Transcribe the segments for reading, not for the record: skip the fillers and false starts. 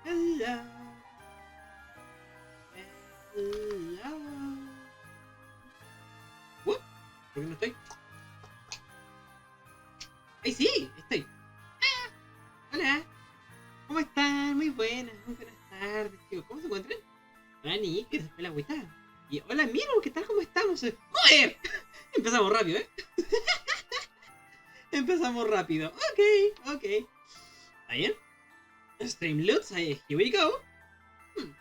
Hello. Hello. ¿What? ¿Por qué no estoy? ¡Ay, sí! Estoy. Hola. ¿Cómo están? Muy buenas tardes, chicos. ¿Cómo se encuentran? Hola, Nick, que después la agüita. Y hola, Miro, ¿qué tal? ¿Cómo estamos? ¡Joder! Empezamos rápido, ¿eh? Empezamos rápido. Ok. ¿Está bien? Streamloots, here we go. Hmm.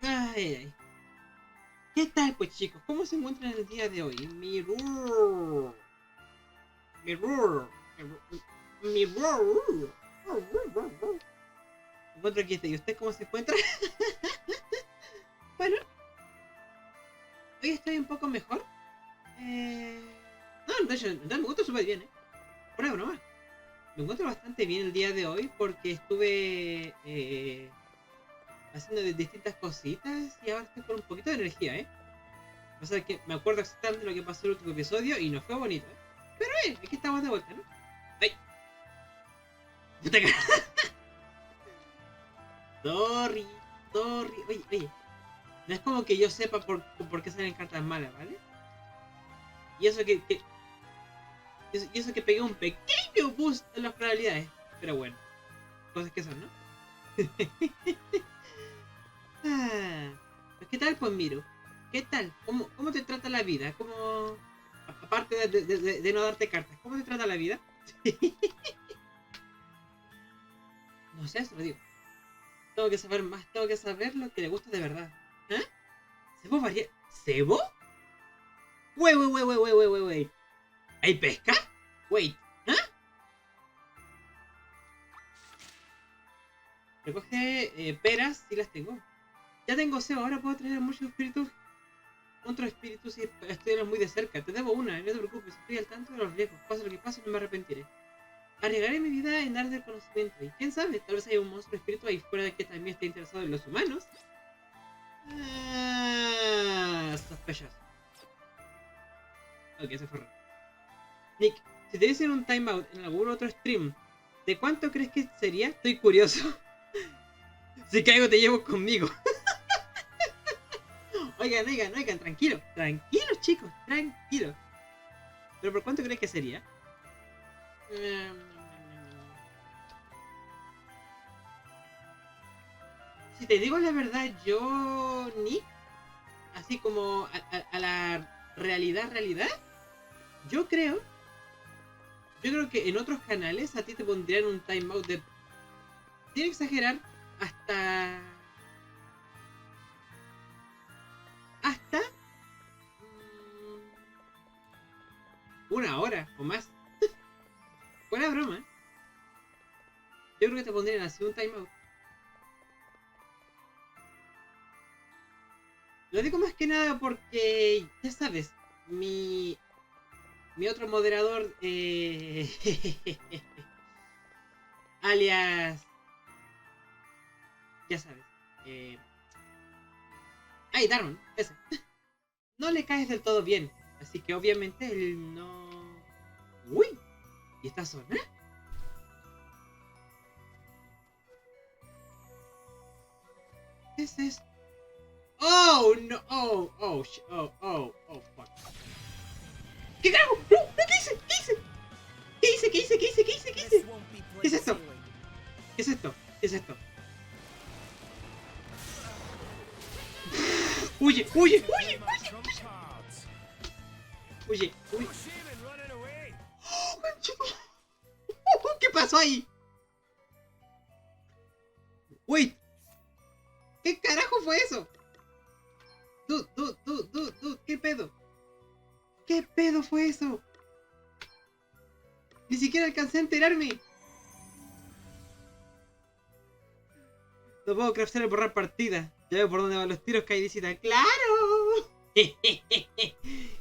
Ay. ¿Qué tal, pues, chicos? ¿Cómo se encuentran el día de hoy? Mirror. Mirror. Mirror. Me encuentro aquí. ¿Y usted cómo se encuentra? Bueno, hoy estoy un poco mejor. No, de hecho, me encuentro súper bien, ¿eh? Prueba broma. Me encuentro bastante bien el día de hoy porque estuve haciendo distintas cositas y ahora estoy con un poquito de energía, ¿eh? O sea que me acuerdo exactamente lo que pasó en el último episodio y no fue bonito, ¿eh? Pero aquí estamos de vuelta, ¿no? ¡Ay! ¡Puta cara! Sorry, sorry. Oye. No es como que yo sepa por qué salen cartas malas, ¿vale? Y eso y eso que pegué un pequeño boost en las probabilidades. Pero bueno, cosas que son, ¿no? Pues, ¿qué tal, pues, Miro? ¿Qué tal? ¿Cómo te trata la vida? ¿Cómo... Aparte de no darte cartas, ¿cómo te trata la vida? No sé, eso lo digo. Tengo que saber más, tengo que saber lo que le gusta de verdad. ¿Eh? ¿Cebo varía? ¿Cebo? Wait. ¿Hay pesca? Wait. ¿Ah? Recoge peras, sí las tengo. Ya tengo cebo, ahora puedo traer muchos espíritus. Otros espíritus y estudiarlos muy de cerca. Te debo una, no te preocupes, estoy al tanto de los riesgos. Pase lo que pase, no me arrepentiré. Arriesgaré mi vida en dar del conocimiento. Y quién sabe, tal vez haya un monstruo espíritu ahí fuera de que también esté interesado en los humanos. Sospechoso. Ok, se fue raro. Nick, si te dicen un timeout en algún otro stream, ¿de cuánto crees que sería? Estoy curioso. Si caigo te llevo conmigo. Oigan, tranquilos chicos, tranquilos. ¿Pero por cuánto crees que sería? Si te digo la verdad, yo, Nick, así como a la realidad, yo creo que en otros canales a ti te pondrían un timeout de, sin exagerar, hasta hasta una hora o más. Buena broma, ¿eh? Yo creo que te pondrían así un timeout. Lo digo más que nada porque, ya sabes, mi otro moderador, alias, ya sabes, eh, ay, Darwin, ese, no le caes del todo bien, así que obviamente él no... Uy, ¿y esta zona? ¿Qué es esto? Oh, no, fuck. ¿Qué carajo? No, ¿qué hice? ¿Qué hice? ¿Qué es esto? ¿Qué es esto? ¿Qué es esto? Huye. Oh, ¿qué pasó ahí? Wait, ¿qué carajo fue eso? ¿Qué pedo? ¿Qué pedo fue eso? Ni siquiera alcancé a enterarme. No puedo craftear el borrar partida. Ya veo por dónde van los tiros que hay visita. ¡Claro!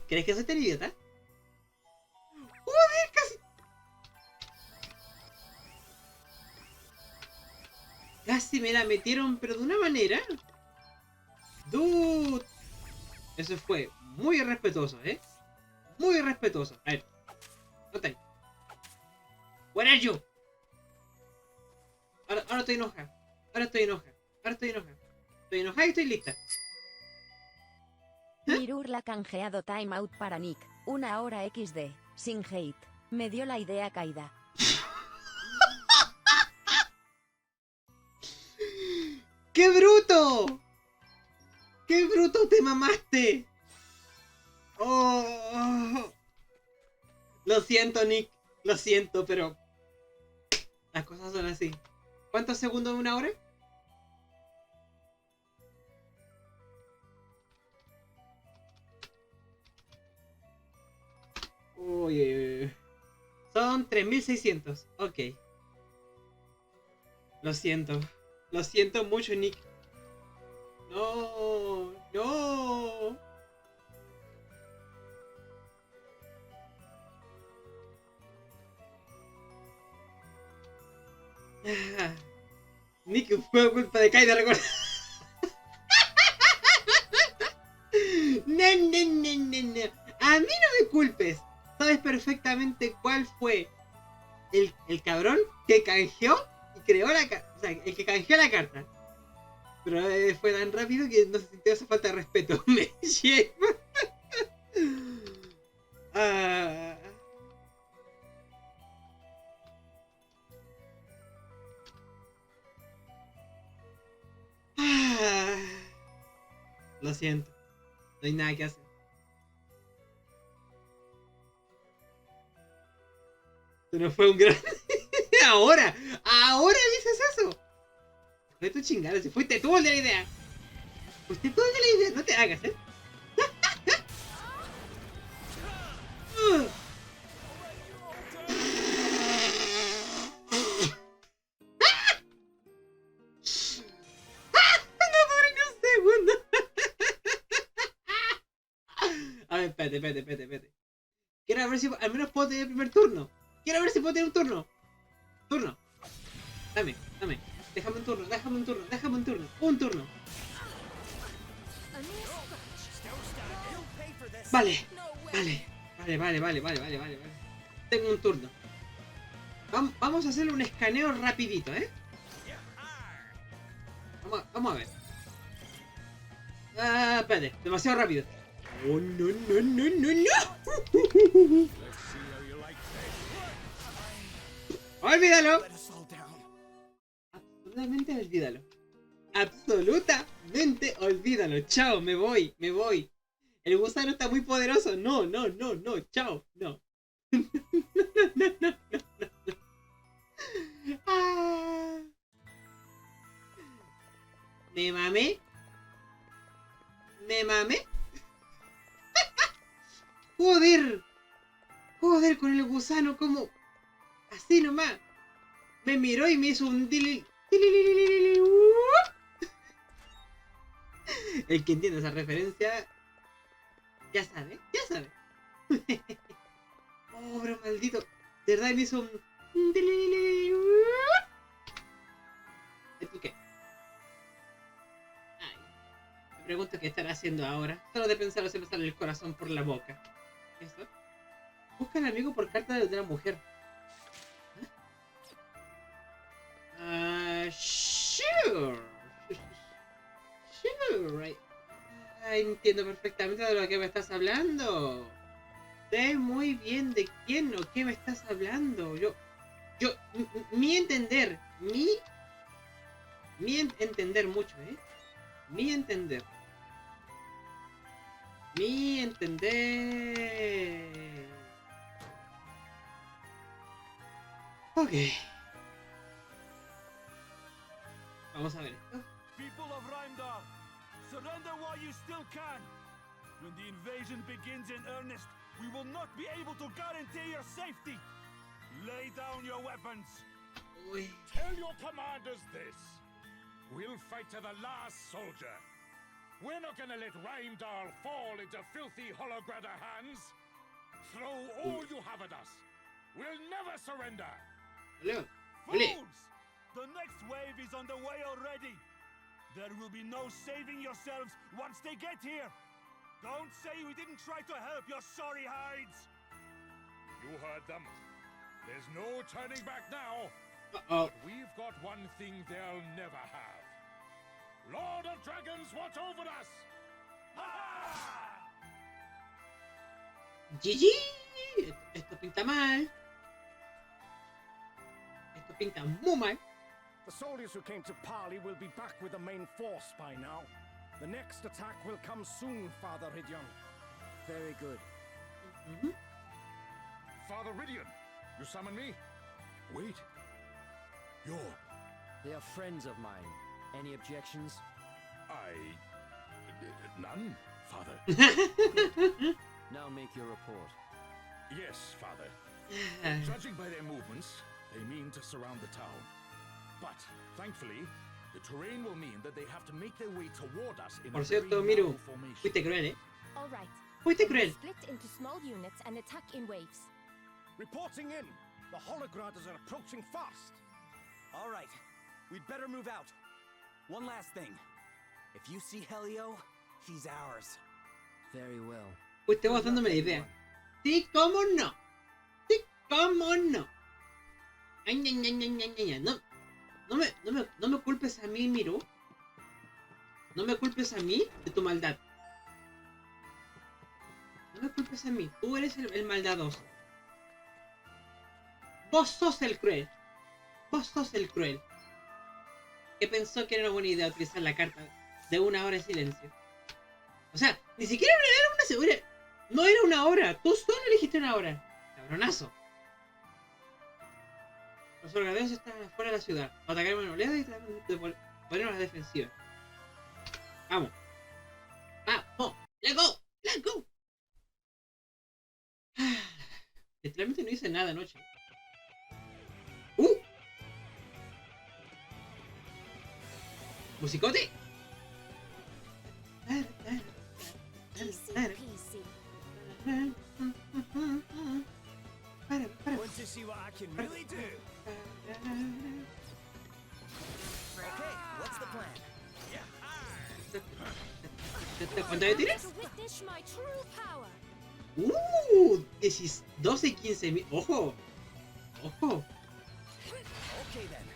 ¿Crees que soy tan idiota? ¡Joder, casi! Casi me la metieron, pero de una manera. Dude. Eso fue muy irrespetuoso, ¿eh? Muy irrespetuoso. A ver, no está ahí. Where are you? Ahora estoy enojada. Ahora estoy enojada. Ahora estoy enojada. Estoy enojada y estoy lista. Mirur la canjeado timeout para Nick. 1 hora XD. Sin hate. Me dio la idea caída. ¡Qué bruto! ¡Qué bruto te mamaste! Oh. Lo siento, Nick. Lo siento, pero las cosas son así. ¿Cuántos segundos de 1 hora? Uy. Son 3600. Ok. Lo siento. Lo siento mucho, Nick. No. No. Nick, fue culpa de Kaida, recuerda. No, no, no, no, no. A mí no me culpes. Sabes perfectamente cuál fue el cabrón que canjeó y creó la carta. O sea, el que canjeó la carta. Pero fue tan rápido que no se sintió esa falta de respeto. Me lleva. Ah. Ah. Lo siento. No hay nada que hacer. Esto no fue un gran... Ahora dices eso. Fue tu chingada, si fuiste tú el de la idea. Fuiste tú el de la idea, no te hagas, ¿eh? No duré ni un segundo. A ver, espérate. Quiero ver si al menos puedo tener el primer turno. Quiero ver si puedo tener un turno. Turno. Dame. Déjame un turno. Un turno. Vale. Tengo un turno. Vamos a hacerle un escaneo rapidito, ¿eh? Vamos a ver. Ah, espérate. Demasiado rápido. Oh, no. Olvídalo. Absolutamente olvídalo. Chao, me voy. El gusano está muy poderoso. No. Chao, no. No. Ah. ¿Me mamé? Joder con el gusano, como así nomás. Me miró y me hizo un dili. El que entiende esa referencia ya sabe. Oh, pero maldito. De verdad me hizo un... ¿Tú qué? Ay, me pregunto qué estará haciendo ahora. Solo de pensarlo se me sale el corazón por la boca. ¿Eso? Busca al amigo por carta de una mujer. Sure. Entiendo perfectamente de lo que me estás hablando. Sé muy bien de quién o qué me estás hablando. Mi entender mucho, ¿eh? Mi entender. Ok. Vamos a ver esto. People of Rheimdall, surrender while you still can. When the invasion begins in earnest, we will not be able to guarantee your safety. Lay down your weapons. Uy. Tell your commanders this. We'll fight to the last soldier. We're not gonna let Rheimdall fall into filthy Holograda hands. Throw all you have at us. We'll never surrender. Ole. Fools! The next wave is on the way already. There will be no saving yourselves once they get here. Don't say we didn't try to help your sorry hides. You heard them. There's no turning back now. Uh-oh. We've got one thing they'll never have. Lord of Dragons, watch over us! Ha-ha! GG. Esto pinta mal. Esto pinta muy mal. The soldiers who came to parley will be back with the main force by now. The next attack will come soon, Father Ridion. Very good. Father Ridion, you summon me? Wait. You're... They are friends of mine. Any objections? None, Father. Now make your report. Yes, Father. Judging by their movements, they mean to surround the town. But, thankfully, the terrain will mean that they have to make their way toward us in Por a cierto, very Miru, narrow formation. fuiste cruel, ¿eh? All right. Fuiste We'll cruel. split into small units and attack in waves. Reporting in. The Holograders are approaching fast. All right. We'd better move out. One last thing. If you see Helio, he's ours. Very well. Fuiste vos dándome la idea. Sí, cómo no. Sí, cómo no. Ay, ña, ña, ña, ña, ña, ña. No me culpes a mí, Miru. No me culpes a mí de tu maldad. No me culpes a mí. Tú eres el maldadoso. Vos sos el cruel. Vos sos el cruel. Que pensó que era una buena idea utilizar la carta de 1 hora de silencio. O sea, ni siquiera era una segura. No era 1 hora. Tú solo elegiste 1 hora. Cabronazo. Los organizados están afuera de la ciudad. Atacaremos una oleada y trataremos de ponernos a la defensiva. Vamos. Vamos. Let's go. Let's go. Literalmente no hice nada anoche. Musicote. Easy peasy. Want to see what I can really do? Okay, what's the plan? ¿Cuánto de tienes? To witness my true power. 12 y 15 mil. ¡Ojo! ¡Ojo! Okay then.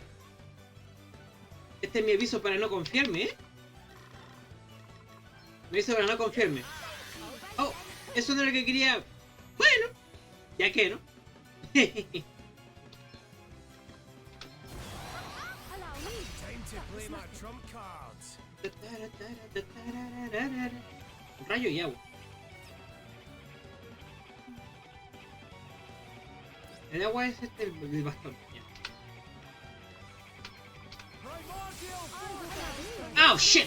Este es mi aviso para no confiarme, ¿eh? Mi aviso para no confiarme. Oh, eso no es lo que quería. Bueno, ya que, ¿no? Allow me. Time to play my trump cards. Rayo y agua. El agua es el bastón. Oh shit!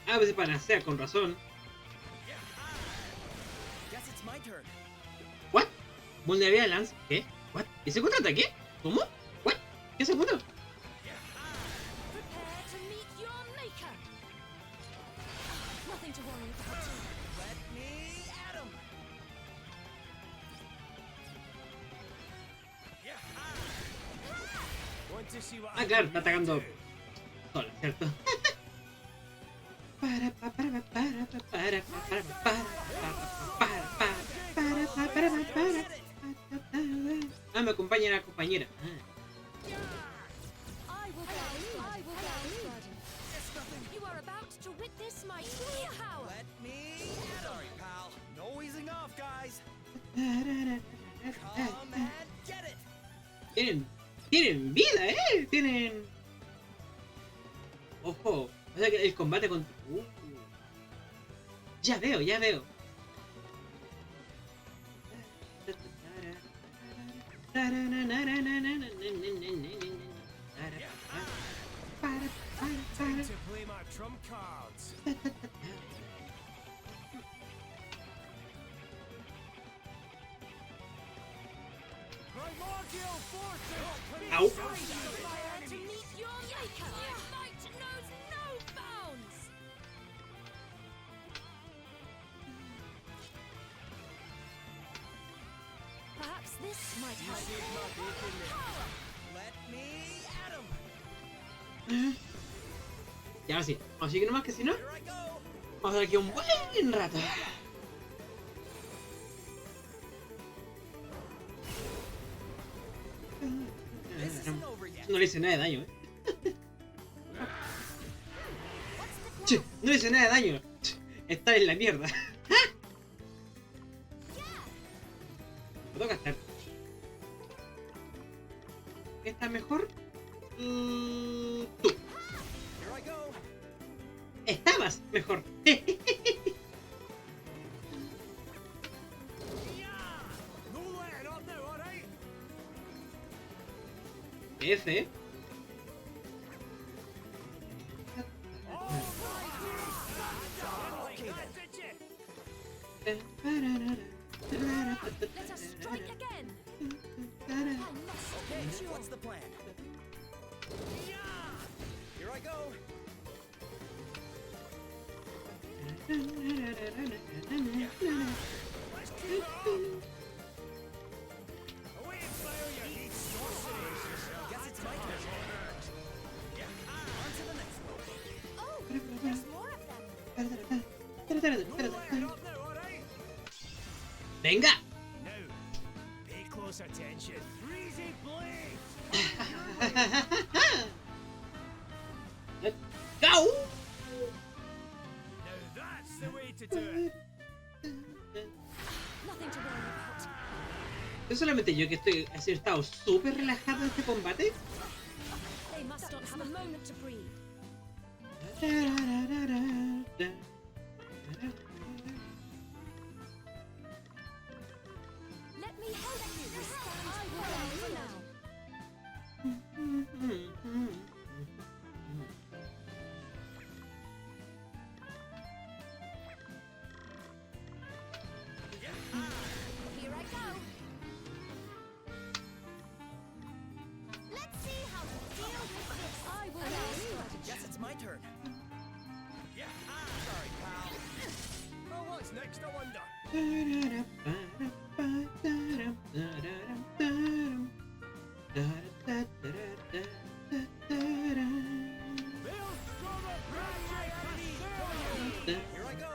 Ah, pues para nacer, con razón. Guess it's my turn. What? Vulnerabilidad de lanza. ¿Qué? What? ¿Y segundo ataque? ¿Cómo? What? ¿Qué segundo? Prepare to meet your maker. Nothing to worry about. Let me at him. Want to see what Ah, I claro, can está really atacando do? sola, ¿cierto? Ah, me acompaña la compañera. I will go. I will go. You are about to witness my true power. Let me at him. Sorry, pal. No easing off, guys. Come and get it. Tienen vida, tienen. Ojo, o sea que el combate con. Ya veo, ya veo. Time to play my trump cards. Primordial forces! Ow. Prepare to meet your maker. Your might knows no bounds. Perhaps this might help. Let me at him. Y ahora sí, así que nomás que si no, Here I go. vamos a ver aquí un buen rato. No le hice nada de daño, What's the Che, plan? no le hice nada de daño. Está en la mierda. Me toca estar. ¿Qué está mejor? Tú. Here I go. Estabas mejor. No letting up now, alright? F. Let us strike again. I must Okay, endure. what's the plan? Here I go. Away, failure! You sorcerers! Guess it's my turn. On to the next one. Oh, there's more of them. No letting up now, alright? Venga. Now, pay close attention. Freezy blades! Let's go. Now that's the way to do it. Nothing to worry about. ¿Es solamente yo que estoy así estado súper relajado en este combate? They must not have a moment to breathe. Let me help you. I will go for now. Here I go. Let's see how to deal with this. I will go. Guess it's my turn. Sorry, pal. Oh, what's next, I wonder? Here I go.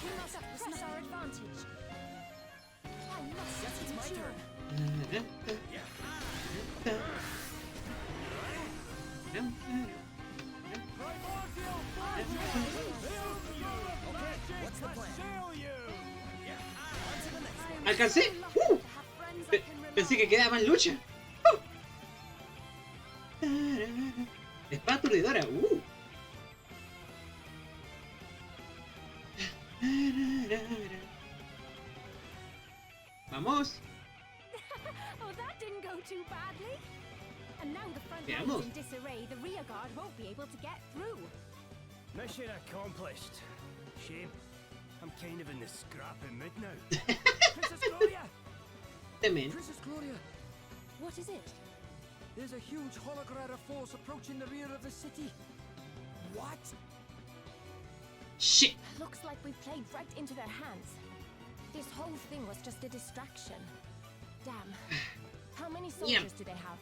We must press our advantage. I must Guess it's my endure. turn. What's the plan? On to the next one. ¿Alcancé? Lucky to have friends I can rely Pensé que quedaba más lucha. Espada aturdidora. Vamos. Oh, that didn't go too badly. And now the front Veamos. line's in disarray. The rear guard won't be able to get through. Mission accomplished. Shame. I'm kind of in the scrappy mood now. Princess Gloria! Temen. Princess Gloria, What is it? there's a huge holographic force approaching the rear of the city. What? Shit. Looks like we played right into their hands. This whole thing was just a distraction. Damn. How many soldiers do they have?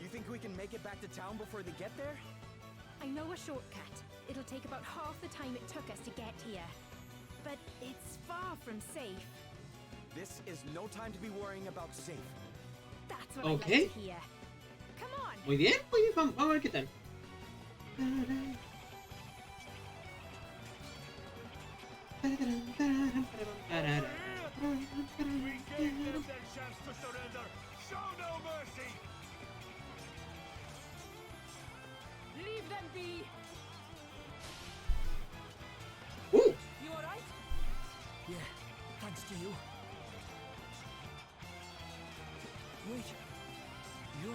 You think we can make it back to town before they get there? I know a shortcut. It'll take about half the time it took us to get here. But it's far from safe. This is no time to be worrying about safe. That's what Okay. I like to hear. Come on! Muy bien, muy bien. Vamos a ver qué tal. We gave them their chance to surrender. Show no mercy! Leave them be! You alright? Yeah, thanks to you. Wait, you're...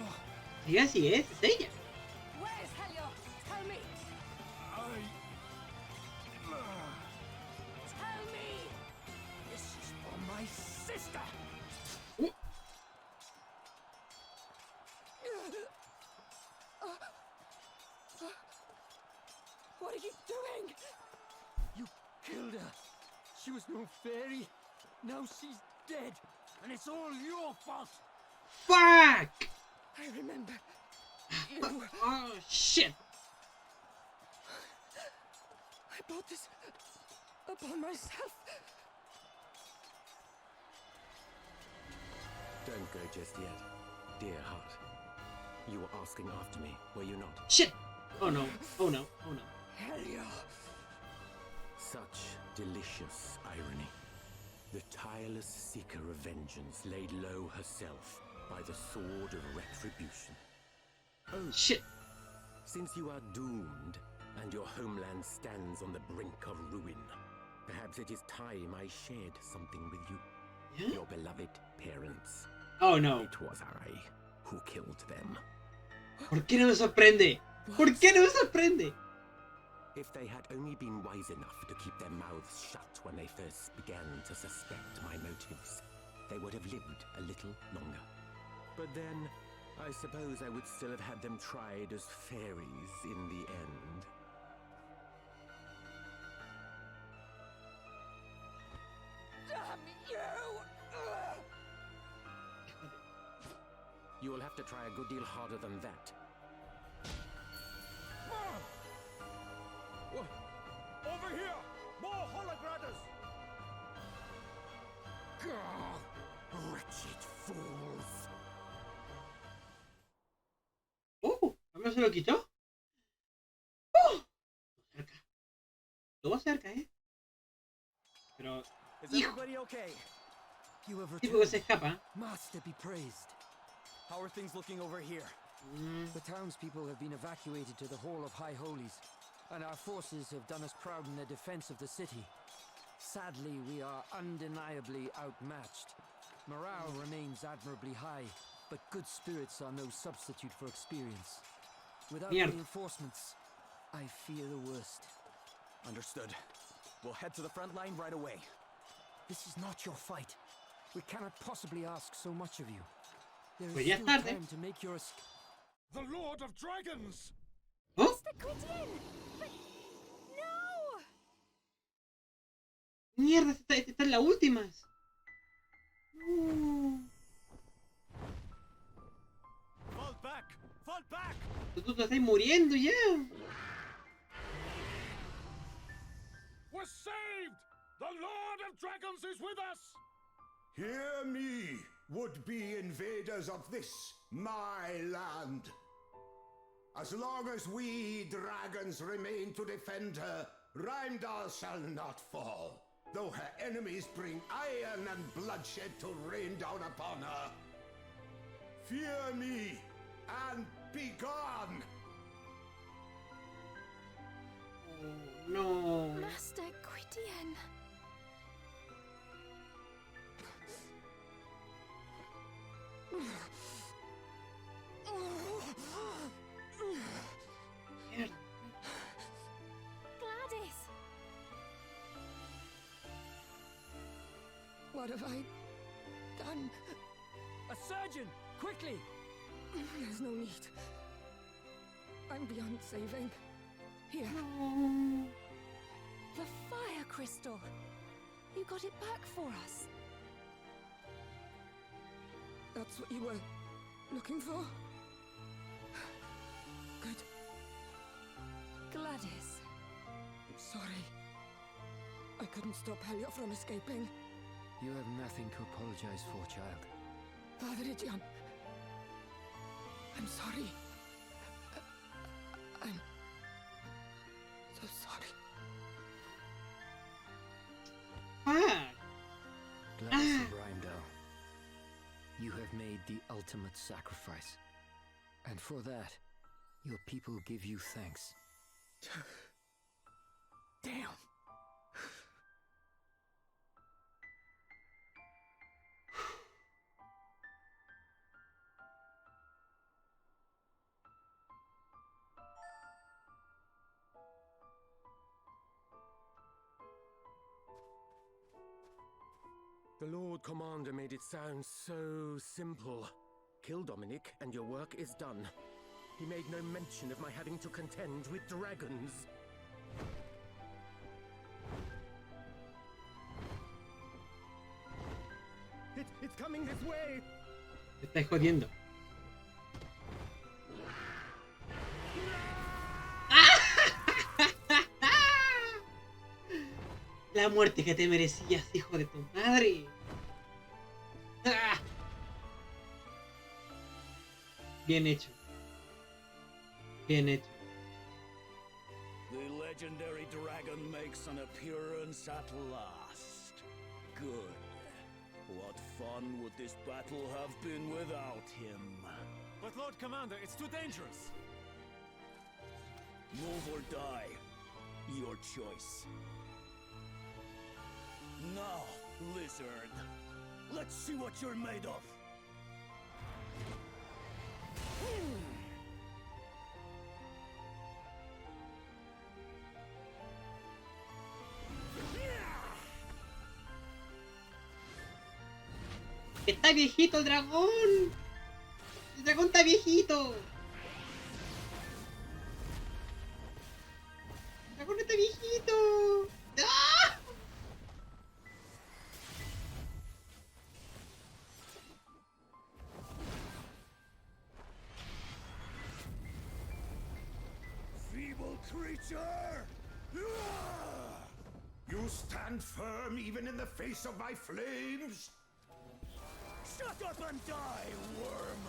Sí, así es ella. Where's Helio? Tell me! Tell me! This is for my sister! What are you doing? You killed her. She was no fairy. Now she's dead. And it's all your fault. Fuck. I remember. Oh shit. I brought this upon myself. Don't go just yet, dear heart. You were asking after me, were you not? Shit! Oh no, oh no, oh no. Helia! Such delicious irony. The tireless seeker of vengeance laid low herself by the sword of retribution. Oh, Shit! since you are doomed and your homeland stands on the brink of ruin, perhaps it is time I shared something with you. Yeah? Your beloved parents. Oh no. It was I who killed them. ¿Por qué no me sorprende? ¿Por qué no me sorprende? If they had only been wise enough to keep their mouths shut when they first began to suspect my motives, they would have lived a little longer. But then, I suppose I would still have had them tried as fairies in the end. Damn you! You will have to try a good deal harder than that. Over here! More hologradders! Wretched fools! ¿No se lo quitó? Cerca. Estuvo cerca, Pero, Is hijo, everybody okay? You have tipo que se returned. escapa. Master be praised. How are things looking over here? The townspeople have been evacuated to the Hall of High Holies, and our forces have done us proud in their defense of the city. Sadly, we are undeniably outmatched. Morale remains admirably high, but good spirits are no substitute for experience. Without Mierda. reinforcements, I fear the worst. Understood. We'll head to the front line right away. This is not your fight. We cannot possibly ask so much of you. There Pues is ya still es tarde. time to make your escape. The Lord of Dragons! ¿Oh? Mr. Quidin! But no! Mierda, esta es la última. Fall back! Fall back! Tú te estás muriendo ya. We're saved! The Lord of Dragons is with us! Hear me, would-be invaders of this, my land. As long as we dragons remain to defend her, Rheimdall shall not fall, though her enemies bring iron and bloodshed to rain down upon her. Fear me, and be gone! No. Master Quidin! Mierda. Gladys! What have I done? A surgeon! Quickly! There's no need. I'm beyond saving. Here. The fire crystal! You got it back for us. That's what you were looking for? Good. Gladys. I'm sorry. I couldn't stop Helia from escaping. You have nothing to apologize for, child. Father Idion. I'm sorry. I'm so sorry. Fuck. Gladys of Rheimdall, you have made the ultimate sacrifice. And for that, your people give you thanks. Damn. The Lord Commander made it sound so simple. Kill Dominic and your work is done. He made no mention of my having to contend with dragons. It's coming this way! Me estáis jodiendo. La muerte que te merecías, hijo de tu madre. Bien hecho. Bien hecho. The legendary dragon makes an appearance at last. Good. What fun would this battle have been without him? But Lord Commander, it's too dangerous. Move or die. Your choice. Now, lizard. Let's see what you're made of. ¡Está viejito el dragón! ¡El dragón está viejito! ¡El dragón está viejito! ¡Ah! Feeble creature! You stand firm even in the face of my flames? Shut up and die, worm!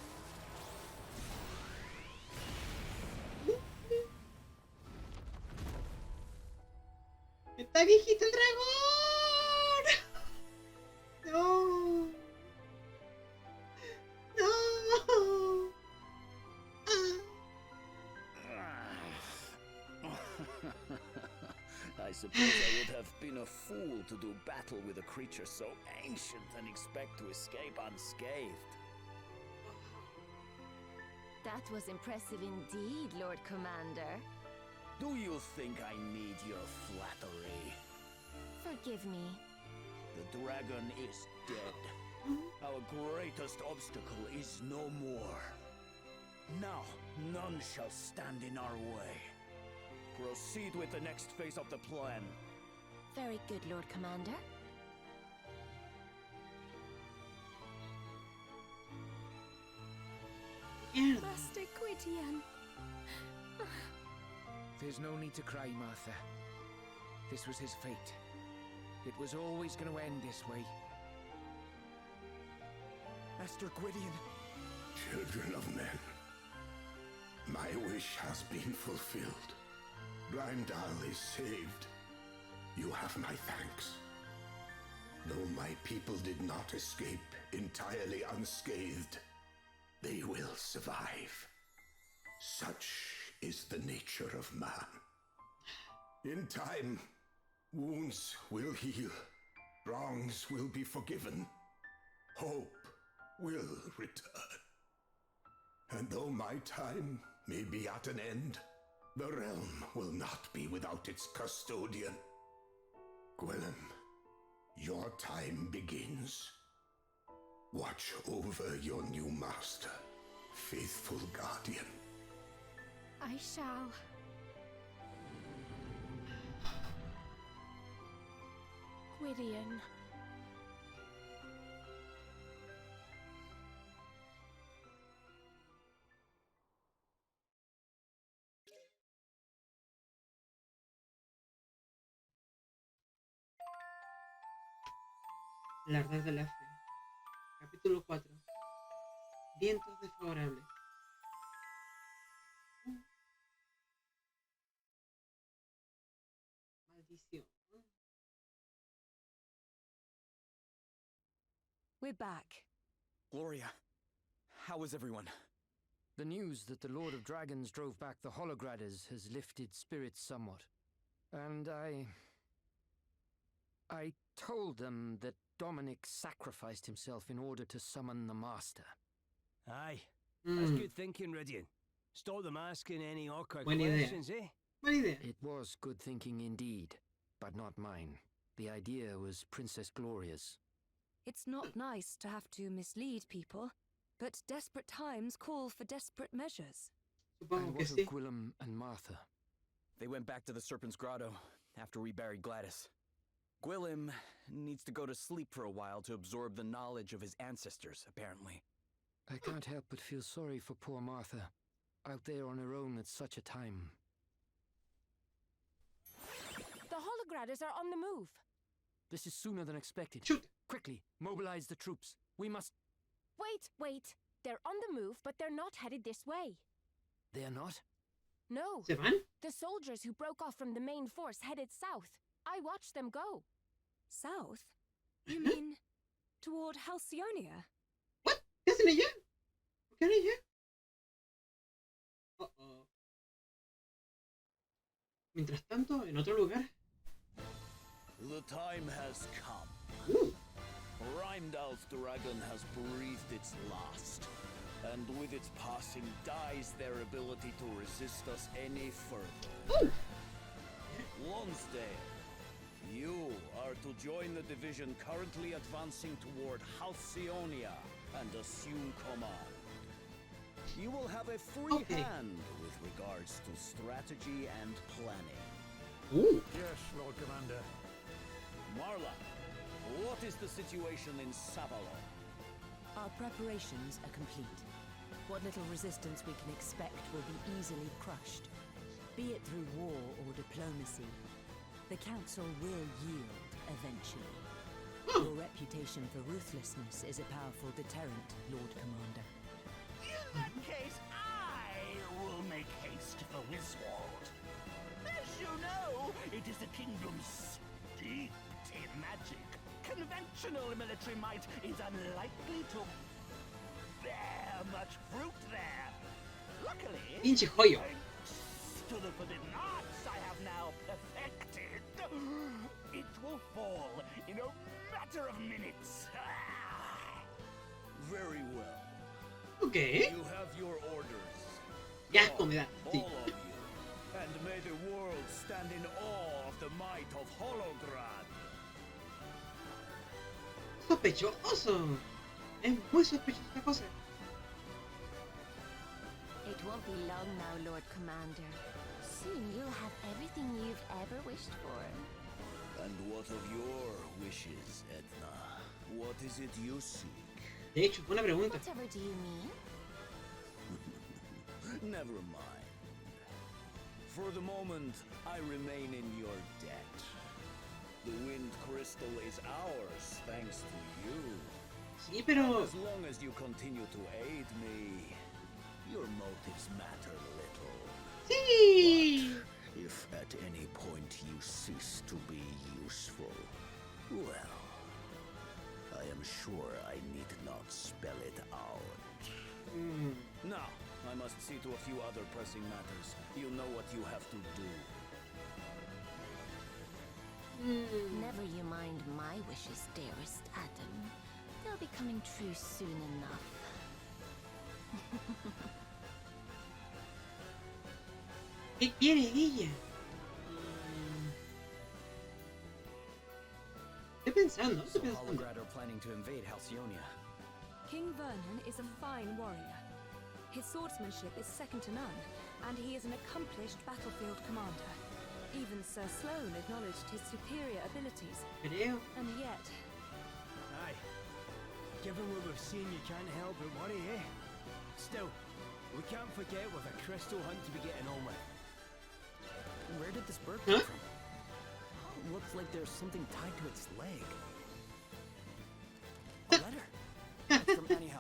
¡Está viejito el dragón! ¡No! ¡No! I suppose I would have been a fool to do battle with a creature so ancient and expect to escape unscathed. That was impressive indeed, Lord Commander. Do you think I need your flattery? Forgive me. The dragon is dead. Our greatest obstacle is no more. Now, none shall stand in our way. Proceed with the next phase of the plan. Very good, Lord Commander. Master Gwydion. There's no need to cry, Martha. This was his fate. It was always going to end this way. Master Gwydion. Children of men, my wish has been fulfilled. Rheimdall is saved. You have my thanks. Though my people did not escape entirely unscathed, they will survive. Such is the nature of man. In time, wounds will heal, wrongs will be forgiven, hope will return. And though my time may be at an end, the realm will not be without its custodian. Gwillem, your time begins. Watch over your new master, faithful guardian. I shall. Gwydion. La verdad de la fe. Capítulo 4. Vientos desfavorables. Maldición. We're back. Gloria, how is everyone? The news that the Lord of Dragons drove back the Holograders has lifted spirits somewhat. And I told them that Dominic sacrificed himself in order to summon the Master. Aye. That's good thinking, Rydian. Stop them asking any awkward Buena idea. questions, eh? Buena idea. It was good thinking indeed, but not mine. The idea was Princess Gloria's. It's not nice to have to mislead people, but desperate times call for desperate measures. Supongo And que what of sí. Gwillem and Martha? They went back to the Serpent's Grotto after we buried Gladys. Gwillem needs to go to sleep for a while to absorb the knowledge of his ancestors, apparently. I can't help but feel sorry for poor Martha, out there on her own at such a time. The Holograders are on the move. This is sooner than expected. Shoot. Quickly, mobilize the troops. We must... Wait. They're on the move, but they're not headed this way. They're not? No. ¿Se van? The soldiers who broke off from the main force headed south. I watched them go. South? You mean toward Halcyonia? What? ¿Qué hacen allá? ¿Por qué van allá? Uh-oh. Mientras tanto, en otro lugar. The time has come. Uh, Heimdall's dragon has breathed its last, and with its passing dies their ability to resist us any further. Lonsdale, you are to join the division currently advancing toward Halcyonia and assume command. You will have a free hand with regards to strategy and planning. Ooh. Yes, Lord Commander. Marla, what is the situation in Savalon? Our preparations are complete. What little resistance we can expect will be easily crushed. Be it through war or diplomacy, the Council will yield eventually. Your reputation for ruthlessness is a powerful deterrent, Lord Commander. In that case, I will make haste for Wiswald. As you know, it is a kingdom steeped in magic. Conventional military might is unlikely to bear much fruit there. Luckily, Pinche joyo. thanks to the forbidden arts I have now perfected, it will fall in a matter of minutes. Very well. Okay. You have your orders. Ya, me da. Sí. All of you. And may the world stand in awe of the might of Holograd. Sospechoso. Es muy sospechosa esta cosa. It won't be long now, Lord Commander. Soon you'll have everything you've ever wished for. And what of your wishes, Edna? What is it you seek? De hecho, buena pregunta. Whatever do you mean? Never mind. For the moment, I remain in your debt. The wind crystal is ours, thanks to you. Sí, pero... As long as you continue to aid me, your motives matter little. Sí. But if at any point you cease to be useful, well, I am sure I need not spell it out. Now, I must see to a few other pressing matters. You know what you have to do. Never you mind my wishes, dearest Adam. They'll be coming true soon enough. ¿Qué quiere ella? Estoy pensando, So estoy pensando. Holograd are planning to invade Halcyonia. King Vernon is a fine warrior. His swordsmanship is second to none, and he is an accomplished battlefield commander. Even Sir Sloane acknowledged his superior abilities. Creo. And yet... Aye. Given what we've seen, you can't help but worry, eh? Still, we can't forget we've a crystal hunt to be getting on with. Where did this bird come from? Looks like there's something tied to its leg. A letter. It's from Anyhow.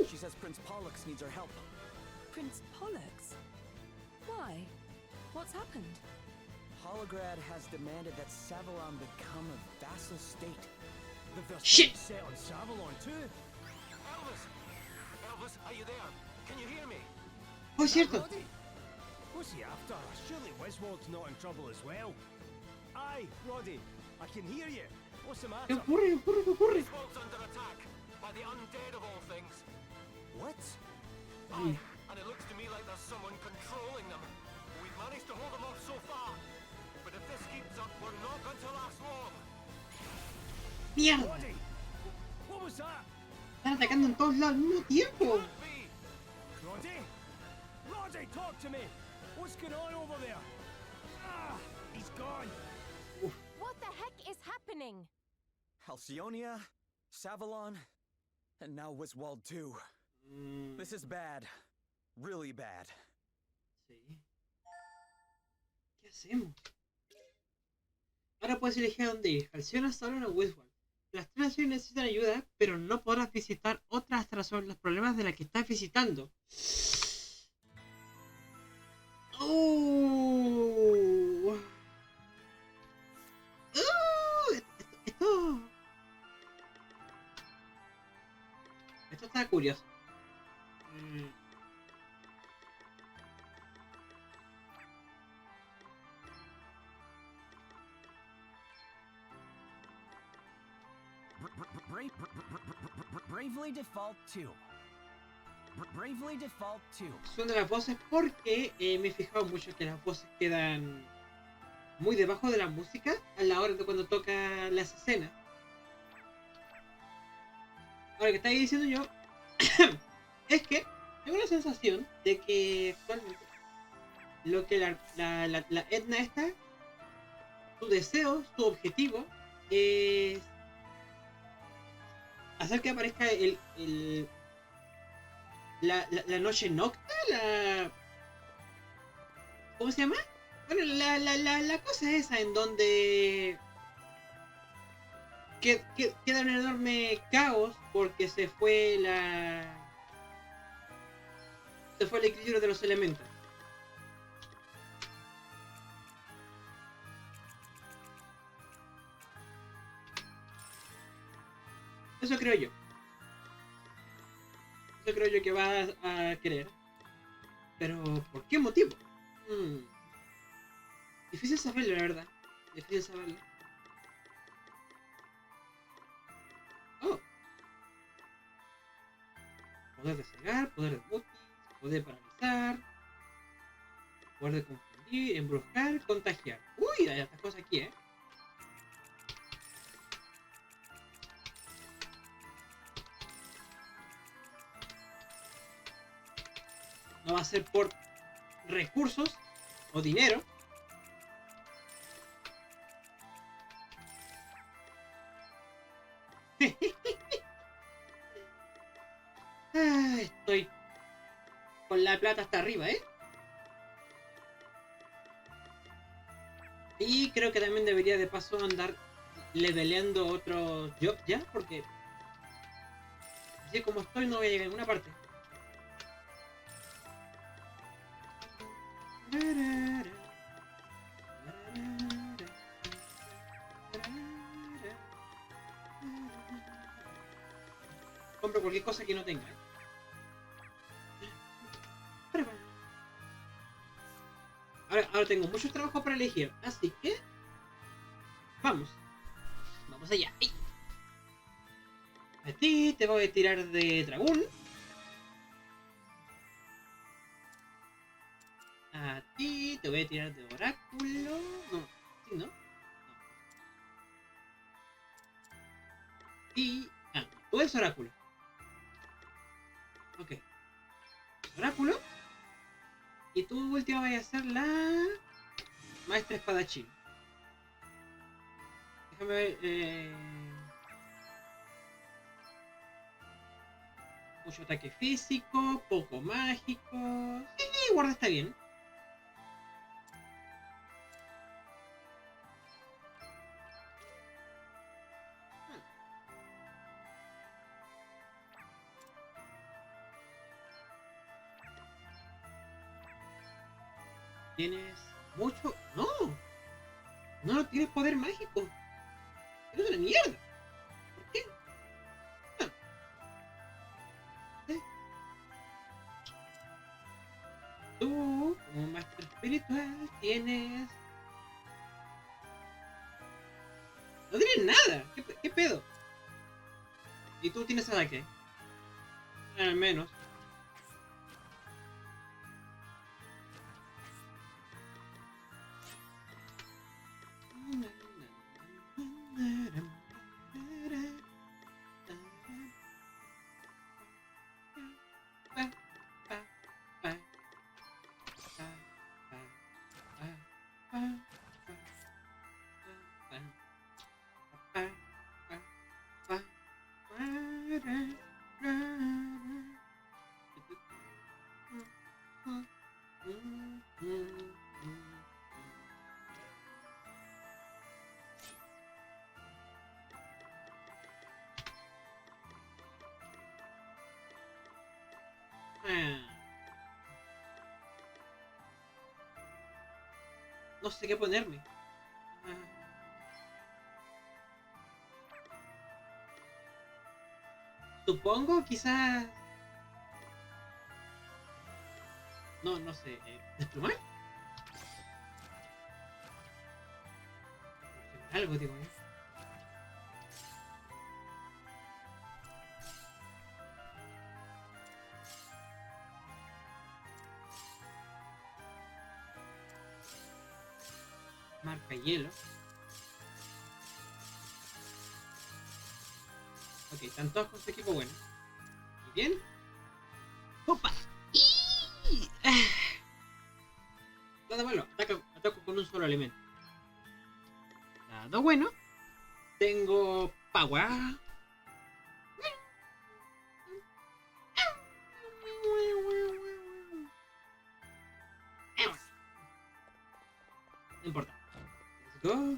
She says Prince Pollux needs our help. Prince Pollux? Why? What's happened? Holograd has demanded that Savalon become a vassal state. They've Shit! set on Savalon too. Elvis! Elvis, are you there? Can you hear me? Oh, es cierto. Roddy? What's he after? Surely Wiswald's not in trouble as well. Aye, Roddy, I can hear you. What's the ¿Qué matter? ocurre? ¿Qué ocurre? ¿Qué ocurre? Wiswald's under attack by the undead of all things. What? Aye, and it looks to me like there's someone controlling them. We've managed to hold them off so far, but if this keeps up, we're not going to last long. ¡Mierda! Roddy! What was that? Están atacando en todos lados al mismo tiempo. Can't be. Roddy? Roddy, talk to me! What's going on over there? Ah, he's gone. What the heck is happening? Halcyonia, Savalon, and now Wiswald too. This is bad. Really bad. Sí. ¿Qué hacemos? Ahora puedes elegir a dónde ir. Halcyonia, Sauron o Wiswald. Las tres naciones necesitan ayuda, pero no podrás visitar otras hasta resolver los problemas de las que estás visitando. Esto está curioso. Bravely Default 2. Bravely Default 2. Son de las voces porque me he fijado mucho que las voces quedan muy debajo de la música a la hora de cuando toca las escenas. Ahora que estaba diciendo yo es que tengo la sensación de que actualmente lo que la Edna esta, su deseo, su objetivo es hacer que aparezca la noche nocta, ¿cómo se llama? Bueno, la cosa esa en donde queda un enorme caos porque se fue el equilibrio de los elementos. Eso creo yo. Eso creo yo que vas a querer. Pero, ¿por qué motivo? Difícil saberlo, la verdad. Difícil saberlo. Oh. Poder de cegar, poder de mutis, poder de paralizar, poder de confundir, embrujar, contagiar. Uy, hay estas cosas aquí, No va a ser por recursos o dinero. Estoy con la plata hasta arriba, Y creo que también debería de paso andar leveleando otros jobs ya, porque así como estoy no voy a llegar a ninguna parte. Compro cualquier cosa que no tenga. Ahora tengo muchos trabajos para elegir, así que vamos allá. ¡Ay! A ti te voy a tirar de dragón. A ti te voy a tirar de oráculo. No, sí, ¿no? Y... tú eres oráculo. Ok. Oráculo. Y tú última vas a ser la... maestra espadachín. Déjame ver... mucho ataque físico, poco mágico... Sí, guarda está bien. ¿Tienes mucho? ¡No! No tienes poder mágico. Eres una mierda. ¿Por qué? Tú, como maestro espiritual, tienes... no tienes nada. ¿Qué pedo? ¿Y tú tienes ataque? Al menos. No sé qué ponerme. Supongo, quizás... No sé. ¿Desplumar? Algo, digo yo. Marca hielo. Ok, están todos con su equipo bueno. ¿Y bien? ¡Opa! Nada malo, ataco con un solo elemento. Nada bueno. Tengo power. No importa. Let's go.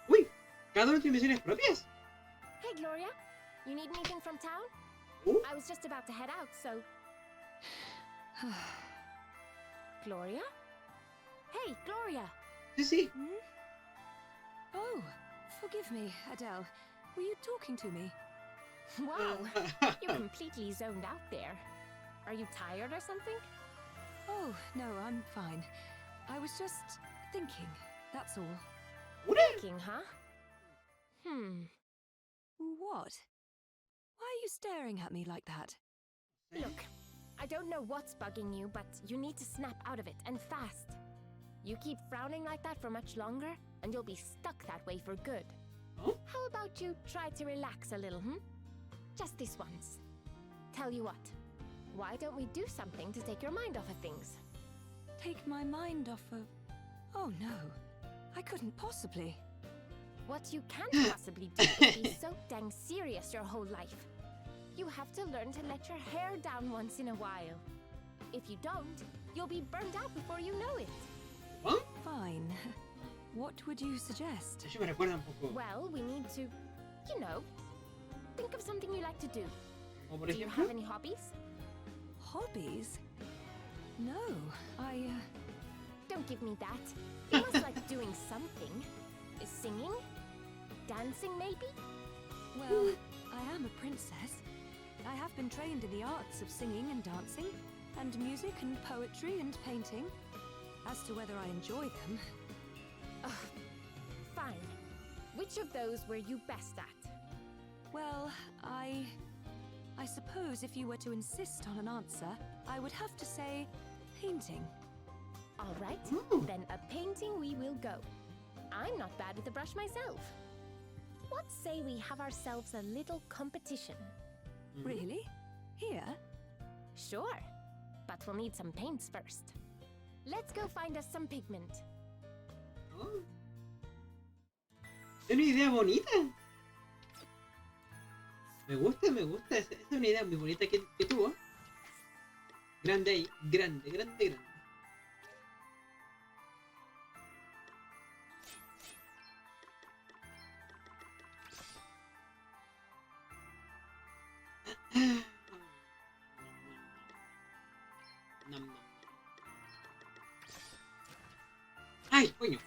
Uy, cada uno tiene misiones propias. Hey, Gloria. You need anything from town? I was just about to head out, so... Gloria? Hey, Gloria! Sí. Hmm? Oh, forgive me, Adele. Were you talking to me? Wow, you're completely zoned out there. Are you tired or something? Oh, no, I'm fine. I was just thinking, that's all. Thinking, huh? What? Why are you staring at me like that? Look, I don't know what's bugging you, but you need to snap out of it, and fast. You keep frowning like that for much longer, and you'll be stuck that way for good. Oh? How about you try to relax a little, Just this once. Tell you what, why don't we do something to take your mind off of things? Take my mind off of... Oh no, I couldn't possibly. What you can't possibly do is be so dang serious your whole life. You have to learn to let your hair down once in a while. If you don't, you'll be burned out before you know it. Huh? Fine. What would you suggest? Eso me recuerda un poco. Well, we need to, think of something you like to do. Como por Do you ejemplo. have any hobbies? Hobbies? No, Don't give me that. You must like doing something. Singing? Dancing, maybe? Well, I am a princess. I have been trained in the arts of singing and dancing, and music and poetry and painting. As to whether I enjoy them... Fine. Which of those were you best at? Well, I suppose if you were to insist on an answer, I would have to say painting. All right, then a painting we will go. I'm not bad with the brush myself. What say we have ourselves a little competition? Really? Here? Sure, but we'll need some paints first. Let's go find us some pigment. Oh. Es una idea bonita. Me gusta. Es una idea muy bonita que tuvo. Grande ahí. Grande. ¡Ay, coño!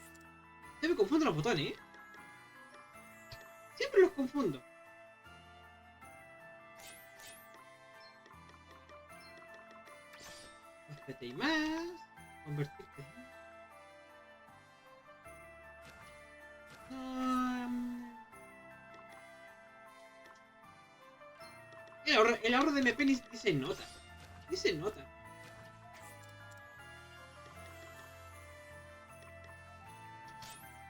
Se me confunden los botones, ¿eh? Siempre los confundo. Espérate y más. Convertirte. El ahorro de MP dice nota.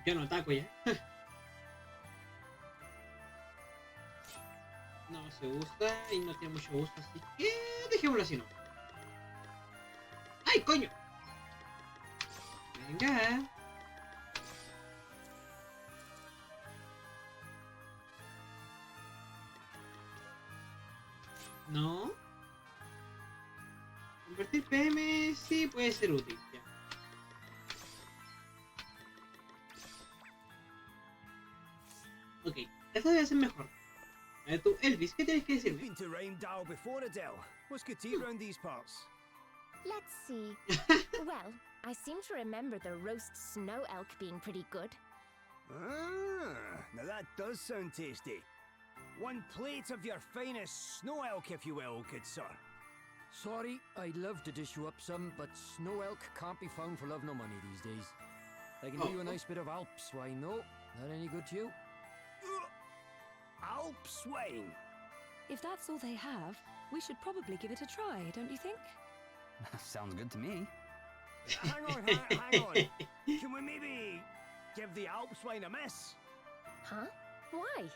Yo no ataco ya. No se usa y no tiene mucho uso, así que dejémoslo así, ¿no? ¡Ay, coño! Venga. No. Convertir PM sí puede ser útil, ya. Ok. Esta debe ser mejor. A ver tú, Elvis, ¿qué tienes que You've decirme? been to Rheimdall before, Adele. What's good to eat round these parts? Let's see. Well, I seem to remember the roast snow elk being pretty good. Ah, now that does sound tasty. One plate of your finest snow elk, if you will, good sir. Sorry, I'd love to dish you up some, but snow elk can't be found for love nor money these days. I can do you a nice bit of Alps wine though. That any good to you? Alps wine? If that's all they have, we should probably give it a try, don't you think? Sounds good to me. Hang on. Can we maybe give the Alps wine a miss? Huh? Why?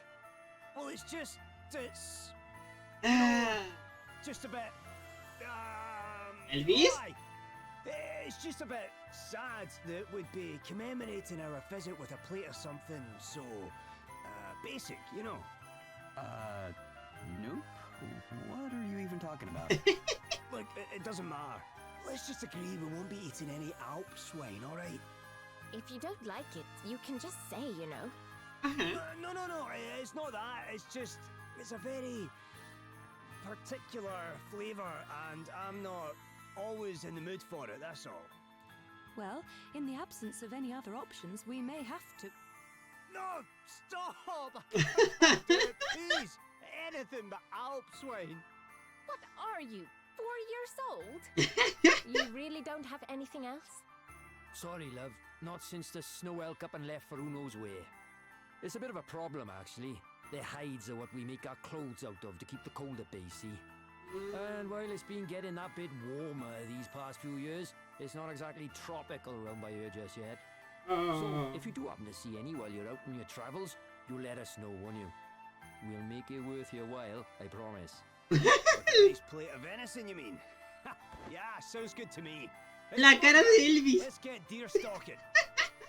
Well, it's just a bit. Elvis? Why? It's just a bit sad that we'd be commemorating our visit with a plate of something so basic, you know. Nope. What are you even talking about? Look, it doesn't matter. Let's just agree we won't be eating any Alps wine, all right? If you don't like it, you can just say, you know. No. It's not that. It's just it's a very particular flavour, and I'm not always in the mood for it. That's all. Well, in the absence of any other options, we may have to. No, stop! I can't do it, please. Anything but Alps wine. What are you, 4 years old? You really don't have anything else? Sorry, love. Not since the snow elk up and left for who knows where. It's a bit of a problem, actually. Their hides are what we make our clothes out of to keep the cold at bay, see? And while it's been getting that bit warmer these past few years, it's not exactly tropical around by here just yet. So, if you do happen to see any while you're out on your travels, you let us know, won't you? We'll make it worth your while, I promise. With a nice plate of venison, you mean? Yeah, sounds good to me. La cara de Elvis. Let's get deer stalking.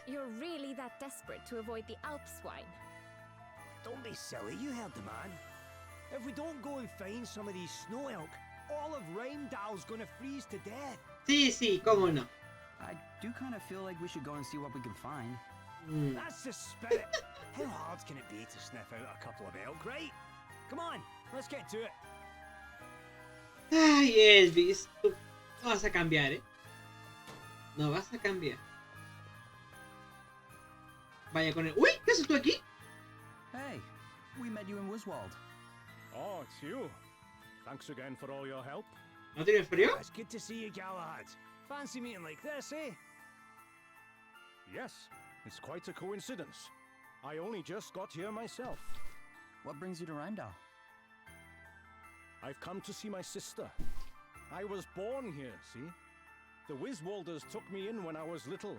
You're really that desperate to avoid the Alps wine? Don't be silly, you heard the man. If we don't go and find some of these snow elk, all of Rheimdall's gonna freeze to death. Sí, cómo no. I do kind of feel like we should go and see what we can find. That's the spirit. How hard can it be to sniff out a couple of elk, right? Come on, let's get to it. Ay, Elvis, tú no vas a cambiar, ¿eh? No vas a cambiar. Vaya con el... ¡Uy! ¿Qué haces tú aquí? Hey, we met you in Wiswald. Oh, it's you. Thanks again for all your help. ¿No tienes frío? It's good to see you, Galahad. Fancy meeting like this, eh? Yes, it's quite a coincidence. I only just got here myself. What brings you to Rheimdall? I've come to see my sister. I was born here, see? The Wiswalders took me in when I was little.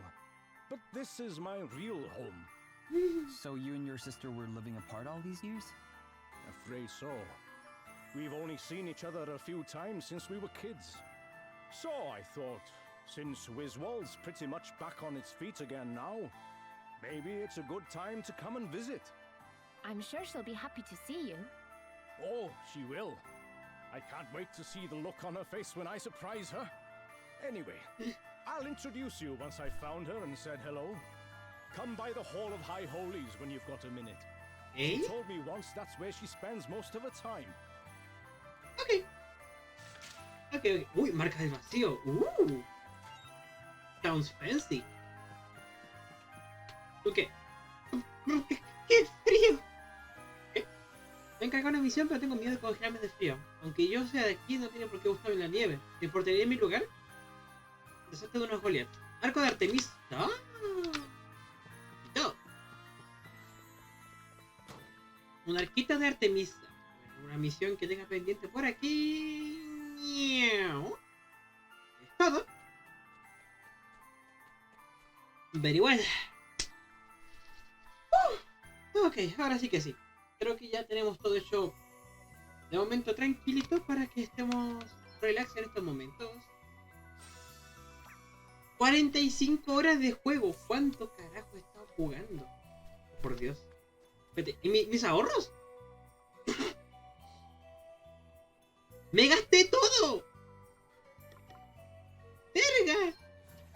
But this is my real home. So you and your sister were living apart all these years? Afraid so. We've only seen each other a few times since we were kids. So I thought, since Wiswald's pretty much back on its feet again now, maybe it's a good time to come and visit. I'm sure she'll be happy to see you. Oh, she will. I can't wait to see the look on her face when I surprise her. Anyway, I'll introduce you once I've found her and said hello. Come by the Hall of High Holies when you've got a minute. ¿Eh? She told me once that's where she spends most of her time. Ok. Uy, marca del vacío. Sounds fancy. ¿Tú qué? ¡Qué frío! Me encargado una misión, pero tengo miedo de congelarme de frío. Aunque yo sea de aquí, no tiene por qué gustarme la nieve. ¿Te importaría en mi lugar? Desastre de unos Goliath. Arco de Artemisa. ¡Ah! No. Un arquito de Artemisa. Una misión que tenga pendiente por aquí. Es todo. Very well. Ok, ahora sí que sí. Creo que ya tenemos todo hecho de momento tranquilito para que estemos relax en estos momentos. 45 horas de juego. ¿Cuánto carajo he estado jugando? Por Dios. Espérate, ¿y mis ahorros? ¡Me gasté todo! ¡Verga!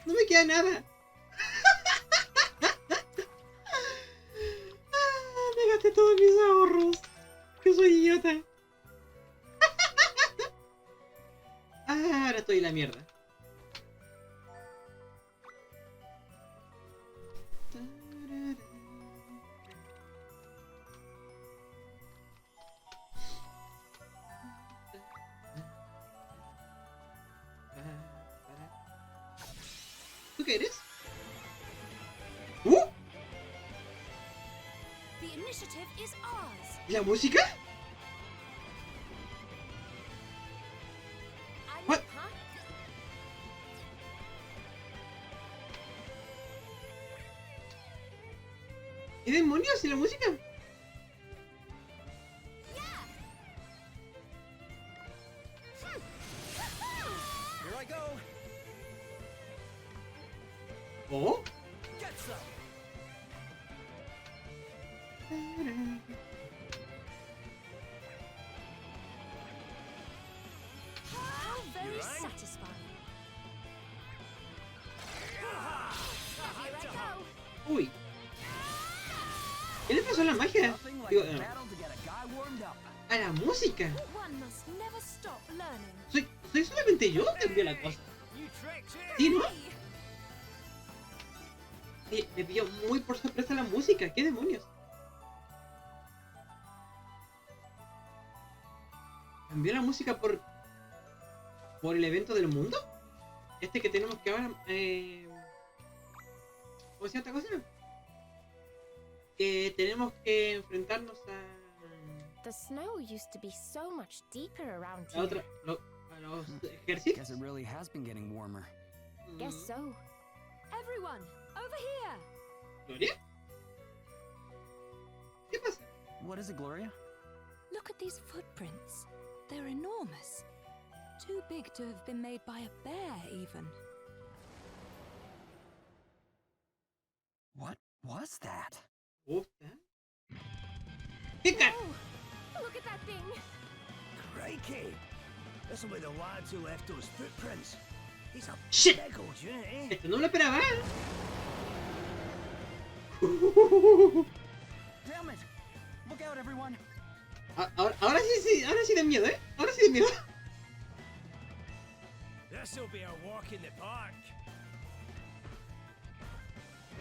No me queda nada. Me gasté todos mis ahorros. Soy idiota. Ahora estoy en la mierda. ¿Tú qué eres? The initiative is ours. ¿La música? What? ¿Qué demonios? ¿Y la música? Here I go. ¿Oh? Get some. How very You rang? satisfying. Here I go. Uy. ¿Qué le pasó a la magia? Nothing like Digo, a battle to get a guy warmed up. a la música. One must never stop learning. ¿Soy solamente yo que cambió la cosa? You tricked him. ¿Sí, no? Oye, me pilló muy por sorpresa la música. ¿Qué demonios? ¿Cambió la música por el evento del mundo? Este que tenemos que ahora... ¿cómo se llama esta cosa? Que tenemos que enfrentarnos The snow used to be so much deeper around a, here. a los Guess ejércitos. it really has been getting warmer. Guess so. Everyone, over here. ¿Gloria? ¿Qué pasa? What is it, Gloria? Look at these footprints. They're enormous. Too big to have been made by a bear, even. What was that? ¿Qué ca... Oh, look at that thing. Crikey. This will be the lads who left those footprints. He's a Shit. big old unit, eh? Esto no me lo esperaba. Damn it! Look out, everyone! Ahora sí da miedo, ¿eh? Ahora sí da miedo. This'll be a walk in the park.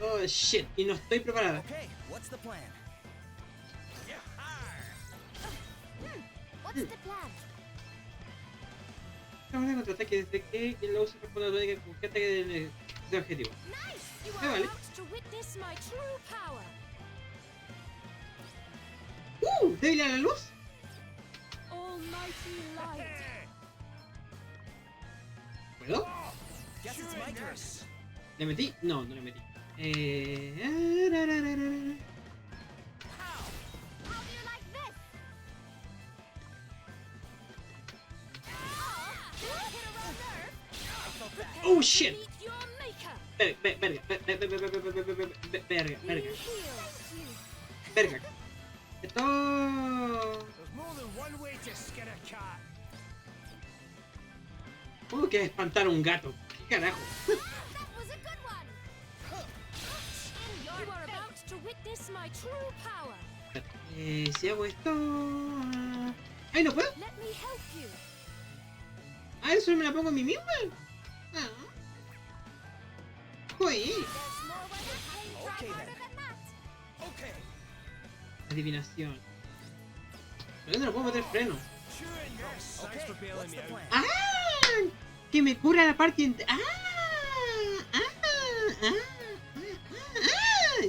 Oh, shit. Y no estoy preparada. Okay, what's the plan? What's the plan? Vamos a contraataque desde que lo use responde a la lógica con que ataque de objetivo. Nice! You Me are vale. about to witness my true power. ¿Débil a la luz? Almighty light. ¿Puedo? Guess it's my turn. ¿Le metí? No, no le metí. How do you like this? Oh, shit. Meet your maker. Verga. Esto... There's more than one way to skin a cat. ¿Cómo que espantar a un gato? ¿Qué carajo? That was a good one. In your You are about to witness my true power. Si hago esto... ¡Ay, no puedo! Let me help you. ¡Ah, eso me la pongo a mí misma! ¡Ah! ¡Uy! There's more where the pain try Okay, harder then. than that. Okay. Adivinación. ¿Pero dónde no puedo meter freno? Chewing this. Thanks for bailing What's me the out. plan? ¡Ah! Que me cura la parte entera.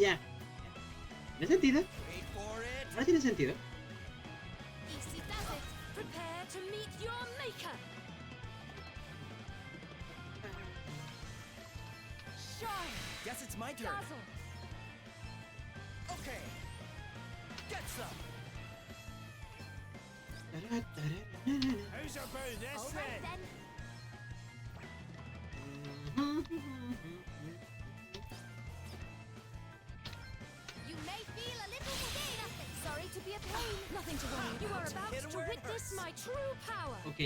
Ya. ¿Tiene sentido? Wait for it. Ahora tiene sentido. Easy does it. Prepare to meet your maker. Shine, Guess it's my turn. dazzle. Okay. Get some. How's about this All right then? You may feel a little scared of it. Sorry to be a pain. Nothing to worry. You are about hit to where it witness hurts. my true power. Ok.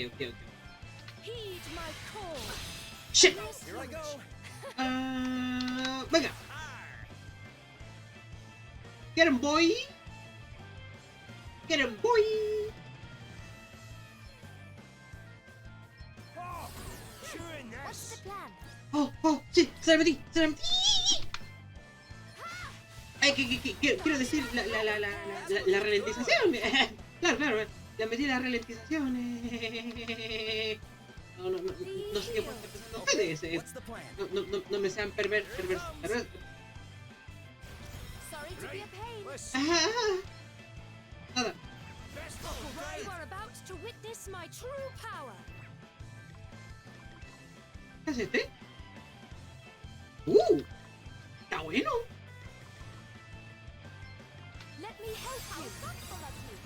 Heed my call. ¡Shit! Here I go. Venga. Get him, boy. Get him, boy. Oh, chewing What's this. the plan? Oh, sí, se la metí. Ay, quiero decir la ralentización. Claro, le metí la ralentización. No sé qué puede estar pensando ustedes. What's the plan? No me sean perversos. Sorry to be a pain. Nada. You are about to witness my true power. ¿Qué es este? Está bueno. Let me help How you. thoughtful of you.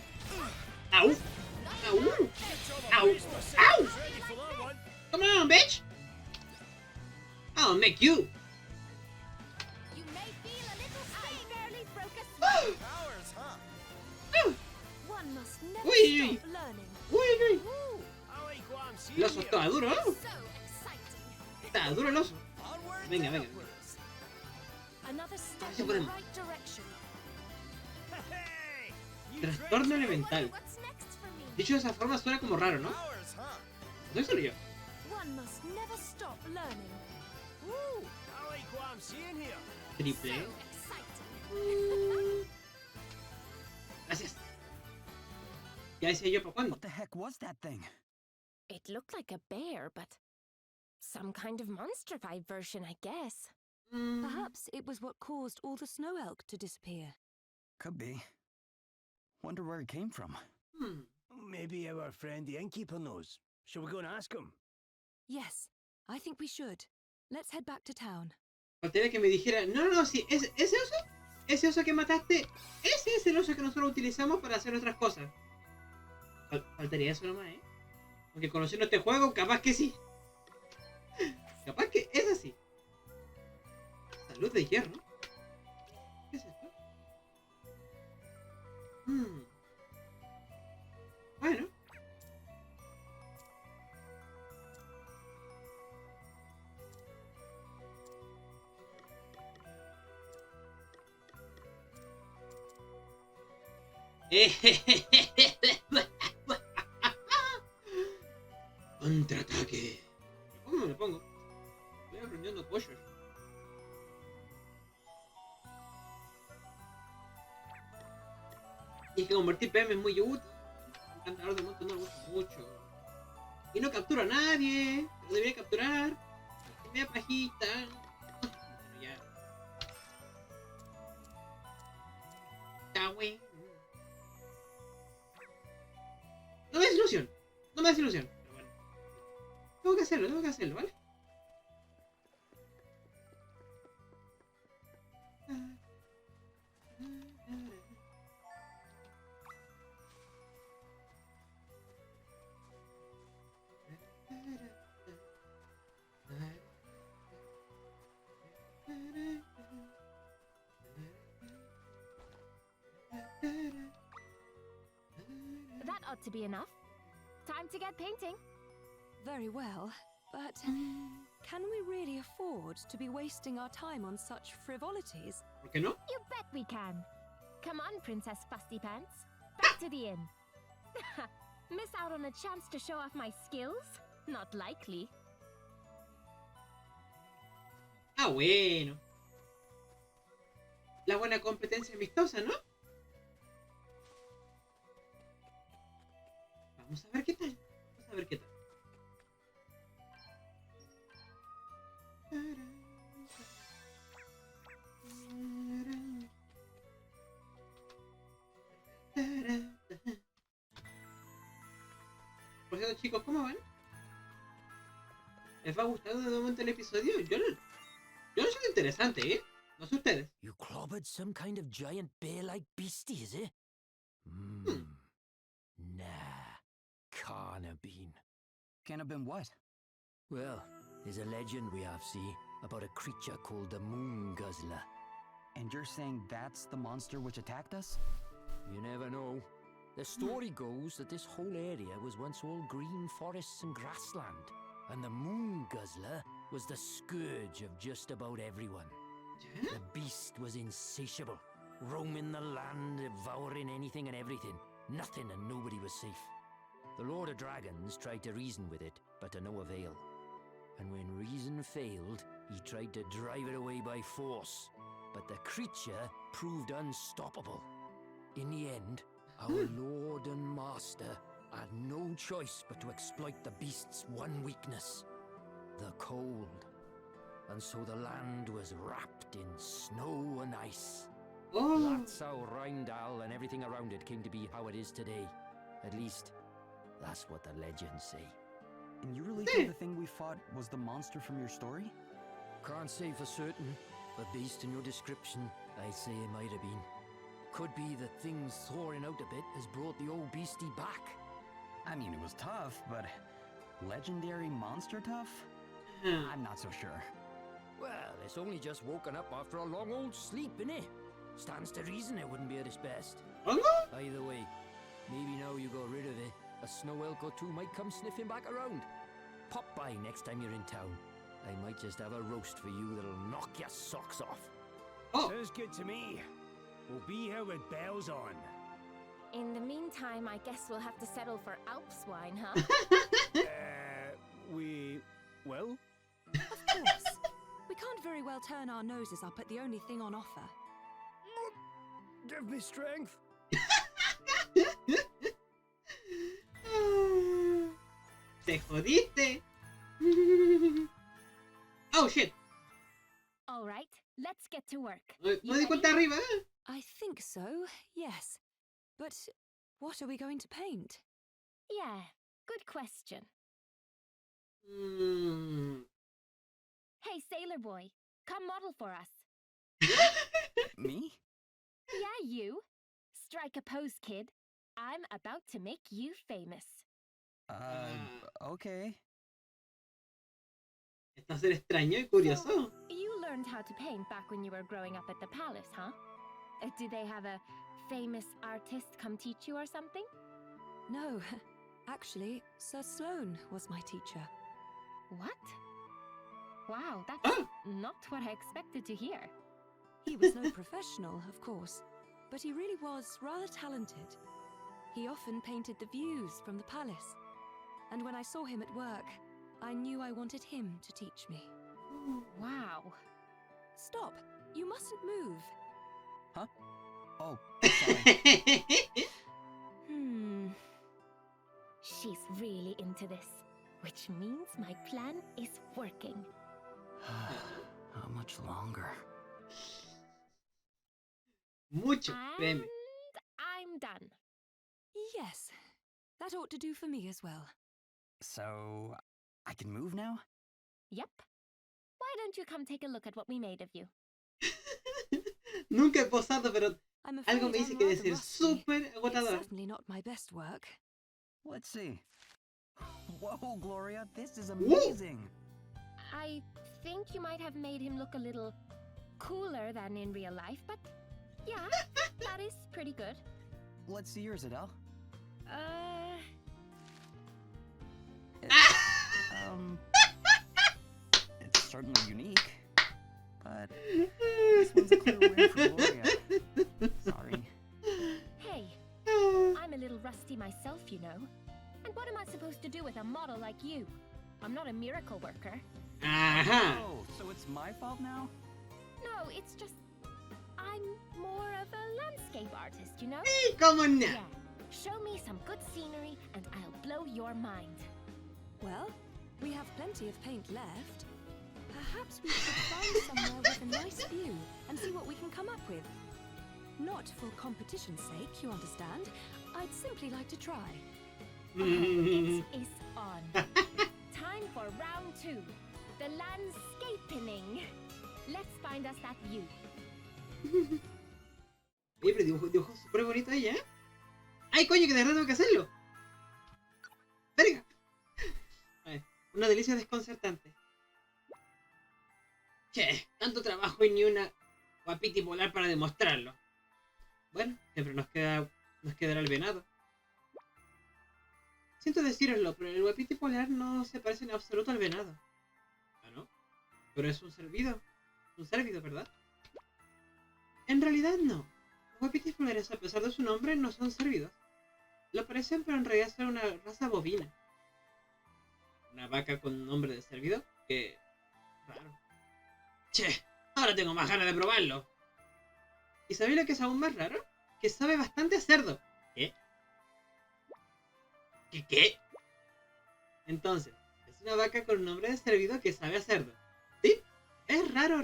Au. Ready for that one. Come on, bitch. I'll make you. You may feel a little sting. I barely broke a sweat. Powers, huh? One must never Uy. stop learning. Uy. Ooh, I like what I'm seeing El oso here. está duro, ¿no? So exciting. Está duro el oso. Onward Venga, and venga. upwards. Another step se in the pueden. right direction. Hey, you Trastorno great- elemental. What's next for me? Dicho de esa forma suena como raro, ¿no? Powers, huh? No es solo yo. One must never stop learning. Ooh, I like what I'm seeing here. Triple. So exciting. Gracias. Ya decía yo para cuándo. What the heck was that thing? It looked like a bear, but some kind of monstrified version, I guess. Perhaps it was what caused all the snow elk to disappear. Could be. Wonder where it came from. Maybe our friend the innkeeper knows. Shall we go and ask him? Yes, I think we should. Let's head back to town. Faltaría que me dijera, no, sí, ese oso que mataste, ese es el oso que nosotros utilizamos para hacer nuestras cosas. Faltaría eso nomás, ¿eh? Aunque conociendo este juego, capaz que sí. Capaz que es así. Salud de hierro. ¿Qué es esto? Bueno. Contraataque. ¿Cómo me lo pongo? Estoy aprendiendo pollos. Y es que convertir PM es muy útil. Un encantador de monte no me gusta mucho. Y no captura a nadie. Lo debería capturar. Me da pajita. Bueno, ya. Está bueno. No me desilusión. No me desilusión. Pero bueno. Tengo que hacerlo, ¿vale? That ought to be enough. Time to get painting. Very well, but can we really afford to be wasting our time on such frivolities? ¿Por qué no? You bet we can. Come on, Princess Fusty Pants. Back to the inn. Miss out on a chance to show off my skills? Not likely. Ah, bueno. La buena competencia amistosa, ¿no? Vamos a ver qué tal. Vamos a ver qué tal. Por cierto, chicos, ¿cómo van? ¿Les va gustando de momento el episodio? Yo lo siento interesante, ¿eh? No sé ustedes. You clobbered some kind of giant bear-like beastie, is it? Nah, can't have been. Can't have been what? Well, there's a legend we have, see, about a creature called the Moon Guzzler. And you're saying that's the monster which attacked us? You never know. The story goes that this whole area was once all green forests and grassland, and the Moon Guzzler was the scourge of just about everyone. The beast was insatiable, roaming the land, devouring anything and everything, Nothing and nobody was safe. The Lord of Dragons tried to reason with it, but to no avail. And when reason failed, he tried to drive it away by force. But the creature proved unstoppable. In the end, our Lord and Master had no choice but to exploit the beast's one weakness, the cold. And so the land was wrapped in snow and ice. Oh. That's how Rheindal and everything around it came to be how it is today. At least, that's what the legends say. And you really think the thing we fought was the monster from your story? Can't say for certain, but based on your description, I'd say it might have been. Could be that things thawing out a bit has brought the old beastie back. I mean, it was tough, but legendary monster tough? I'm not so sure. Well, it's only just woken up after a long old sleep, innit? Stands to reason it wouldn't be at its best. Either way, maybe now you got rid of it, a snow elk or two might come sniffing back around. Pop by next time you're in town. I might just have a roast for you that'll knock your socks off. Sounds good to me. We'll be here with bells on. In the meantime, I guess we'll have to settle for Alps wine, huh? We will? Of course. We can't very well turn our noses up at the only thing on offer. Give me strength. Te jodiste. Oh shit. All right, let's get to work. No di cuenta arriba. I think so, yes. But what are we going to paint? Yeah, good question. Hey, sailor boy, come model for us. Me? Yeah, you. Strike a pose, kid. I'm about to make you famous. Okay. Esto ser extraño y curioso. So, you learned how to paint back when you were growing up at the palace, huh? Did they have a famous artist come teach you or something? No, actually, Sir Sloane was my teacher. What? Wow, that's not what I expected to hear. He was no professional, of course, but he really was rather talented. He often painted the views from the palace, and when I saw him at work, I knew I wanted him to teach me. Wow. Stop! You mustn't move. Huh? Oh, sorry. She's really into this, which means my plan is working. How much longer? Mucho, créeme. And I'm done. Yes, that ought to do for me as well. So, I can move now? Yep. Why don't you come take a look at what we made of you? Nunca he posado, pero I'm algo me afraid dice I'm que debe rather ser rusty. súper It's agotador. certainly not my best work. Let's see. Whoa, Gloria, this is amazing! I think you might have made him look a little cooler than in real life, but yeah, that is pretty good. Let's see yours, Adele. It's certainly unique, but this one's a clear win for Gloria. Sorry. Hey, I'm a little rusty myself, you know. And what am I supposed to do with a model like you? I'm not a miracle worker. Ajá. Oh, so it's my fault now? No, it's just I'm more of a landscape artist, you know? Sí, cómo no. Yeah. Show me some good scenery and I'll blow your mind. Well, we have plenty of paint left. Perhaps we should find somewhere with a nice view and see what we can come up with. Not for competition's sake, you understand. I'd simply like to try. It is on. Time for round 2. The landscaping. Let's find us that view. Oye, pero dibujó súper bonito ella, ¿eh? ¡Ay, coño, que de verdad tengo que hacerlo! ¡Verga! A ver, una delicia desconcertante. Che, tanto trabajo y ni una guapiti polar para demostrarlo. Bueno, siempre nos quedará el venado. Siento deciroslo, pero el guapiti polar no se parece en absoluto al venado. ¿Ah, no? Pero es un cervido. Un cérvido, ¿verdad? En realidad no. Los guapitis polares, a pesar de su nombre, no son cérvidos. Lo parecen, pero en realidad son una raza bovina. Una vaca con nombre de servidor, que... raro. Che, ahora tengo más ganas de probarlo. ¿Y sabéis lo que es aún más raro? Que sabe bastante a cerdo. ¿Qué? ¿Qué? Entonces, es una vaca con nombre de cerdo que sabe a cerdo. ¿Sí? Es raro.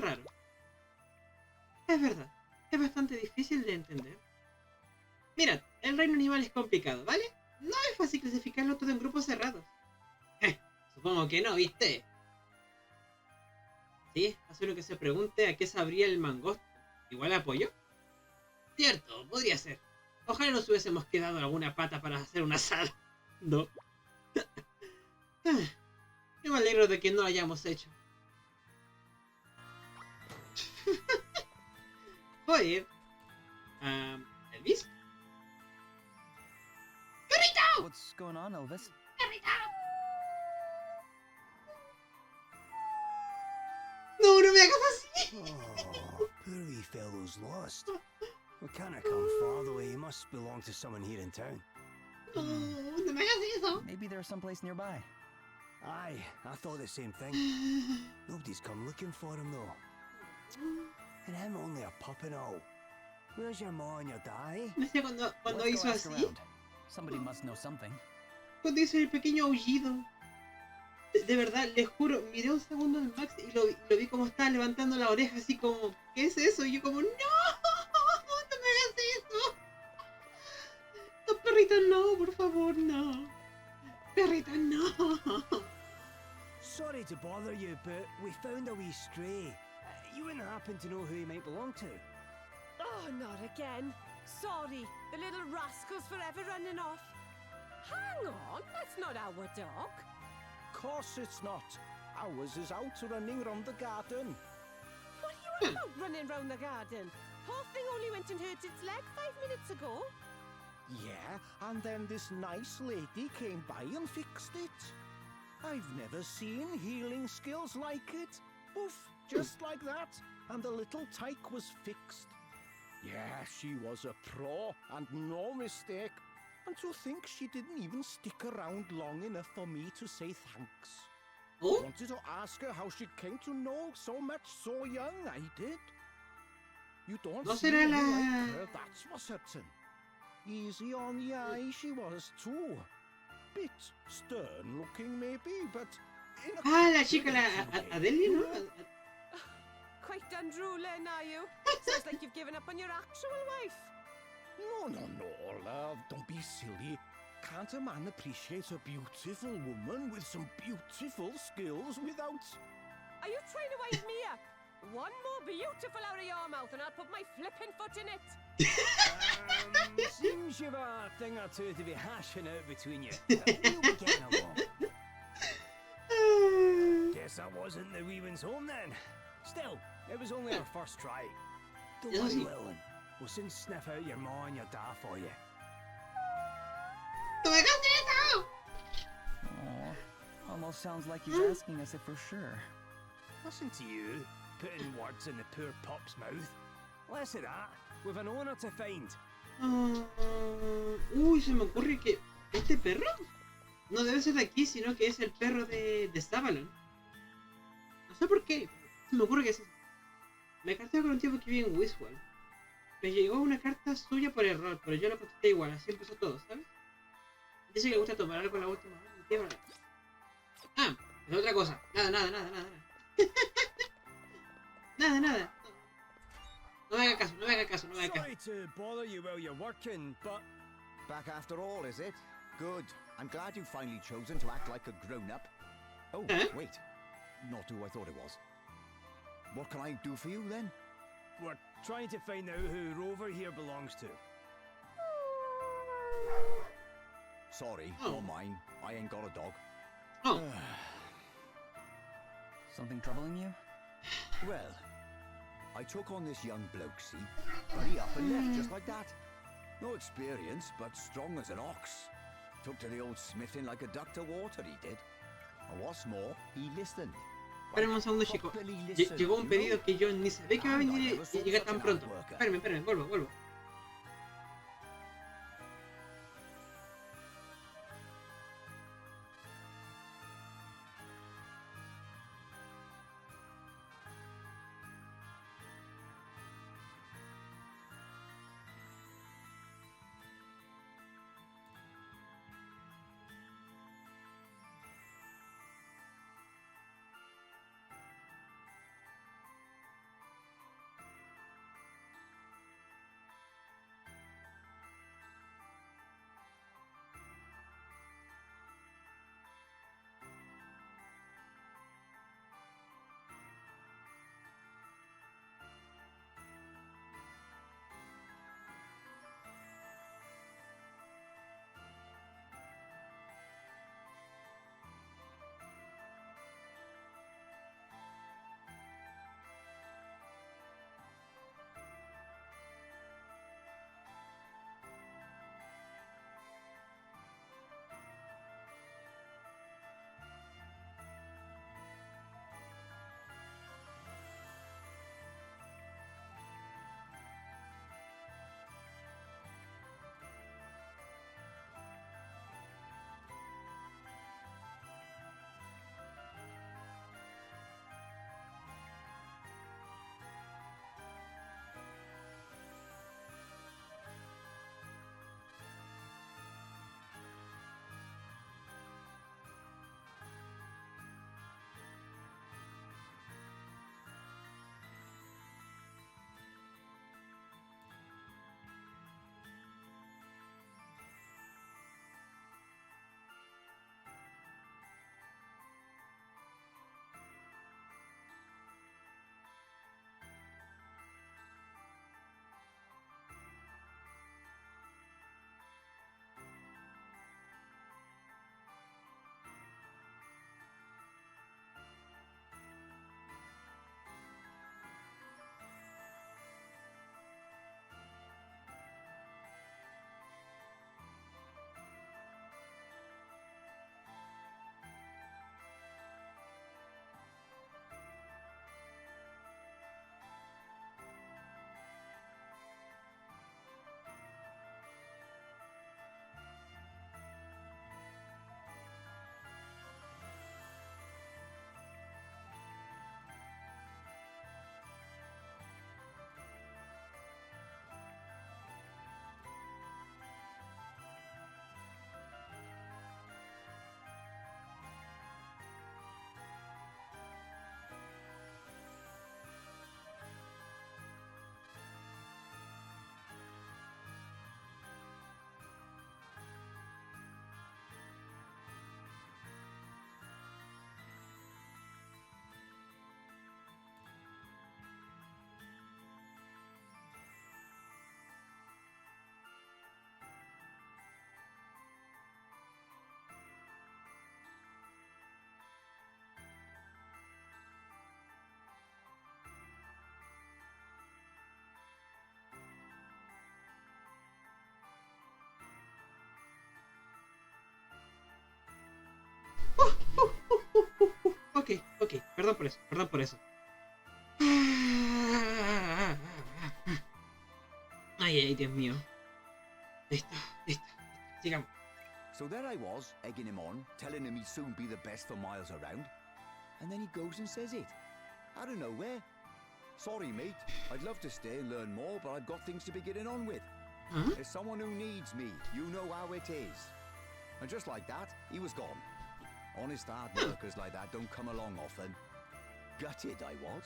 Es verdad, es bastante difícil de entender. Mirad, el reino animal es complicado, ¿vale? No es fácil clasificarlo todo en grupos cerrados. Supongo que no, ¿viste? Sí, hace uno que se pregunte a qué sabría el mangosto. ¿Igual apoyo? Cierto, podría ser. Ojalá nos hubiésemos quedado alguna pata para hacer un asado. No. Yo me alegro de que no lo hayamos hecho. Oye, Elvis. ¡Perrito! What's going on, Elvis? ¡Perrito! No, no me hagas así. Oh, poor wee fellow's lost. We can't have come far the way. He must belong to someone here in town. No, no me hagas eso. Maybe there's someplace nearby. Aye, I thought the same thing. Nobody's come looking for him though. And him only a pup and all. Where's your ma and your daddy? No sé, cuando Let's hizo go ask así, around. Somebody must know something. cuando hizo el pequeño aullido, de verdad, les juro, miré un segundo al Max y lo vi como estaba levantando la oreja así como, ¿qué es eso? Y yo como, ¡no! ¡No me hagas eso! No, perrita, no, por favor, no. Perrita, no. Sorry to bother you, but we found a wee stray. You wouldn't happen to know who he might belong to? Oh, not again. Sorry, the little rascal's forever running off. Hang on, that's not our dog. Course it's not. Ours is out running round the garden. What are you on about running round the garden? Poor thing only went and hurt its leg 5 minutes ago. Yeah, and then this nice lady came by and fixed it. I've never seen healing skills like it. Oof, just like that, and the little tyke was fixed. Yeah, she was a pro, and no mistake. And to think she didn't even stick around long enough for me to say thanks. Oh? Wanted to ask her how she came to know so much so young, I did. You don't ¿No seem será to la...? like her, that's for certain. Easy on the eye she was too. Bit stern looking maybe, but... in a Ah, la good chica, la way. Adelia, ¿no? Quite undrooling, are you? Sounds like you've given up on your actual wife. No, love, don't be silly. Can't a man appreciate a beautiful woman with some beautiful skills without... Are you trying to wind me up? One more beautiful out of your mouth and I'll put my flipping foot in it. Seems you've a thing or two to be hashing out between you. How are we getting along? Guess that wasn't the wee one's home then. Still, it was only our first try. Don't worry, little one. We'll soon sniff out your ma and your dad for you. ¡No me hagas eso! Aw, almost sounds like he's asking us if we're sure. Listen to you, putting words in the poor pup's mouth. Less of that. We've an owner to find. Uy, se me ocurre que este perro no debe ser de aquí, sino que es el perro de Savalon. No sé por qué, se me ocurre que es eso. Me carteé con un tipo que vive en Wiswall. Me llegó una carta suya por error, pero yo lo contesté igual, así empezó todo, ¿sabes? Dice que le gusta tomar algo a la última hora. Ah, es otra cosa. Nada. Nada. No me haga caso. Sorry to bother you while you're working, but... Back after all, is it? Good. I'm glad you've finally chosen to act like a grown-up. Oh, wait. Not who I thought it was. What can I do for you, then? We're trying to find out who Rover here belongs to. Sorry, not mine. I ain't got a dog. Oh. Something troubling you? Well, I took on this young bloke, see? But he up and left just like that. No experience, but strong as an ox. Took to the old smithing like a duck to water, he did. And what's more, he listened. Espérame un segundo, chico. Llegó un pedido que yo ni sabía que iba a venir y llegar tan pronto. Espérame, vuelvo. Perdón por eso, perdón por eso. Ay, Dios mío. Listo. Sigamos. So there I was, egging him on, telling him he'd soon be the best for miles around. And then he goes and says it. Out of nowhere. Sorry, mate. I'd love to stay and learn more, but I've got things to be getting on with. Huh? There's someone who needs me. You know how it is. And just like that, he was gone. Honest hard workers like that don't come along often. Gutted I was.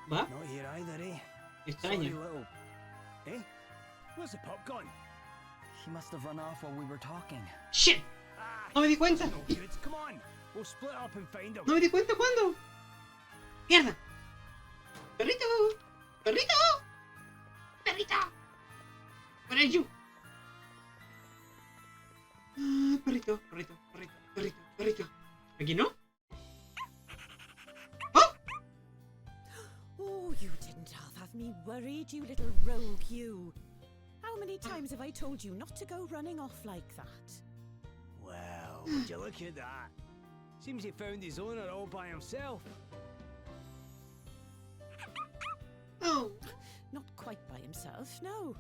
¿Va? Not here either, eh? Extraño. Sorry, little... Eh? Where's the popcorn? He must have run off while we were talking. ¡Shit! No me di cuenta. No good. Come on. We'll split up and find him. No me di cuenta cuándo. ¡Mierda! ¡Perrito! ¡Perrito! ¡Perrito! Where are you? Ah, perrito. ¿Aquí no? Oh, you didn't half have me worried, you little rogue, you. How many times have I told you not to go running off like that? Well, would you look at that? Seems he found his owner all by himself. Oh. Not quite by himself, no.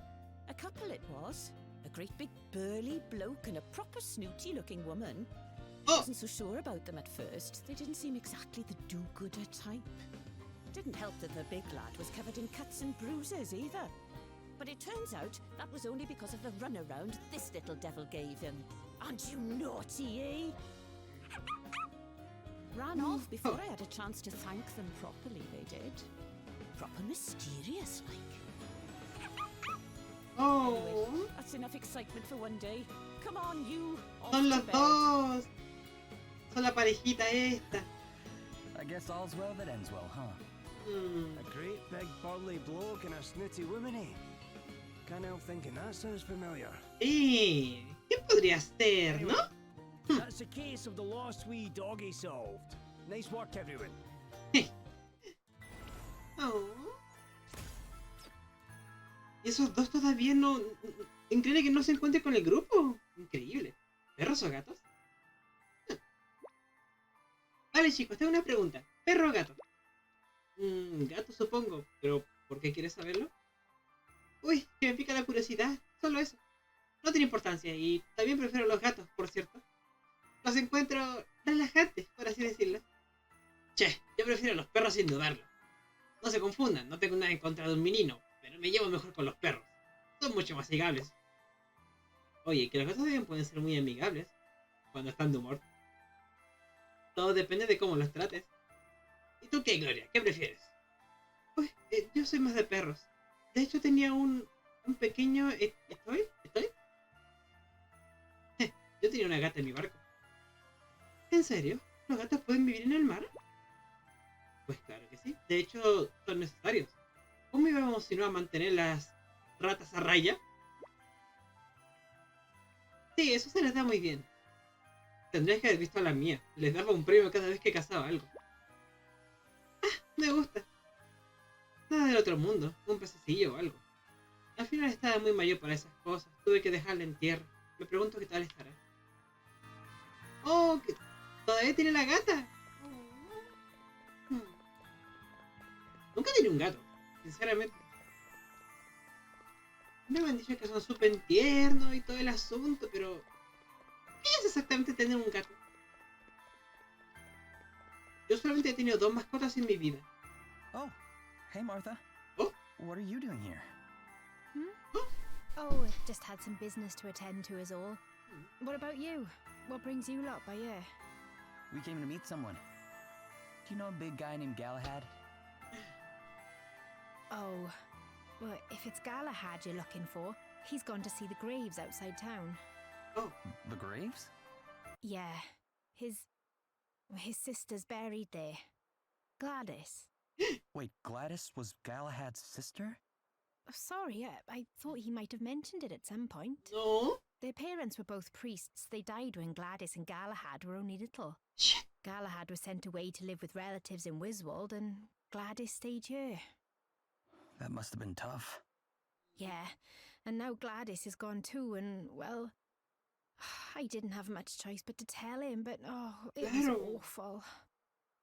A couple it was. A great big burly bloke and a proper snooty-looking woman. Oh. Wasn't so sure about them at first. They didn't seem exactly the do-gooder type. Didn't help that the big lad was covered in cuts and bruises either. But it turns out that was only because of the runaround this little devil gave him. Aren't you naughty, eh? Ran off before I had a chance to thank them properly, they did. Proper mysterious, like. Oh. Anyway, that's enough excitement for one day. Come on, you. Off Son to los bed. dos. Son la parejita esta. I guess all's well that ends well, huh? A great big burly bloke and a snooty woman, eh? Can't help thinking that sounds familiar. ¿Qué podría ser, no? That's the case of the lost wee doggy solved. Nice work, everyone. Oh. ¿Y esos dos todavía no... Increíble que no se encuentren con el grupo? Increíble. ¿Perros o gatos? Vale, chicos, tengo una pregunta. ¿Perro o gato? Gato, supongo. ¿Pero por qué quieres saberlo? Uy, que me pica la curiosidad. Solo eso. No tiene importancia. Y también prefiero los gatos, por cierto. Los encuentro relajantes, por así decirlo. Che, yo prefiero los perros sin dudarlo. No se confundan, no tengo nada en contra de un menino, pero me llevo mejor con los perros. Son mucho más amigables. Oye, que los gatos también pueden ser muy amigables cuando están de humor. Todo depende de cómo los trates. ¿Y tú qué, Gloria? ¿Qué prefieres? Uy, yo soy más de perros. De hecho tenía un pequeño... ¿Estoy? Yo tenía una gata en mi barco. ¿En serio? ¿Los gatos pueden vivir en el mar? Pues claro que sí. De hecho, son necesarios. ¿Cómo íbamos si no a mantener las ratas a raya? Sí, eso se les da muy bien. Tendrías que haber visto a la mía. Les daba un premio cada vez que cazaba algo. Ah, me gusta. Nada del otro mundo. Un pececillo o algo. Al final estaba muy mayor para esas cosas. Tuve que dejarla en tierra. Me pregunto qué tal estará. ¡Oh! ¿Todavía tiene la gata? Nunca tenía un gato, sinceramente. Me han dicho que son súper tiernos y todo el asunto, pero... ¿qué es exactamente tener un gato? Yo solamente he tenido 2 mascotas en mi vida. Oh, hey Martha. Oh? What are you doing here? Oh, I just had some business to attend to is all. What about you? What brings you lot by here? We came to meet someone. Do you know a big guy named Galahad? Oh, well, if it's Galahad you're looking for, he's gone to see the graves outside town. Oh. The graves? Yeah, his sister's buried there. Gladys. Wait, Gladys was Galahad's sister? Oh, sorry, I thought he might have mentioned it at some point. No. Their parents were both priests. They died when Gladys and Galahad were only little. Shit. Galahad was sent away to live with relatives in Wiswold, and Gladys stayed here. That must have been tough. Yeah, and now Gladys is gone too, and, well, I didn't have much choice but to tell him, but oh, it was Claro. awful.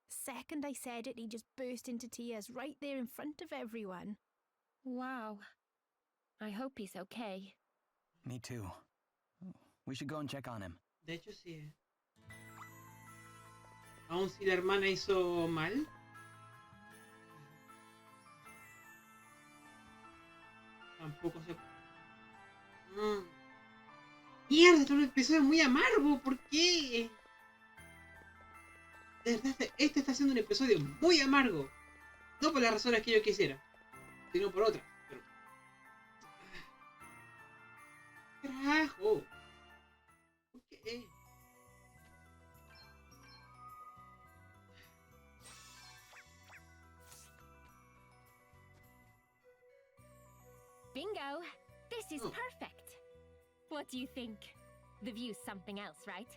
The second I said it, he just burst into tears right there in front of everyone. Wow. I hope he's okay. Me too. We should go and check on him. De hecho, sí. Aún si la hermana hizo mal. Tampoco se... Mierda, este es un episodio muy amargo. ¿Por qué? De verdad, este está siendo un episodio muy amargo. No por las razones que yo quisiera, sino por otras. Pero... ¡Carajo! ¿Por qué? Bingo! This is perfect. What do you think? The view's something else, right?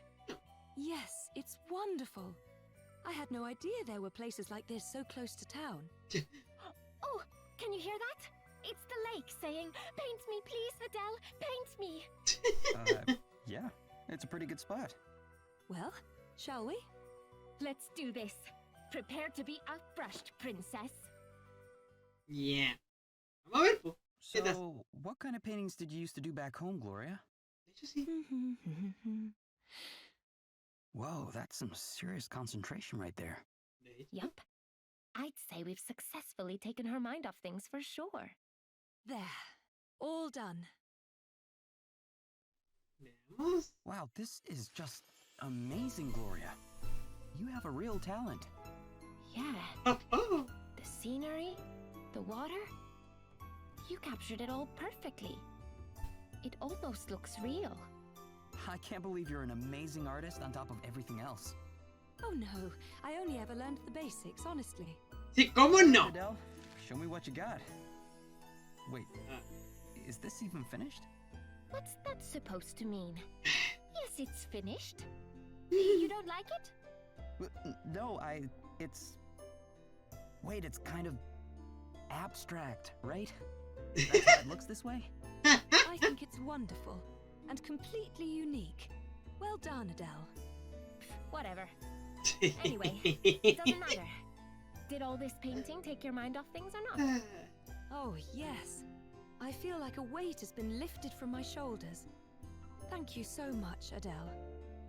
Yes, it's wonderful. I had no idea there were places like this so close to town. Oh, can you hear that? It's the lake saying, "Paint me, please, Adele, paint me." Yeah, it's a pretty good spot. Well, shall we? Let's do this. Prepare to be outbrushed, princess. Yeah. Vamos a ver, po. So, what kind of paintings did you used to do back home, Gloria? De hecho, sí. Whoa, that's some serious concentration right there. Yup. I'd say we've successfully taken her mind off things for sure. There. All done. Veamos. Wow, this is just amazing, Gloria. You have a real talent. Yeah. The scenery, the water. You captured it all perfectly. It almost looks real. I can't believe you're an amazing artist on top of everything else. Oh no, I only ever learned the basics, honestly. Sí, ¿cómo no? Adele, show me what you got. Wait, is this even finished? What's that supposed to mean? Yes, it's finished. You don't like it? No, it's... Wait, it's kind of abstract, right? That's why it looks this way? I think it's wonderful and completely unique. Well done, Adele. Whatever. Anyway, it doesn't matter. Did all this painting take your mind off things or not? Oh, yes. I feel like a weight has been lifted from my shoulders. Thank you so much, Adele.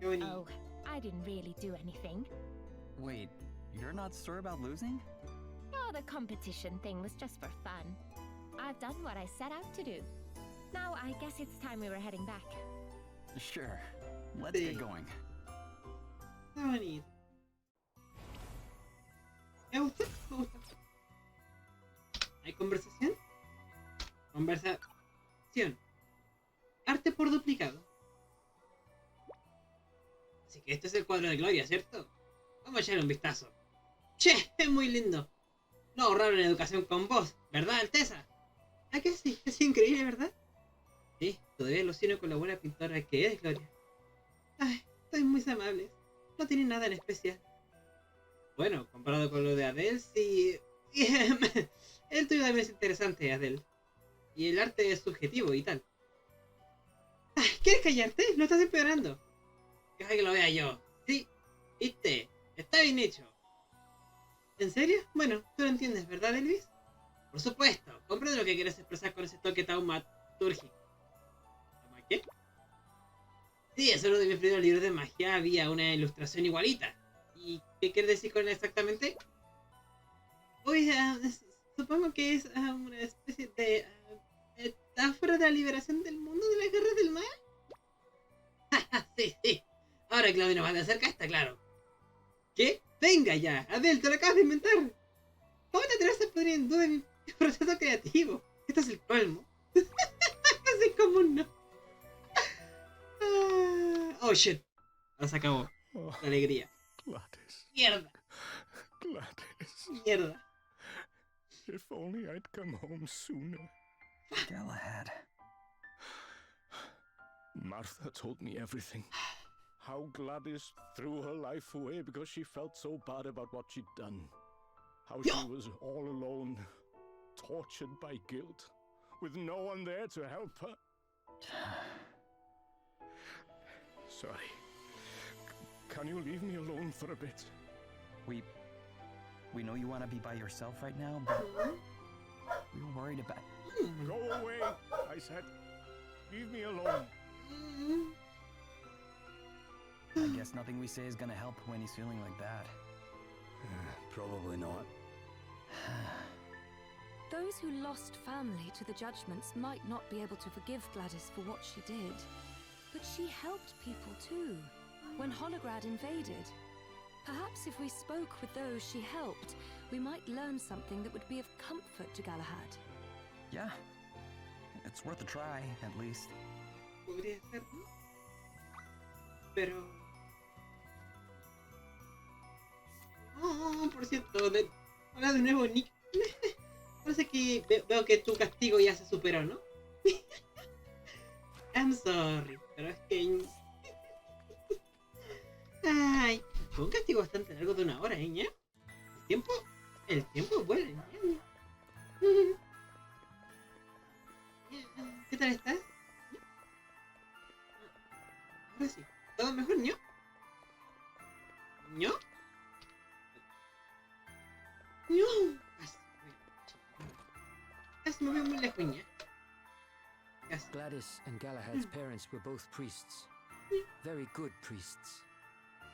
Oh, I didn't really do anything. Wait, you're not sure about losing? Oh, the competition thing was just for fun. I've done what I set out to do. Now, I guess it's time we were heading back. Sure. Let's get going. Está bonito. Me gusta, me gusta. ¿Hay conversación? Conversación. Arte por duplicado. Así que este es el cuadro de Gloria, ¿cierto? Vamos a echarle un vistazo. ¡Che! Es muy lindo. No ahorraron en educación con vos, ¿verdad, Alteza? ¿A que sí? Es increíble, ¿verdad? Sí, todavía alucino con la buena pintora que es, Gloria. Ay, sois muy amables. No tiene nada en especial. Bueno, comparado con lo de Adele, sí... El tuyo también es interesante, Adele. Y el arte es subjetivo y tal. Ay, ¿quieres callarte? Lo estás empeorando. Deja que lo vea yo. Sí, viste, está bien hecho. ¿En serio? Bueno, tú lo entiendes, ¿verdad, Elvis? Por supuesto, comprendo lo que quieres expresar con ese toque taumatúrgico. ¿Qué? Sí, en uno de mis primeros libros de magia había una ilustración igualita. ¿Y qué quieres decir con él exactamente? Uy, supongo que es una especie de metáfora de la liberación del mundo de las guerras del mar. Sí, sí. Ahora que lo vino más de cerca está claro. ¿Qué? Venga ya, Adel, te lo acabas de inventar. ¿Cómo te atreves a poner en duda mi proceso creativo? Esto es el colmo. Así como no. Oh shit. Ahora se acabó. La alegría. Gladys. Mierda. Gladys. Mierda. If only I'd come home sooner. Galahad. Martha told me everything. How Gladys threw her life away because she felt so bad about what she'd done. How she was all alone, tortured by guilt, with no one there to help her. Sorry. Can you leave me alone for a bit? We know you want to be by yourself right now, but we were worried about... Go away, I said. Leave me alone. I guess nothing we say is gonna help when he's feeling like that. Probably not. Those who lost family to the judgments might not be able to forgive Gladys for what she did. But she helped people too, when Holograd invaded. Perhaps if we spoke with those she helped, we might learn something that would be of comfort to Galahad. Yeah, it's worth a try, at least. Podría ser, ¿no? Pero... Oh, por cierto, hola de nuevo, Nick. Parece que veo que tu castigo ya se superó, ¿no? I'm sorry, pero es que... Ay, fue un castigo bastante largo de 1 hora, ¿eh, ña? El tiempo vuela, ña. ¿Qué tal estás? Ahora sí, ¿todo mejor, ño? ¿Ño? ¡ño! Casi me veo muy lejos, ña. Gladys and Galahad's parents were both priests. Very good priests.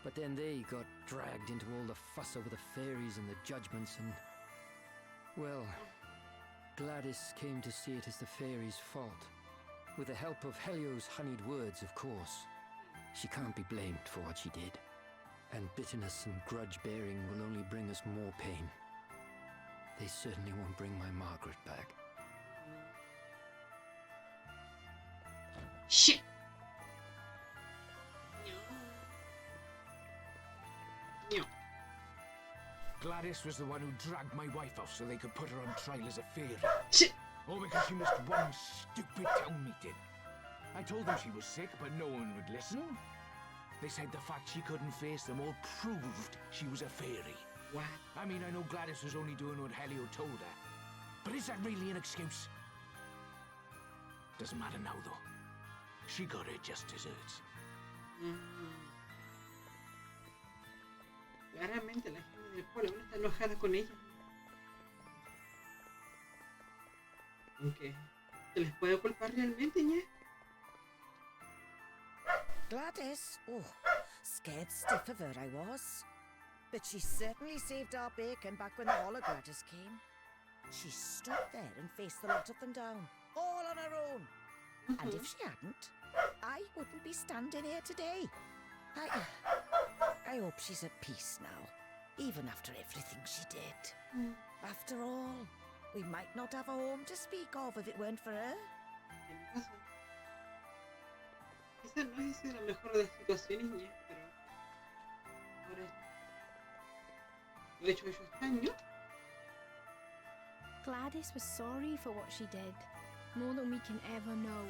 But then they got dragged into all the fuss over the fairies and the judgments and... Well, Gladys came to see it as the fairies' fault. With the help of Helio's honeyed words, of course. She can't be blamed for what she did. And bitterness and grudge-bearing will only bring us more pain. They certainly won't bring my Margaret back. Shit! Gladys was the one who dragged my wife off so they could put her on trial as a fairy. Shit! All because she missed one stupid town meeting. I told them she was sick, but no one would listen. They said the fact she couldn't face them all proved she was a fairy. What? I mean, I know Gladys was only doing what Helio told her. But is that really an excuse? Doesn't matter now, though. She got her just desserts. Claramente la gente del pueblo no está enojada con ella. Aunque se les puede culpar realmente, ña. Gladys? Oh, scared stiff of her I was. But she certainly saved our bacon back when the Hologratters came. She stood there and faced the lot of them down, all on her own. And if she hadn't, I wouldn't be standing here today. I hope she's at peace now, even after everything she did. After all, we might not have a home to speak of if it weren't for her. Quizá no es la mejor de las situaciones, ña, pero ahora lo hecho está, ño. Gladys was sorry for what she did, more than we can ever know.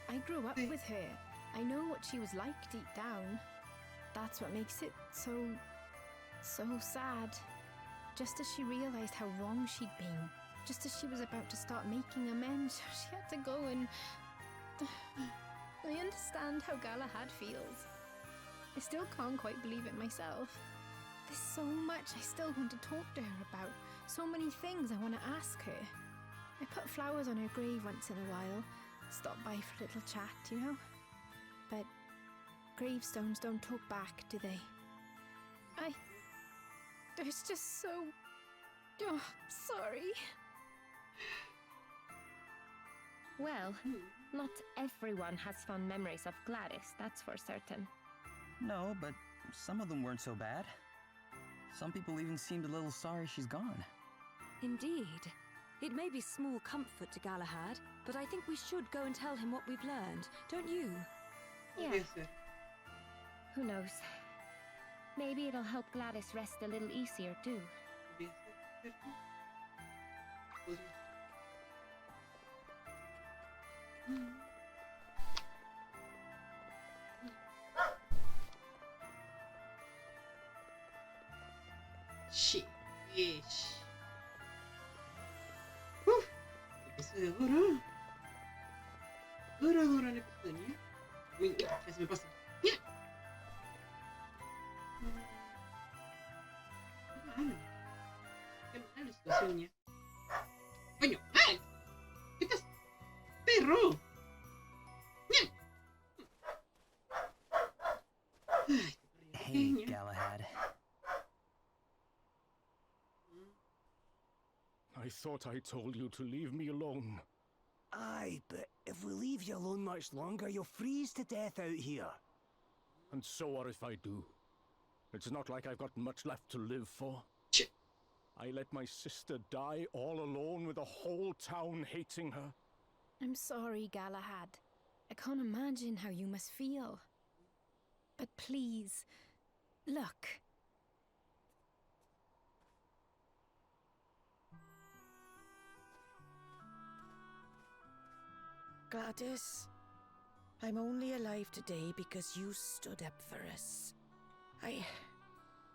I grew up with her. I know what she was like deep down. That's what makes it so sad. Just as she realized how wrong she'd been, just as she was about to start making amends, she had to go and... I understand how Galahad feels. I still can't quite believe it myself. There's so much I still want to talk to her about, so many things I want to ask her. I put flowers on her grave once in a while, stop by for a little chat, you know? But gravestones don't talk back, do they? There's just so... Oh, sorry. Well, not everyone has fond memories of Gladys, that's for certain. No, but some of them weren't so bad. Some people even seemed a little sorry she's gone. Indeed. It may be small comfort to Galahad, but I think we should go and tell him what we've learned, don't you? Yeah. Who knows? Maybe it'll help Gladys rest a little easier too. Sheesh. Episodio duro. Duro el episodio. Uy, ya se me pasa. Las uñas. ¡Coño! ¡Ay! ¿Qué estás? ¡Perro! Hey, Galahad. I thought I told you to leave me alone. Aye, but if we leave you alone much longer, you'll freeze to death out here. And so what if I do? It's not like I've got much left to live for. I let my sister die all alone with the whole town hating her. I'm sorry, Galahad. I can't imagine how you must feel. But please, look. Gladys, I'm only alive today because you stood up for us. I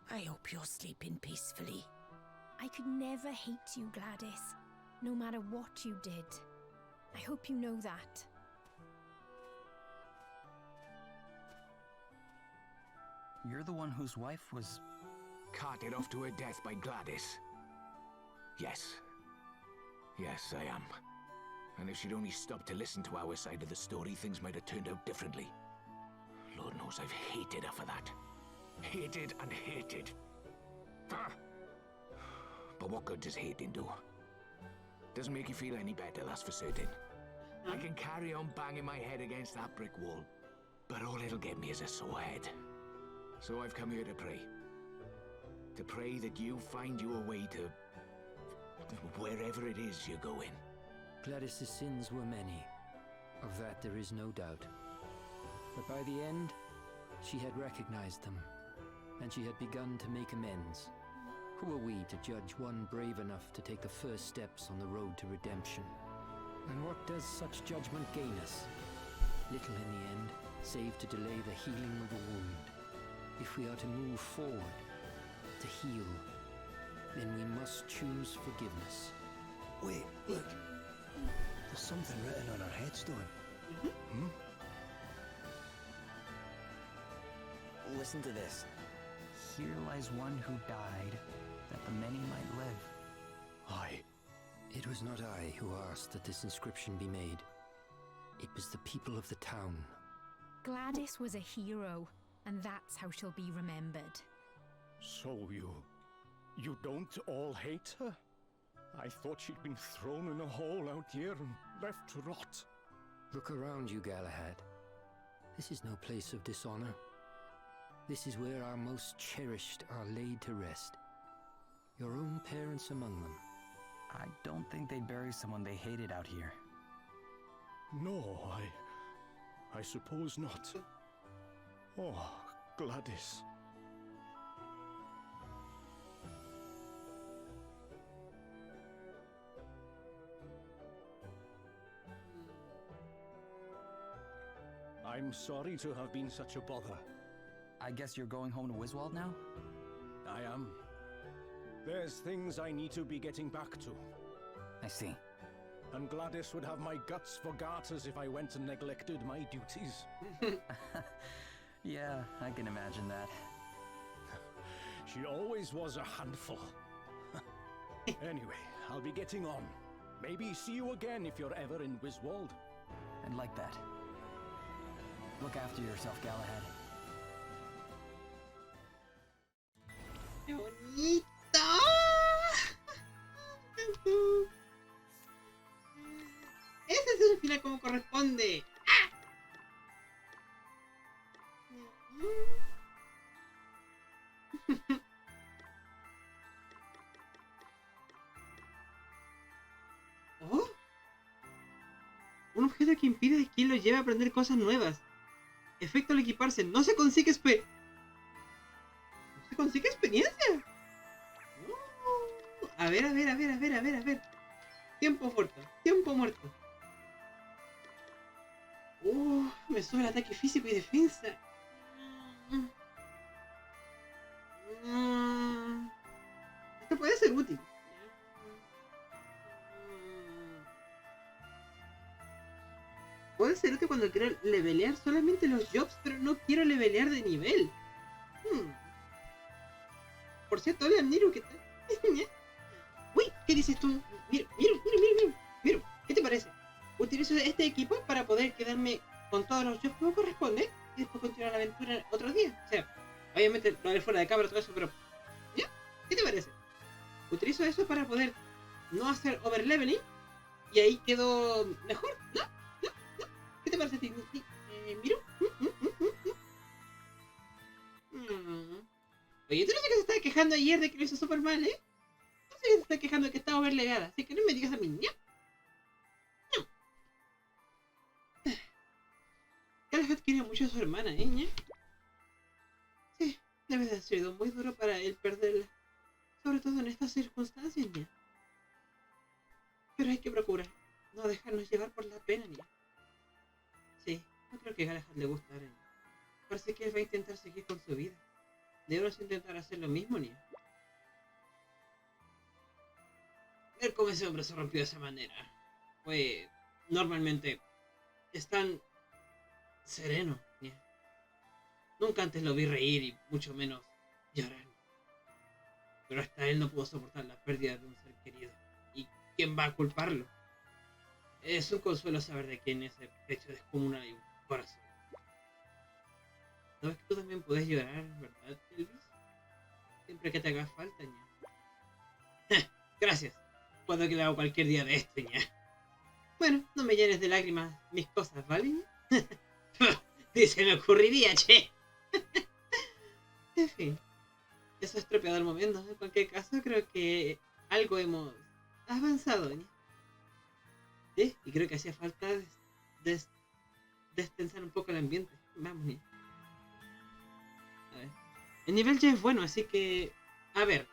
hope you're sleeping peacefully. I could never hate you, Gladys, no matter what you did. I hope you know that. You're the one whose wife was Carted off to her death by Gladys. Yes. Yes, I am. And if she'd only stopped to listen to our side of the story, things might have turned out differently. Lord knows I've hated her for that. Hated and hated. But what good does hating do? Doesn't make you feel any better, that's for certain. I can carry on banging my head against that brick wall, but all it'll get me is a sore head. So I've come here to pray. To pray that you find your way to wherever it is you're going. Gladys's sins were many. Of that there is no doubt. But by the end, she had recognized them, and she had begun to make amends. Who are we to judge one brave enough to take the first steps on the road to redemption? And what does such judgment gain us? Little in the end, save to delay the healing of a wound. If we are to move forward, to heal, then we must choose forgiveness. Wait, look. There's something written on her headstone. Hmm? Listen to this. Here lies one who died, that the many might live. Aye. It was not I who asked that this inscription be made. It was the people of the town. Gladys was a hero, and that's how she'll be remembered. So you don't all hate her? I thought she'd been thrown in a hole out here and left to rot. Look around you, Galahad. This is no place of dishonor. This is where our most cherished are laid to rest. Your own parents among them. I don't think they'd bury someone they hated out here. No, I suppose not. Oh, Gladys. I'm sorry to have been such a bother. I guess you're going home to Wiswald now? I am. There's things I need to be getting back to. I see. And Gladys would have my guts for garters if I went and neglected my duties. Yeah, I can imagine that. She always was a handful. Anyway, I'll be getting on. Maybe see you again if you're ever in Wiswald. And like that. Look after yourself, Galahad. ¡Qué bonito! Ese es el final como corresponde. Oh. Un objeto que impide que lo lleve a aprender cosas nuevas. Efecto al equiparse. No se consigue experiencia. A ver. Tiempo muerto. Me sube el ataque físico y defensa. Esto puede ser útil. Puede ser útil cuando quiero levelear solamente los jobs, pero no quiero levelear de nivel. Por cierto, hola Niru, ¿qué tal? Uy, ¿Qué dices tú? Mira, ¿qué te parece? Utilizo este equipo para poder quedarme con todos los jobs que me corresponde y después continuar la aventura otro día. O sea, obviamente lo haré fuera de cámara todo eso, pero ¿ya? ¿Qué te parece? Utilizo eso para poder no hacer overleveling y ahí quedo mejor, ¿no? ¿Qué te parece a ti? ¿Miro? Oye, tú no sé que se estaba quejando ayer de que lo hizo súper mal, ¿eh? No sé que se está quejando de que está overlegada, así que no me digas a mí, ¿ya? No. Galahad quiere mucho a su hermana, ¿eh? ¿Ya? Sí, debe de haber sido muy duro para él perderla. Sobre todo en estas circunstancias, ¿ya? Pero hay que procurar no dejarnos llevar por la pena, ¿ya? Sí, no creo que a Galahad le gustara, ¿ya? Parece que él va a intentar seguir con su vida. Debemos intentar hacer lo mismo, ¿ya? Ver cómo ese hombre se rompió de esa manera. Pues normalmente es tan sereno, ¿ya? Nunca antes lo vi reír y mucho menos llorar. Pero hasta él no pudo soportar la pérdida de un ser querido. ¿Y quién va a culparlo? Es un consuelo saber de que en ese pecho descomunal hay un corazón. ¿Sabes que tú también puedes llorar, verdad, Elvis? Siempre que te haga falta, ña. Gracias. Puedo que lo hago cualquier día de esto, ña. Bueno, no me llenes de lágrimas mis cosas, ¿vale? Ni se me ocurriría, che. En fin. Eso es estropeado el momento. En cualquier caso, creo que algo hemos avanzado, ¿ya? Sí, y creo que hacía falta destensar un poco el ambiente. Vamos, ¿ya? A ver. El nivel ya es bueno, así que... A ver,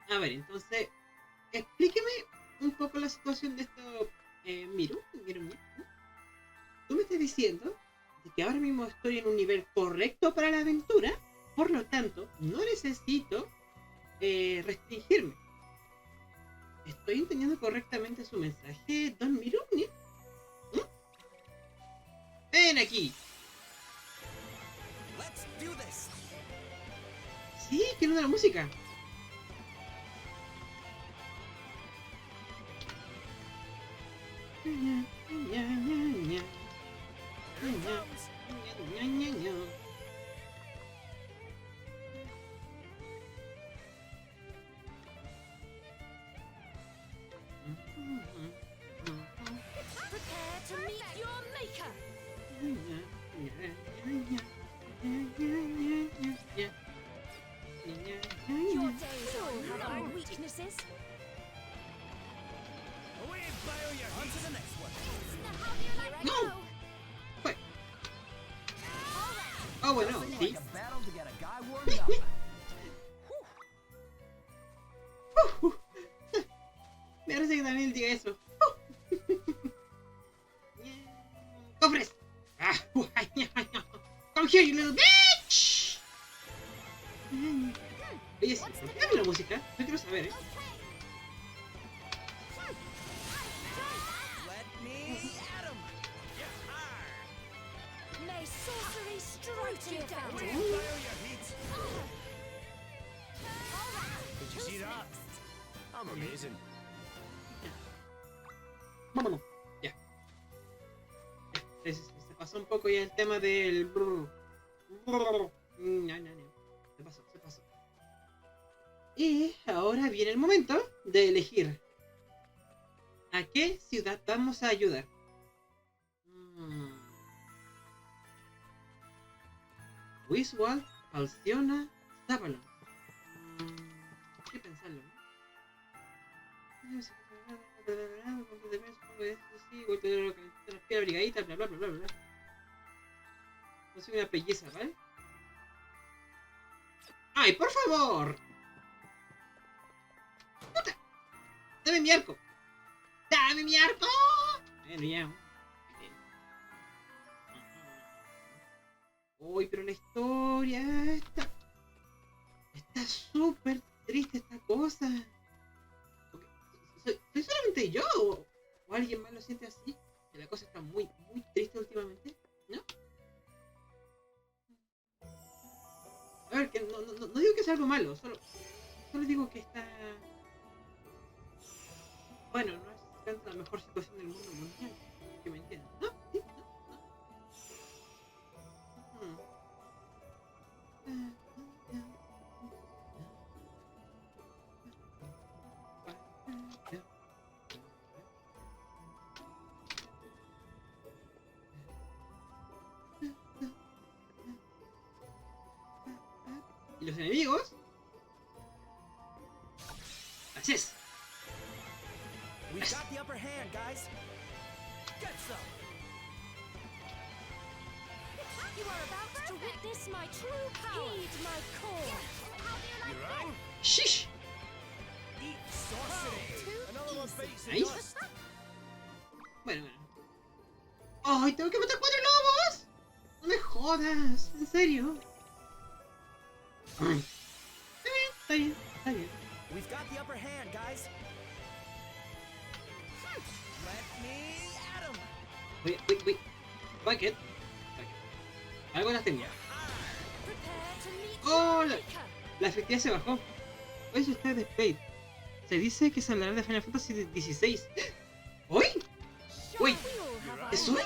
entonces... Explíqueme un poco la situación de esto... Miro. Tú me estás diciendo de que ahora mismo estoy en un nivel correcto para la aventura. Por lo tanto, no necesito restringirme. ¿Estoy entendiendo correctamente su mensaje, Don Miruni? ¡Ven aquí! Sí, quiero una música. Prepare to meet your maker. Your days all have our weaknesses. Away and bio your On to the next one. No. Wait. Oh, bueno, sí. Like a battle to get a guy warmed up. Me parece que también diga eso. ¡Cofres! Come here, you little bitch! Oye, sí, ¿por qué cambia la música? Yo quiero saber, May sorcery strike you down. Away and bio your heat. Did you see that? I'm amazing. Vámonos. Ya. Se pasó un poco ya el tema del... No. Se pasó. Y ahora viene el momento de elegir a qué ciudad vamos a ayudar. Wiswall, Alciona, Zavalon. Hay que pensarlo, ¿no? La brigadita, bla bla bla bla bla. No soy una pelliza, ¿vale? ¡Ay, por favor! ¡Puta! ¡Dame mi arco! ¡Dame mi arco! Bueno, ya. Uy, pero la historia está súper triste esta cosa. ¿Soy solamente yo o alguien más lo siente así? Que la cosa está muy triste últimamente, ¿no? A ver, que no digo que sea algo malo, solo digo que está bueno, no es tanto la mejor situación del mundo mundial. Que me entiendan. ¿No? ¿Sí? ¿Y los enemigos? Así es. We've got the upper hand, guys. Get some. You are about to witness my true power. Heed my call. How do you like that? Shish. Eat sorcery. Another one beats the Nice. dust. Bueno. ¡Ay, tengo que matar 4 lobos! No me jodas, en serio. Está bien, está bien. We've got the upper hand, guys. Let me at 'em. Wait. Bucket. Algo las tengo. ¡Oh! La efectividad se bajó. Hoy está de Spade. Se dice que se hablará de Final Fantasy XVI. ¿Hoy? ¡Uy! ¿Es hoy?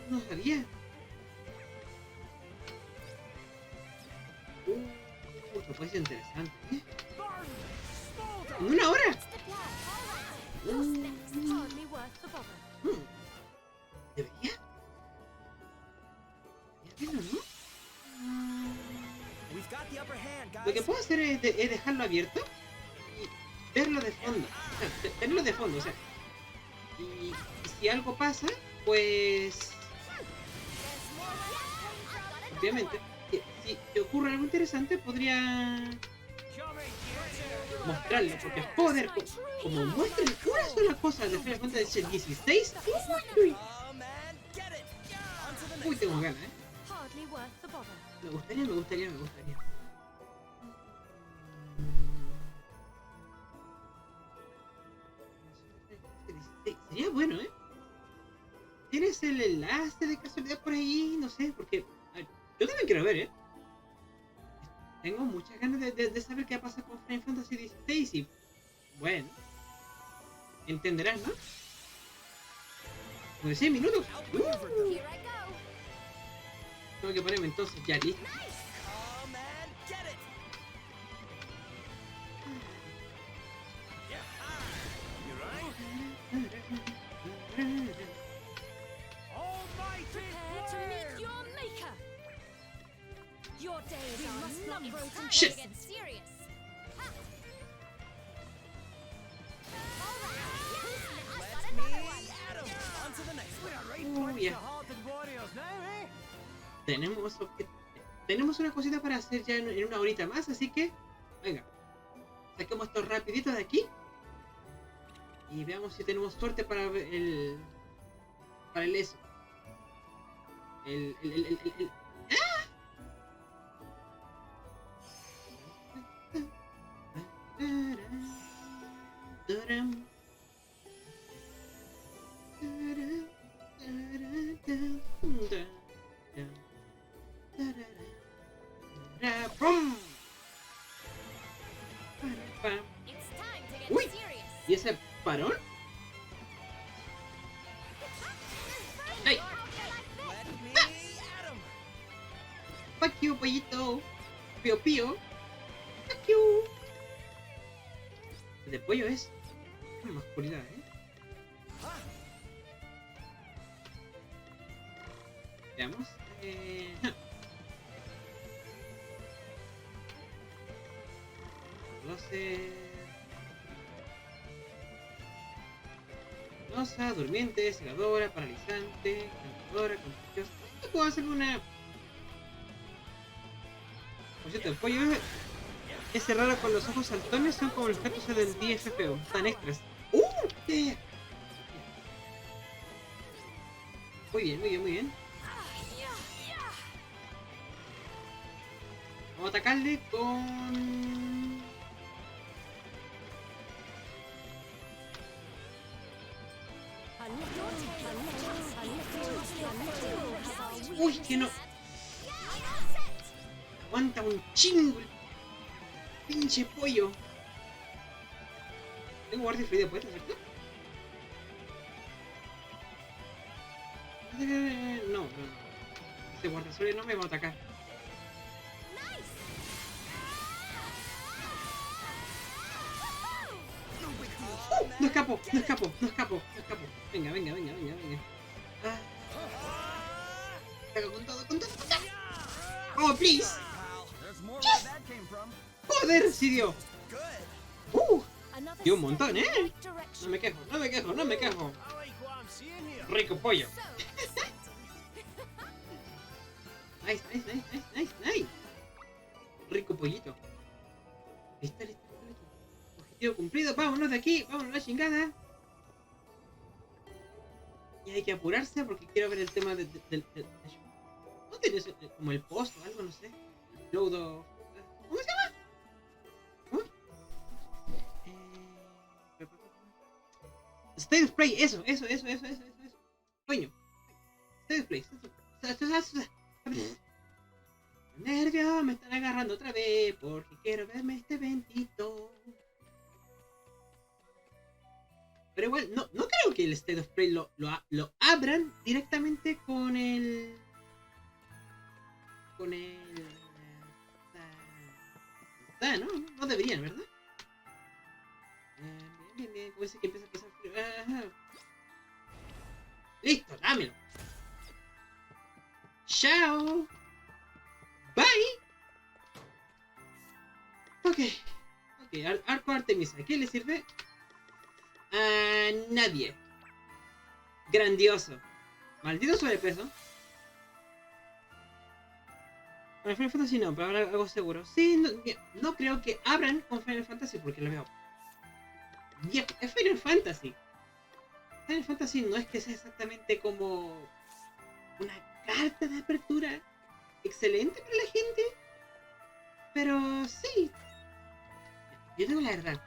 No sabía. Esto puede ser interesante, ¿eh? ¿En una hora? ¿Debería? ¿Debería verlo, no? Lo que puedo hacer es dejarlo abierto y verlo de fondo. O sea, tenerlo de fondo, o sea. Y si algo pasa, pues... Obviamente, si ocurre algo interesante, podría mostrarlo, porque joder, como muestren una sola cosa de Final Fantasy XVI, uy, tengo ganas, Me gustaría. Sería bueno, ¿eh? ¿Tienes el enlace de casualidad por ahí? No sé, porque... a ver, yo también quiero ver, ¿eh? Tengo muchas ganas de saber qué va a pasar con Final Fantasy XVI y... Bueno... Entenderás, ¿no? 16 minutos. Tengo que ponerme entonces ya listo. Shit. Yeah. Tenemos una cosita para hacer ya en una horita más, así que venga, saquemos esto rapidito de aquí y veamos si tenemos suerte para el eso. ¡Ah! Uy, ¿y ese parón? ¡Ay! Fuck you, pollito. Pío pío. Fuck you. El de pollo es una oscuridad, ¿eh? Veamos. Losa, durmiente, cegadora, paralizante, cantadora, contagiosa. Puedo hacer una... Por cierto, el pollo ese raro con los ojos saltones son como los gatos del DFPO, tan extras. Yeah. Muy bien. Vamos a atacarle con... Uy, que no. Aguanta un chingo. Pinche pollo. Tengo guardia fluida puesta, ¿cierto? No. Este guardia solo no me va a atacar. No escapo. Venga. Ah. Pego con todo. Oh, please. Yes. Joder, sí dio. Dio un montón, ¿eh? No me quejo. Rico pollo. Nice. Rico pollito. Listo. Objetivo cumplido, vámonos de aquí, vámonos a la chingada. Y hay que apurarse porque quiero ver el tema del... ¿No tienes como el post o algo? No sé. ¿Cómo se llama? ¿Cómo? State of Play, eso. Coño. State of Play. Nervios me están agarrando otra vez porque quiero verme este eventito. Pero igual, no creo que el State of Play lo abran directamente con el... No deberían, ¿verdad? Bien. Como dice que empieza a pasar frío. Ajá. Listo, dámelo. Chao. Bye. Ok, arco Artemisa. ¿A quién le sirve? A nadie. Grandioso. Maldito sobrepeso. Para Final Fantasy no, pero ahora algo seguro. Sí, no creo que abran con Final Fantasy porque lo veo. Bien, es Final Fantasy. Final Fantasy no es que sea exactamente como una carta de apertura excelente para la gente, pero sí. Yo digo la verdad.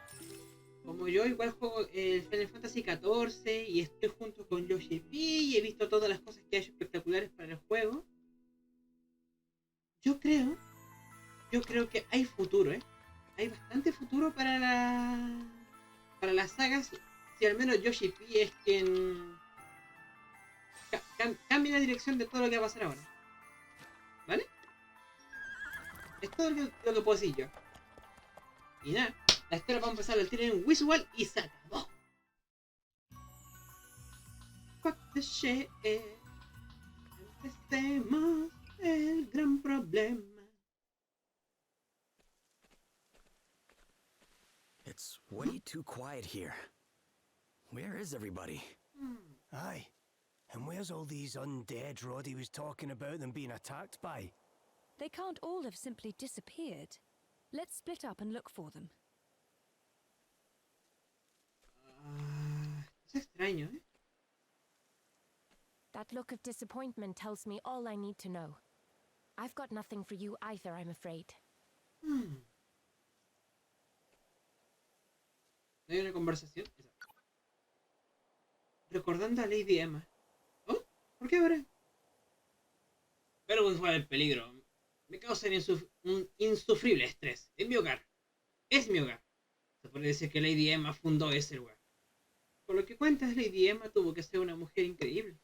Como yo igual juego el Final Fantasy XIV y estoy junto con Yoshi P y he visto todas las cosas que ha hecho espectaculares para el juego, yo creo que hay futuro, hay bastante futuro para las sagas, si al menos Yoshi P es quien cambia la dirección de todo lo que va a pasar ahora. ¿Vale? Es todo lo que puedo decir yo. Y nada, la historia va a empezar al tiro en Visual y se acabó. Fuck the shit. Empecemos el gran problema. It's way too quiet here. Where is everybody? Aye. And where's all these undead Roddy was talking about them being attacked by? They can't all have simply disappeared. Let's split up and look for them. Es extraño, That look of disappointment tells me all I need to know. I've got nothing for you either, I'm afraid. Hay una conversación. Recordando a Lady Emma. ¿Oh? ¿Por qué ahora? Pero fuera el peligro. Me causa un insufrible estrés. En mi hogar. Es mi hogar. Se puede decir que Lady Emma fundó ese lugar. Por lo que cuentas, Lady Emma tuvo que ser una mujer increíble.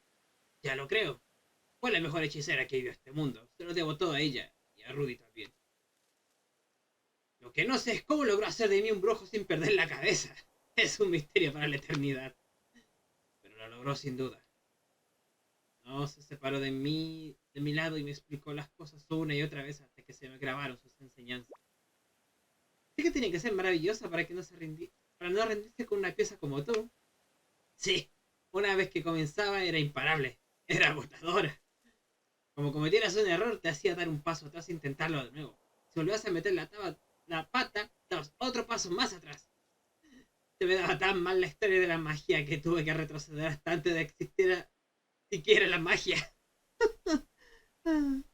Ya lo creo. Fue la mejor hechicera que vio este mundo. Se lo debo todo a ella. Y a Rudy también. Lo que no sé es cómo logró hacer de mí un brujo sin perder la cabeza. Es un misterio para la eternidad. Pero lo logró sin duda. No se separó de mi lado y me explicó las cosas una y otra vez hasta que se me grabaron sus enseñanzas. Sí que tiene que ser maravillosa para que para no rendirse con una pieza como tú. Sí, una vez que comenzaba era imparable, era agotadora. Como cometieras un error te hacía dar un paso atrás e intentarlo de nuevo. Si volvías a meter la pata, dabas otro paso más atrás. Se me daba tan mal la historia de la magia que tuve que retroceder hasta antes de que existiera siquiera la magia.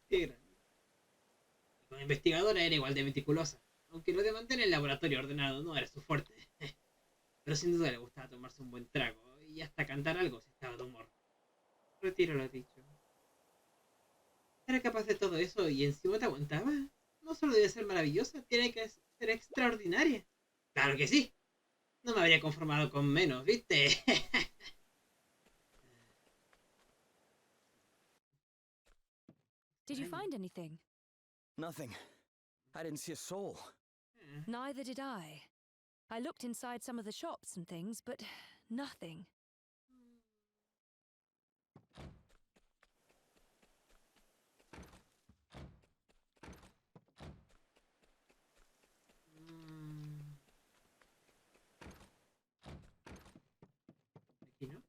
Qué grande. Como investigadora era igual de meticulosa, aunque lo de mantener el laboratorio ordenado no era su fuerte. Pero sin duda le gustaba tomarse un buen trago y hasta cantar algo si estaba de humor. Retiro lo dicho. ¿Era capaz de todo eso y encima te aguantaba? No solo debe ser maravillosa, tiene que Será extraordinaria. Claro que sí. No me habría conformado con menos, ¿viste? Did you find anything? Nothing. I didn't see a soul. Neither did I. I looked inside some of the shops and things, but nothing. Aquí no.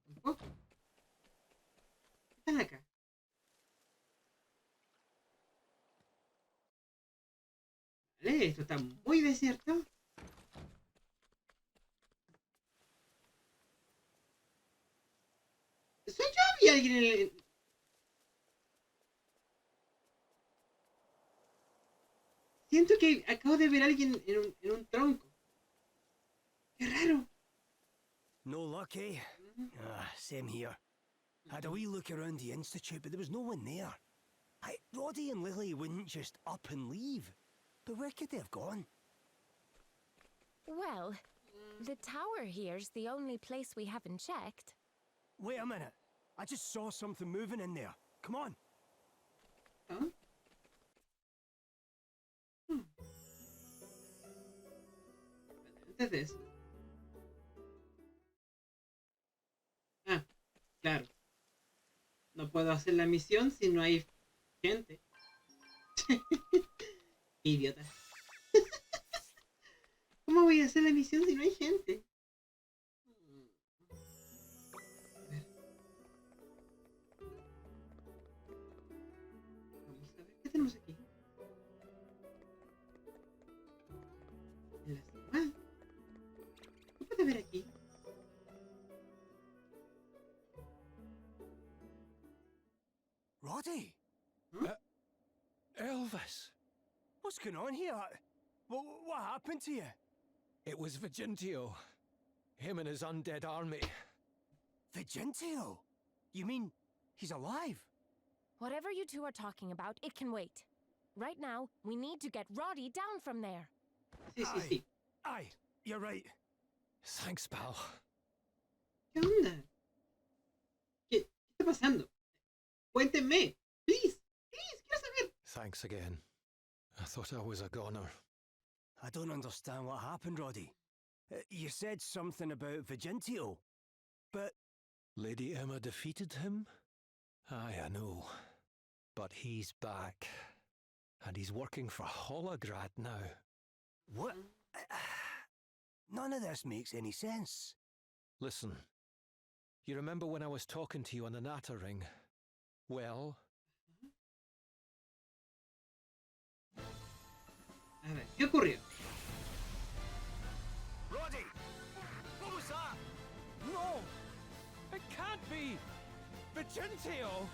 Tampoco. ¿Qué están acá? Vale, esto está muy desierto. ¿Soy yo o vi a alguien en el... Siento que acabo de ver a alguien en un tronco. ¡Qué raro! No luck, eh? Same here. Had a wee look around the Institute, but there was no one there. Roddy and Lily wouldn't just up and leave. But where could they have gone? Well, the tower here's the only place we haven't checked. Wait a minute. I just saw something moving in there. Come on. Huh? Antes de eso. Ah, claro. No puedo hacer la misión si no hay gente. Idiota. ¿Cómo voy a hacer la misión si no hay gente? Vamos a ver qué tenemos aquí. Enlace. ¿Qué puede ver aquí? Roddy? Elvis! What's going on here? What happened to you? It was Vigintio. Him and his undead army. Vigintio? You mean he's alive? Whatever you two are talking about, it can wait. Right now, we need to get Roddy down from there. Sí. Aye, you're right. Thanks, pal. ¿Qué onda? ¿Qué está pasando? Cuéntenme. Please, quiero saber. Thanks again. I thought I was a goner. I don't understand what happened, Roddy. You said something about Vigintio, but... Lady Emma defeated him? Aye, I know. But he's back. And he's working for Holograd now. What? None of this makes any sense. Listen. You remember when I was talking to you on the Natter Ring? Well... A ver, ¿qué ocurrió? Roddy! What was that? No! It can't be! Vigintio!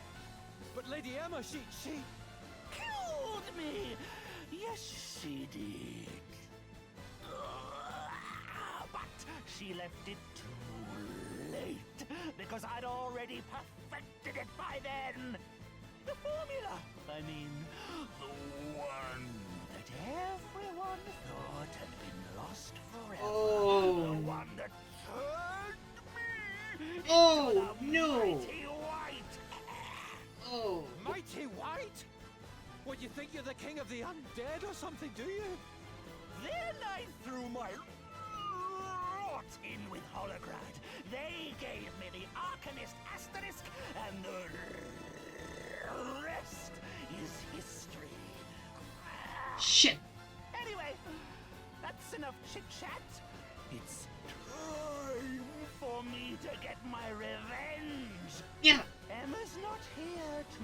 But Lady Emma, she... Killed me! Yes, she did. But she left it too late, because I'd already perfected it by then. The formula, I mean, the one that everyone thought had been lost forever. Oh. The one that turned me Oh, into no. Mighty White. Oh. Mighty White? What, you think you're the king of the undead or something, do you? Then I threw my rot in with Holograd. They gave me the Arcanist Asterisk, and the rest is history. Shit. Anyway, that's enough chit-chat. It's time for me to get my revenge. Yeah. Emma's not here to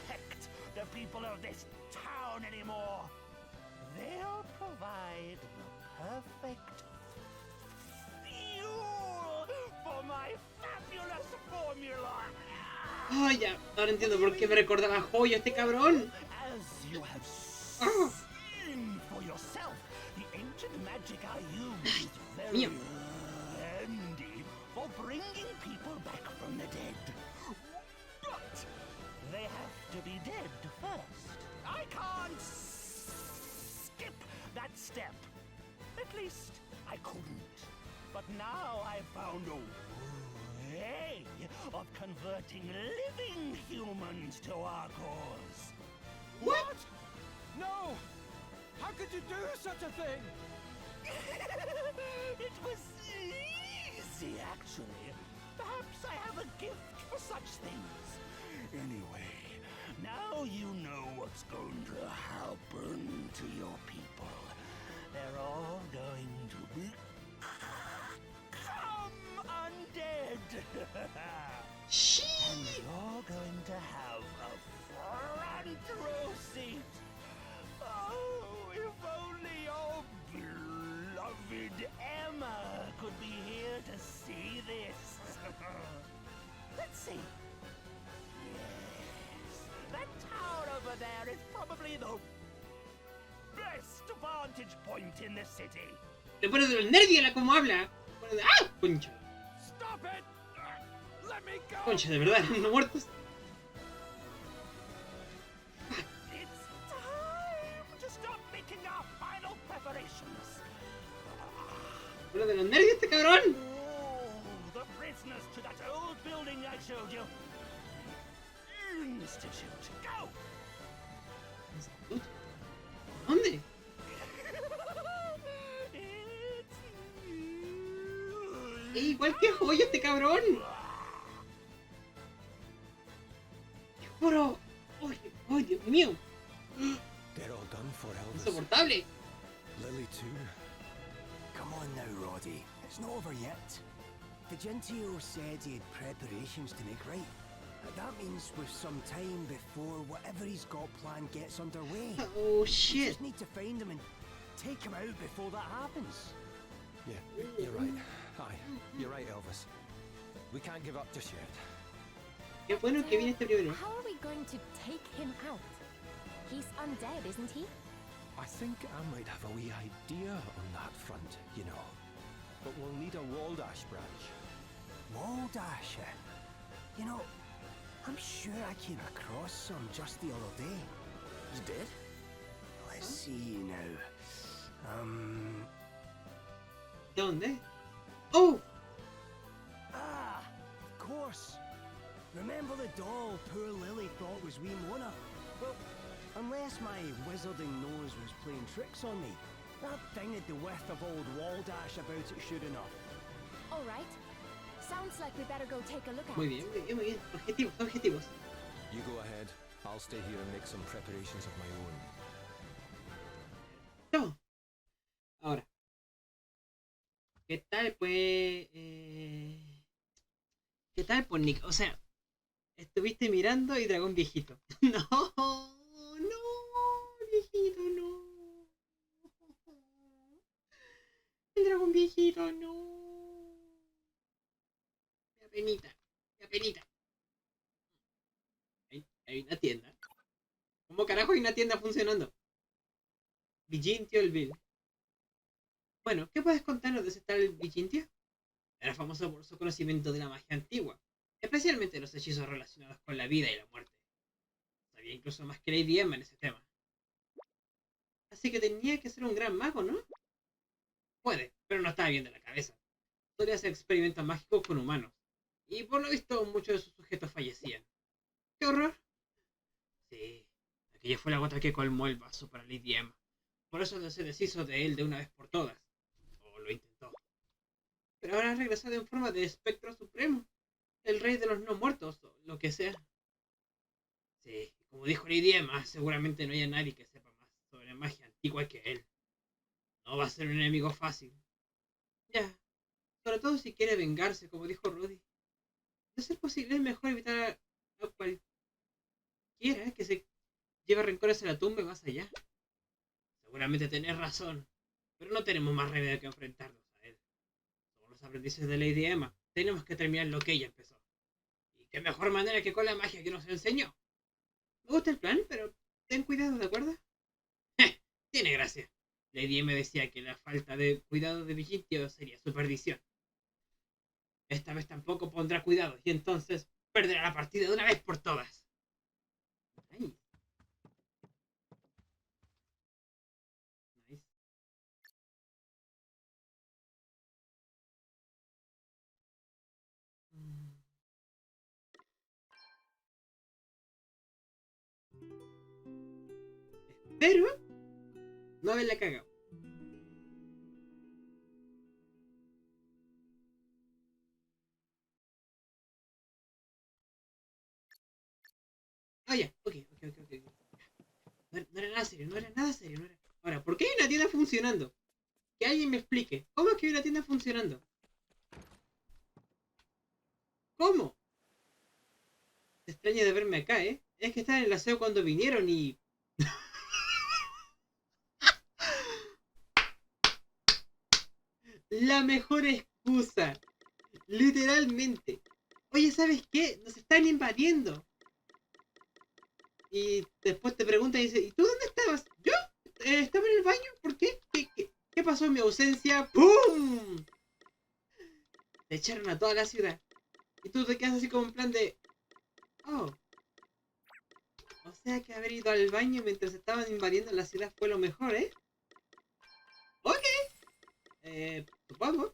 protect the people of this town anymore. They'll provide the perfect fuel for my fabulous formula. Oh, ya. Ahora entiendo por qué me recordaba a Joyo este cabrón. As you have seen for yourself, the ancient magic I use is very handy for bringing people back from the dead. But they have to be dead first. I can't skip that step. At least, I couldn't. But now I've found a way of converting living humans to our cause. What? No! How could you do such a thing? It was easy, actually. Perhaps I have a gift for such things. Anyway, now you know what's going to happen to your people. They're all going to become undead. And you're going to have a front row seat. Oh, if only your beloved Emma could be here to see this. Let's see. Yes, that tower over there is probably the best vantage point in the city. Te pone de los nervios la como habla. ¡Ah! Concha. Stop it! Let me go! Concha, de verdad, no muertos. It's time to start making our final preparations. Pone de los nervios este cabrón. The prisoners to that old building I showed you. Institute, go! ¿Dónde? Igual que joya este cabrón. Te juro. ¡Oh, Dios mío! They're all done for, Elvis. Insoportable. Lily too. Come on now, Roddy. It's not over yet. Vigentio said he had preparations to make right. That means with some time before whatever he's got planned gets underway. Oh We shit. just need to find him and take him out before that happens. Yeah, you're right. Aye, you're right, Elvis. We can't give up just yet. Qué bueno que viene este primero. How are we going to take him out? He's undead, isn't he? I think I might have a wee idea on that front, you know. But we'll need a Waldash branch. Waldash? You know, I'm sure I came across some just the other day. You did? Let's see now. ¿Dónde? Oh! Ah, of course. Remember the doll poor Lily thought was wee Mona? Well, unless my wizarding nose was playing tricks on me, that thing had the width of old Waldash about it sure enough. All right. Sounds like we better go take a look at Muy it. bien, muy bien, muy bien. Objetivos, objetivos. You go ahead. I'll stay here and make some preparations of my own. No. Ahora. ¿Qué tal, pues? ¿Qué tal, pues, Nick? O sea, estuviste mirando y dragón viejito. No, no, viejito, no. El dragón viejito, no. Me apenita, me apenita. Hay una tienda. ¿Cómo carajo hay una tienda funcionando? Vigintio el Vil. Bueno, ¿qué puedes contarnos de ese tal Vigintio? Era famoso por su conocimiento de la magia antigua, especialmente los hechizos relacionados con la vida y la muerte. Sabía incluso más que Lady Emma en ese tema. Así que tenía que ser un gran mago, ¿no? Puede, pero no estaba bien de la cabeza. Solía hacer experimentos mágicos con humanos, y por lo visto muchos de sus sujetos fallecían. ¡Qué horror! Sí, aquella fue la gota que colmó el vaso para Lady Emma. Por eso se deshizo de él de una vez por todas. O lo intentó. Pero ahora ha regresado en forma de espectro supremo. El rey de los no muertos, o lo que sea. Sí, como dijo Lady Emma, seguramente no haya nadie que sepa más sobre magia antigua que él. No va a ser un enemigo fácil. Ya, sobre todo si quiere vengarse, como dijo Rudy. De ser posible, es mejor evitar a cualquiera que se lleve rencores a la tumba y más allá. Seguramente tenés razón, pero no tenemos más remedio que enfrentarnos a él. Somos los aprendices de Lady Emma. Tenemos que terminar lo que ella empezó. Y qué mejor manera que con la magia que nos enseñó. Me gusta el plan, pero ten cuidado, ¿de acuerdo? Tiene gracia. Lady Emma decía que la falta de cuidado de Vigintio sería su perdición. Esta vez tampoco pondrá cuidado y entonces perderá la partida de una vez por todas. Ay. espero no haberla cagado. Ah, ya, ok. No era nada serio, no era nada serio, no era. Ahora, ¿por qué hay una tienda funcionando? Que alguien me explique. ¿Cómo es que hay una tienda funcionando? ¿Cómo? Se extraña de verme acá, ¿eh? Es que estaba en el aseo cuando vinieron y... La mejor excusa. Literalmente. Oye, ¿sabes qué? Nos están invadiendo. Y después te preguntan y dice, ¿y tú dónde estabas? ¿Yo? Estaba en el baño. ¿Por qué? ¿Qué pasó en mi ausencia? ¡Pum! Te echaron a toda la ciudad. Y tú te quedas así como en plan de... Oh. O sea que haber ido al baño mientras estaban invadiendo la ciudad fue lo mejor, ¿eh? Ok. Supongo.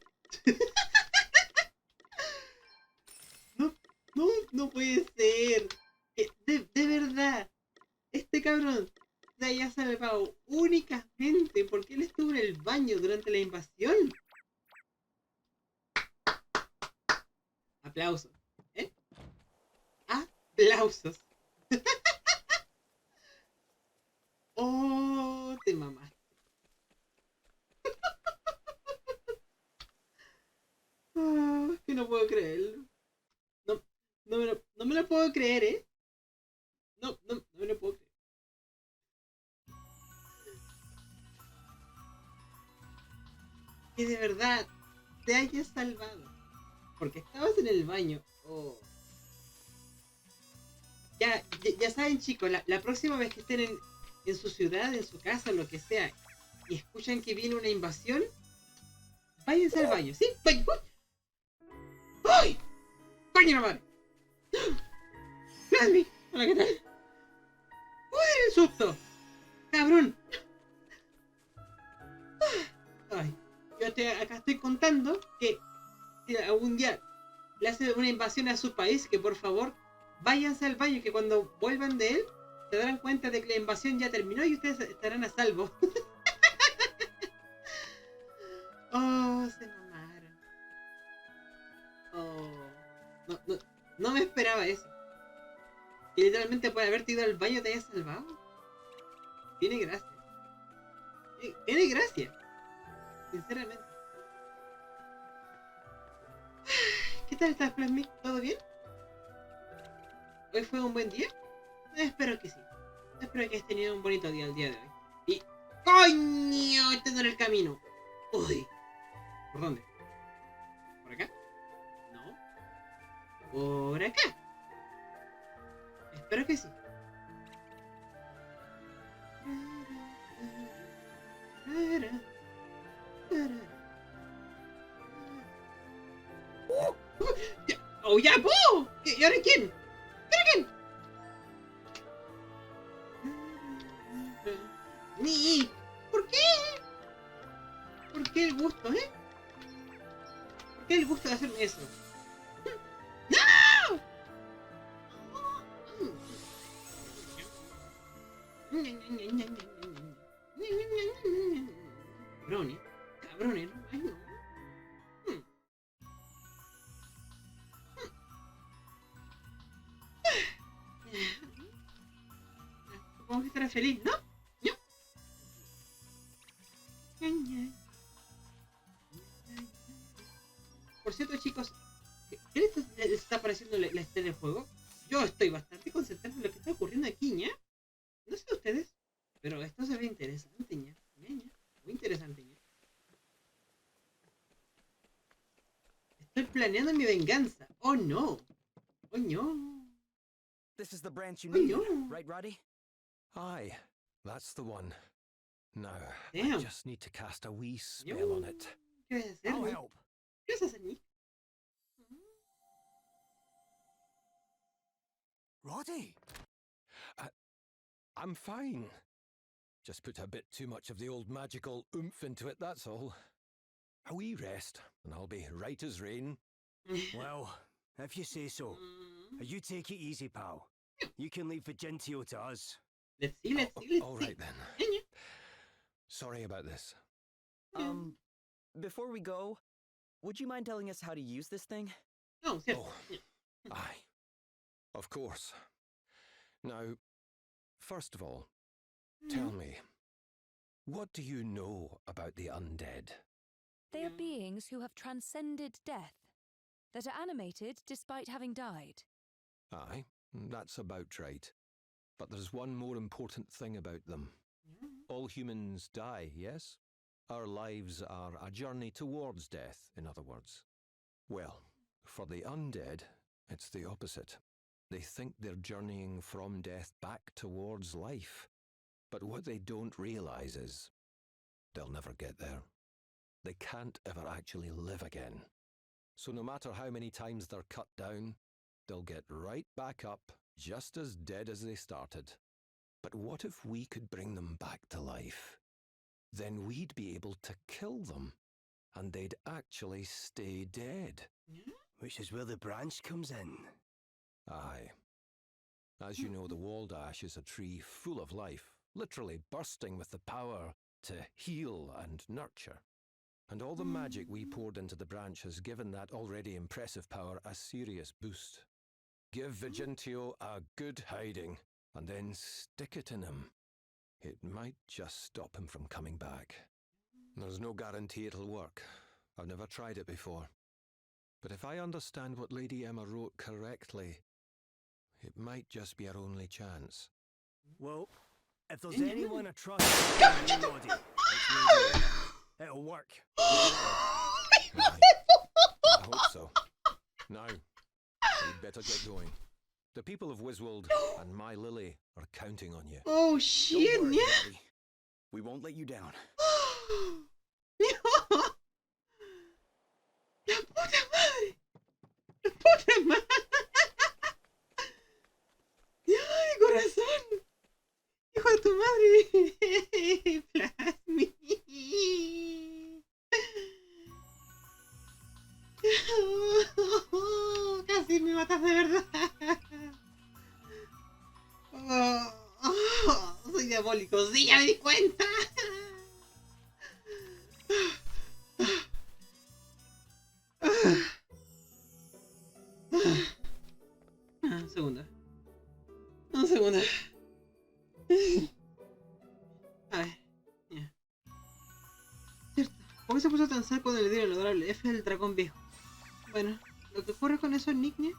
No puede ser. De verdad. Este cabrón se haya salvado únicamente porque él estuvo en el baño durante la invasión. Aplausos. ¿Eh? Aplausos. Oh, te mamaste. Es que no puedo creerlo. No me lo puedo creer, ¿eh? No me lo puedo creer. Que de verdad te hayas salvado. Porque estabas en el baño. Oh. Ya saben, chicos, la próxima vez que estén en su ciudad, en su casa, lo que sea, y escuchan que viene una invasión, váyanse al baño, ¿sí? ¡Vaya! ¡Ay! ¡Coño la madre! ¡Plasmi! Hola, ¿qué tal? ¡Uy, el susto! ¡Cabrón! Ay, acá estoy contando que si algún día le hace una invasión a su país, que por favor váyanse al baño, que cuando vuelvan de él se darán cuenta de que la invasión ya terminó y ustedes estarán a salvo. Oh, se mamaron. Oh, no me esperaba eso. Que literalmente por haberte ido al baño te hayas salvado. Tiene gracia. Tiene gracia. Sinceramente. ¿Qué tal estás, Plasmic? ¿Todo bien? ¿Hoy fue un buen día? Espero que sí. Espero que hayas tenido un bonito día el día de hoy. Y... ¡Coño! Este no era el camino. Uy. ¿Por dónde? ¿Por acá? No. ¿Por acá? Espero que sí. ¡Oh, ya, po! ¿Y ahora quién? ¿Quién? Ni. ¿Por qué? ¿Por qué el gusto, eh? ¿Por qué el gusto de hacerme eso? ¡No! Cabrones, cabrones, ay no. Supongo que estará feliz, ¿no? ¿No? Por cierto, chicos, ¿qué les está pareciendo la escena del juego? Yo estoy bastante concentrado en lo que está ocurriendo aquí, ¿ya? No sé ustedes, pero esto se ve interesante, ¿ya? Muy interesante, ¿ya? Estoy planeando mi venganza. ¡Oh, no! ¡Oh, no! This is the branch you Oh, need, no. right, Roddy? Aye, that's the one. Now, Damn. I just need to cast a wee spell on it. ¿Qué vas a hacer, I'll Nick? help. ¿Qué vas a hacer, Nick? Roddy! I'm fine. Just put a bit too much of the old magical oomph into it, that's all. A wee rest, and I'll be right as rain. Well, if you say so. You take it easy, pal. You can leave Vigentio to us. Let's see. All right then. Sorry about this. Before we go, would you mind telling us how to use this thing? Oh, Aye. Of course. Now, first of all, tell me, what do you know about the undead? They are beings who have transcended death, that are animated despite having died. Aye, that's about right. But there's one more important thing about them. All humans die, yes? Our lives are a journey towards death, in other words. Well, for the undead, it's the opposite. They think they're journeying from death back towards life. But what they don't realize is they'll never get there. They can't ever actually live again. So no matter how many times they're cut down, they'll get right back up, just as dead as they started. But what if we could bring them back to life? Then we'd be able to kill them, and they'd actually stay dead. Which is where the branch comes in. Aye. As you know, the walled ash is a tree full of life, literally bursting with the power to heal and nurture. And all the magic we poured into the branch has given that already impressive power a serious boost. Give Vigintio a good hiding, and then stick it in him. It might just stop him from coming back. There's no guarantee it'll work. I've never tried it before. But if I understand what Lady Emma wrote correctly, it might just be our only chance. Well, if there's anyone I trust, it'll work. I hope so. Now, we'd better get going. The people of Wiswold and my Lily are counting on you. Oh shit, Don't worry, yeah. Daddy. We won't let you down. ¡La puta madre! ¡La puta madre! ¡Ay, corazón! ¡Hijo de tu madre! ¡Plasmi! Casi me matas de verdad. Soy diabólico, sí, ya me di cuenta. Un segundo. Un segundo. A ver. Ya. Cierto. ¿Por qué se puso tan seco cuando le dieron el adorable F del dragón viejo? Bueno, lo que ocurre con esos nicknames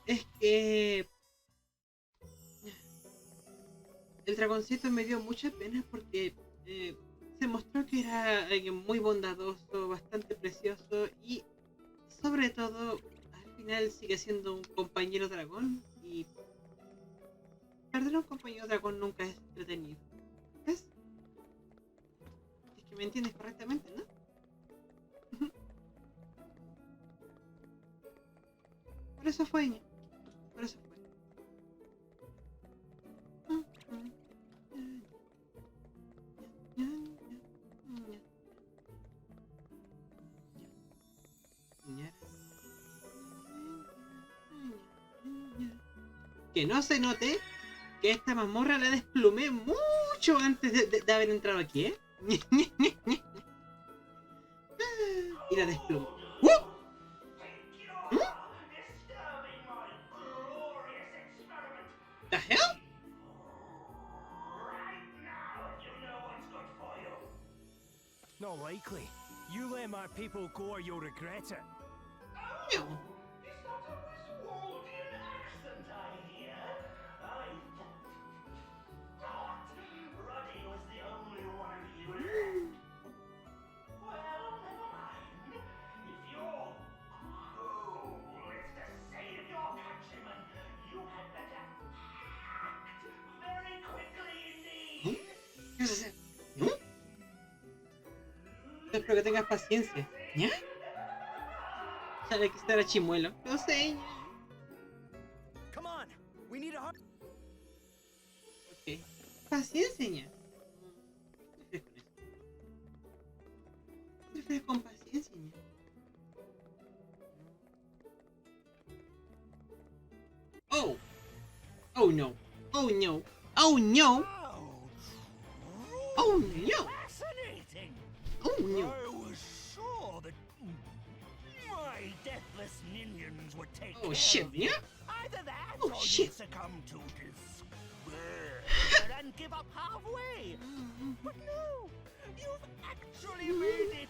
es que el dragoncito me dio mucha pena porque se mostró que era alguien muy bondadoso, bastante precioso y sobre todo al final sigue siendo un compañero dragón y perder a un compañero dragón nunca es entretenido. ¿Ves? Es que me entiendes correctamente, ¿no? Por eso fue. Por eso fue. Que no se note que esta mazmorra la desplumé mucho antes de haber entrado aquí, ¿eh? Y la desplumé. The hell? Not likely. You let my people go or you'll regret it. No. It's not a Wiswoldian accent, I hear. I thought Ruddy was the only one of you left. Well, never mind. If your goal is to save your countrymen, you had better act very quickly indeed. ¿Qué vas a hacer? ¿No? Espero que tengas paciencia. ¿Ya? Sabe que estará chimuelo. Lo sé. Come on, we need a Ok. Paciencia, ña. Prefieres con paciencia, ña. Oh. Oh no. Oh no. Oh no! Oh no! Fascinating. Oh no! I was sure that my deathless minions would take Oh care shit, of you. yeah? Either that Oh, or shit. you'd succumb to despair and give up halfway. But no, you've actually made it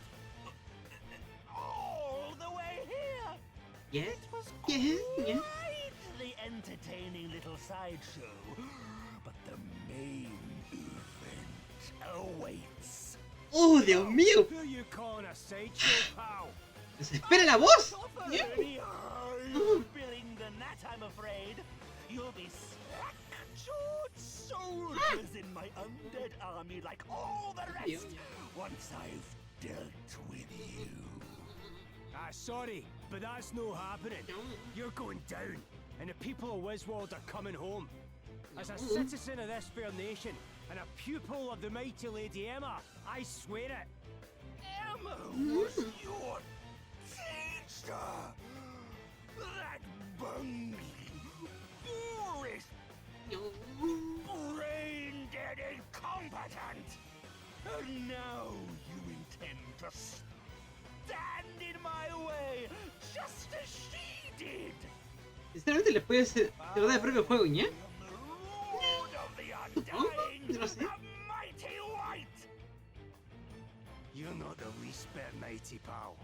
all the way here. Yes? It was Yes? Yes? quite the entertaining little sideshow, but the main event awaits. Oh, Dios mío! Who you calling a sideshow, pal? ¡Desespera la voz! Tougher Yeah. any high billing than that, I'm afraid. You'll be slack-jawed soldiers in my undead army like all the rest once I've dealt with you. Sorry, but that's no happening. You're going down, and the people of Wiswald are coming home. As a citizen of this fair nation, and a pupil of the mighty Lady Emma, I swear it. Emma was your teacher! That bungling, boorish, brain-dead incompetent! And now you intend to stand in my way, just as she did! Sinceramente les puede ser de verdad el propio juego, ¿ya? Lord of the Undying, Yo no sé. the mighty white! You're not the least bit mighty, pal.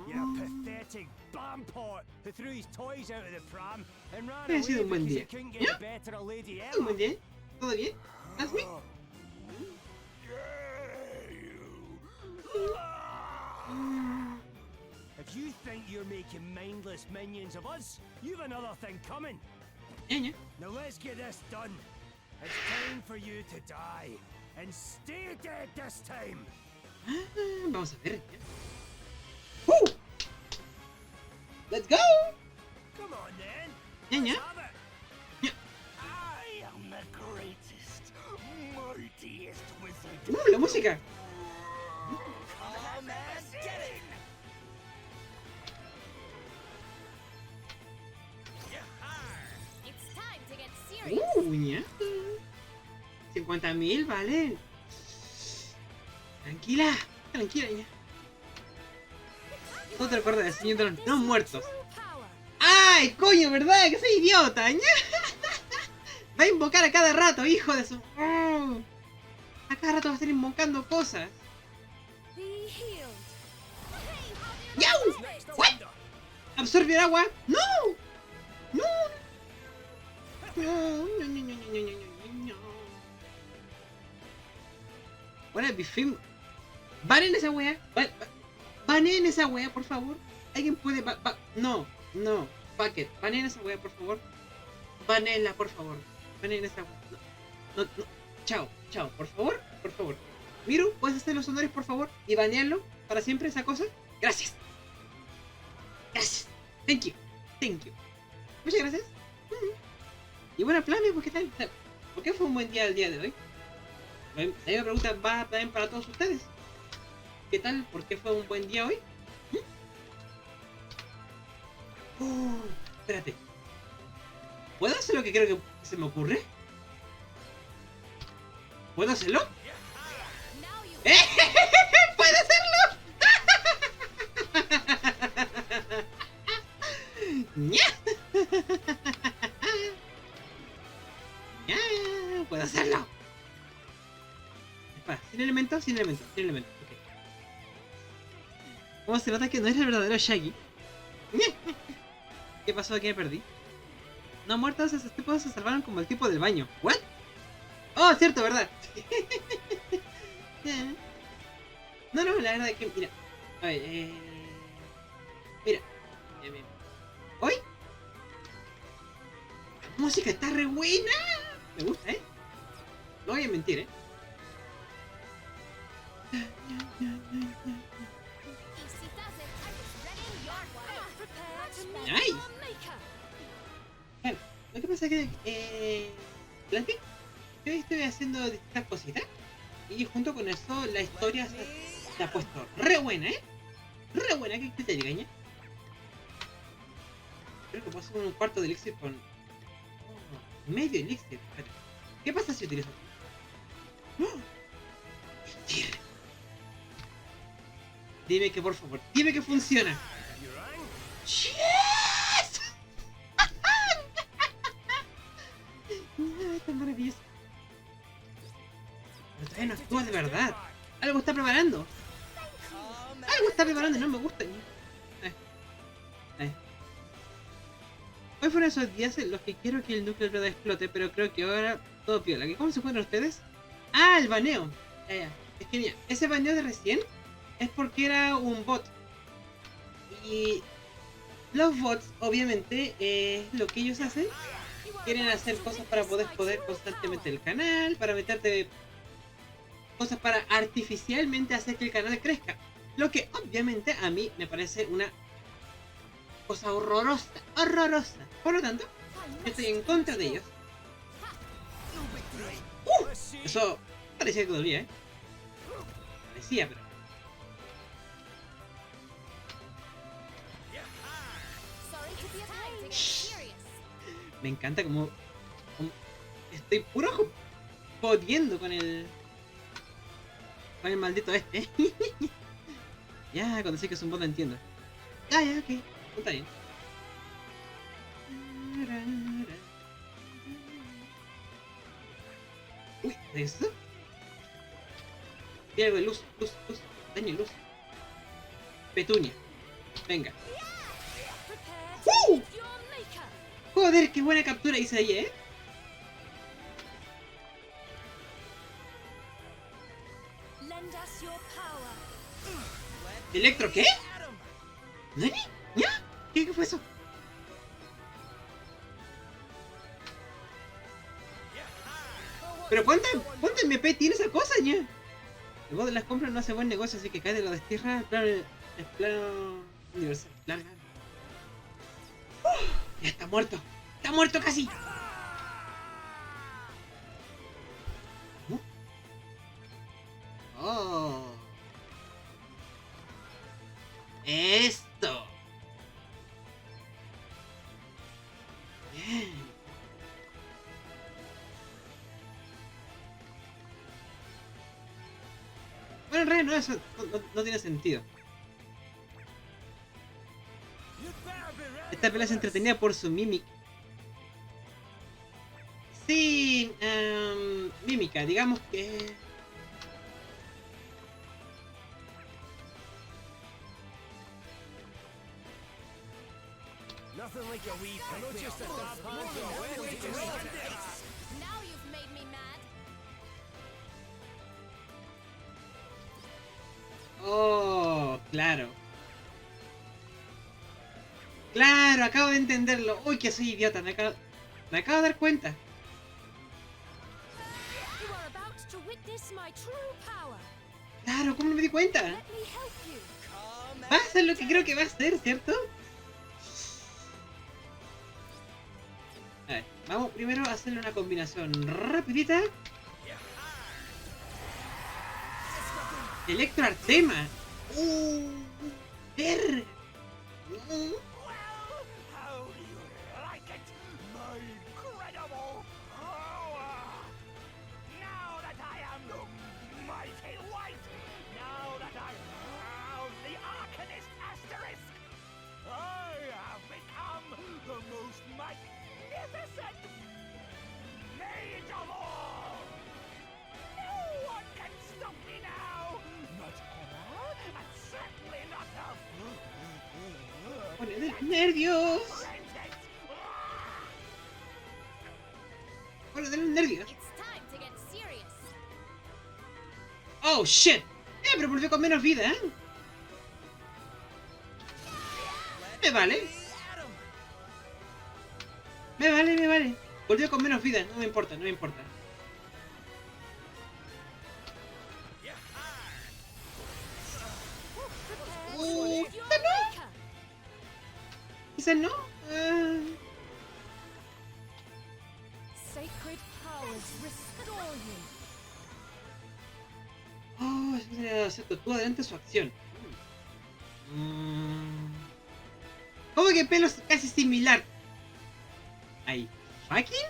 You're a pathetic bampot who threw his toys out of the pram and ran Ha sido away un buen because he día. couldn't get ¿Ya? the better of Lady Un Emma. buen día. ¿Todo bien? ¿Estás bien? If you think you're making mindless minions of us, you've another thing coming. Yeah. Now let's get this done. It's time for you to die. And stay dead this time. Vamos a ver. ¡Uh! ¡Let's go! Come on then. Yeah. Let's have it. I am the greatest, mightiest wizard. La música! Come and get it! It's time to get serious. Ya. 50.000, vale. Tranquila, tranquila, ya. ¿No te recuerdas del señor de los no muertos? ¡Ay, coño, verdad! ¡Que soy idiota! ¿Ya? Va a invocar a cada rato, hijo de su... A cada rato va a estar invocando cosas. ¡Yau! ¿What? ¿Absorbe el agua? ¡No! ¡No! No. Bueno, bifim. Banen esa wea. Banen esa wea, por favor. Alguien puede. No. Fuck it. Banen esa wea, por favor. Banenla, por favor. Banen esa wea. No. Chao. Por favor. Miru, ¿puedes hacer los honores, por favor? Y banearlo para siempre esa cosa. Gracias. Thank you. Muchas gracias. Y bueno, planes, pues, ¿qué tal? ¿Por qué fue un buen día el día de hoy? La misma pregunta va también para todos ustedes. ¿Qué tal? ¿Por qué fue un buen día hoy? Espérate. ¿Puedo hacer lo que creo que se me ocurre? ¿Puedo hacerlo? ¡Puedo hacerlo! Puedo hacerlo. Espera, sin elementos. Ok. ¿Cómo se nota que no es el verdadero Shaggy? ¿Qué pasó? ¿Qué me perdí? No muertos, esos tipos se salvaron como el tipo del baño. ¿What? Oh, cierto, ¿verdad? No, la verdad es que, mira. A ver, mira. ¿Hoy? La música está re buena. Me gusta, ¿eh? No voy a mentir, ¿eh? Nice. Bueno, lo que pasa es que, Blanque, yo estoy haciendo distintas cositas y junto con eso la historia se ha puesto re buena, ¿eh? Re buena, ¿qué te diga, ¿eh? Creo que puedo hacer un cuarto de elixir con... medio elixir, espera. ¿Qué pasa si utilizo? ¡Oh! Dime que por favor, dime que funciona. ¡Yes! Está maravilloso. Pero todavía no actúa de verdad. Algo está preparando. Algo está preparando y no me gusta. Hoy fueron esos días en los que quiero que el núcleo de verdad explote, pero creo que ahora todo piola. ¿Cómo se encuentran ustedes? Ah, el baneo. Es que mira, ese baneo de recién es porque era un bot. Y los bots, obviamente, lo que ellos hacen, quieren hacer cosas para poder constantemente el canal, para meterte cosas para artificialmente hacer que el canal crezca. Lo que obviamente a mí me parece una cosa horrorosa, horrorosa. Por lo tanto, yo estoy en contra de ellos. Eso parecía que dolía, parecía, pero... Me encanta como estoy puro jodiendo con el maldito este. Ya, cuando sé que es un bot lo entiendo. Ya, ok. Está bien. Uy, ¿eso? Tiene algo de luz. Daño y luz. Petunia. Venga. Joder, qué buena captura hice ahí, ¿Electro qué? ¿Nani? ¿Ya? ¿Qué fue eso? ¿Pero cuánta MP tiene esa cosa, ña? El bot de las compras no hace buen negocio, así que cae de lo destierra el plano universal. Claro. Ya está muerto. ¡Está muerto casi! ¡Oh! ¡Esto! Bien. Bueno, en realidad no, eso no tiene sentido. Esta pelea es entretenida por su mímica. Sí, mímica, digamos que... Oh, claro. Claro, acabo de entenderlo. Uy, que soy idiota, me acabo de dar cuenta. Claro, ¿cómo no me di cuenta? Va a ser lo que creo que va a ser, ¿cierto? A ver, vamos primero a hacerle una combinación rapidita. Electro Artema. Verga. ¡Pone de los nervios! ¡Pone de los nervios! ¡Oh, shit! Pero volvió con menos vida, ¿eh? Me vale. Me vale. Volvió con menos vida, no me importa. Quizás no. Oh, eso tú adelante su acción. ¿Cómo que pelo es casi similar? Ahí. ¿Fucking?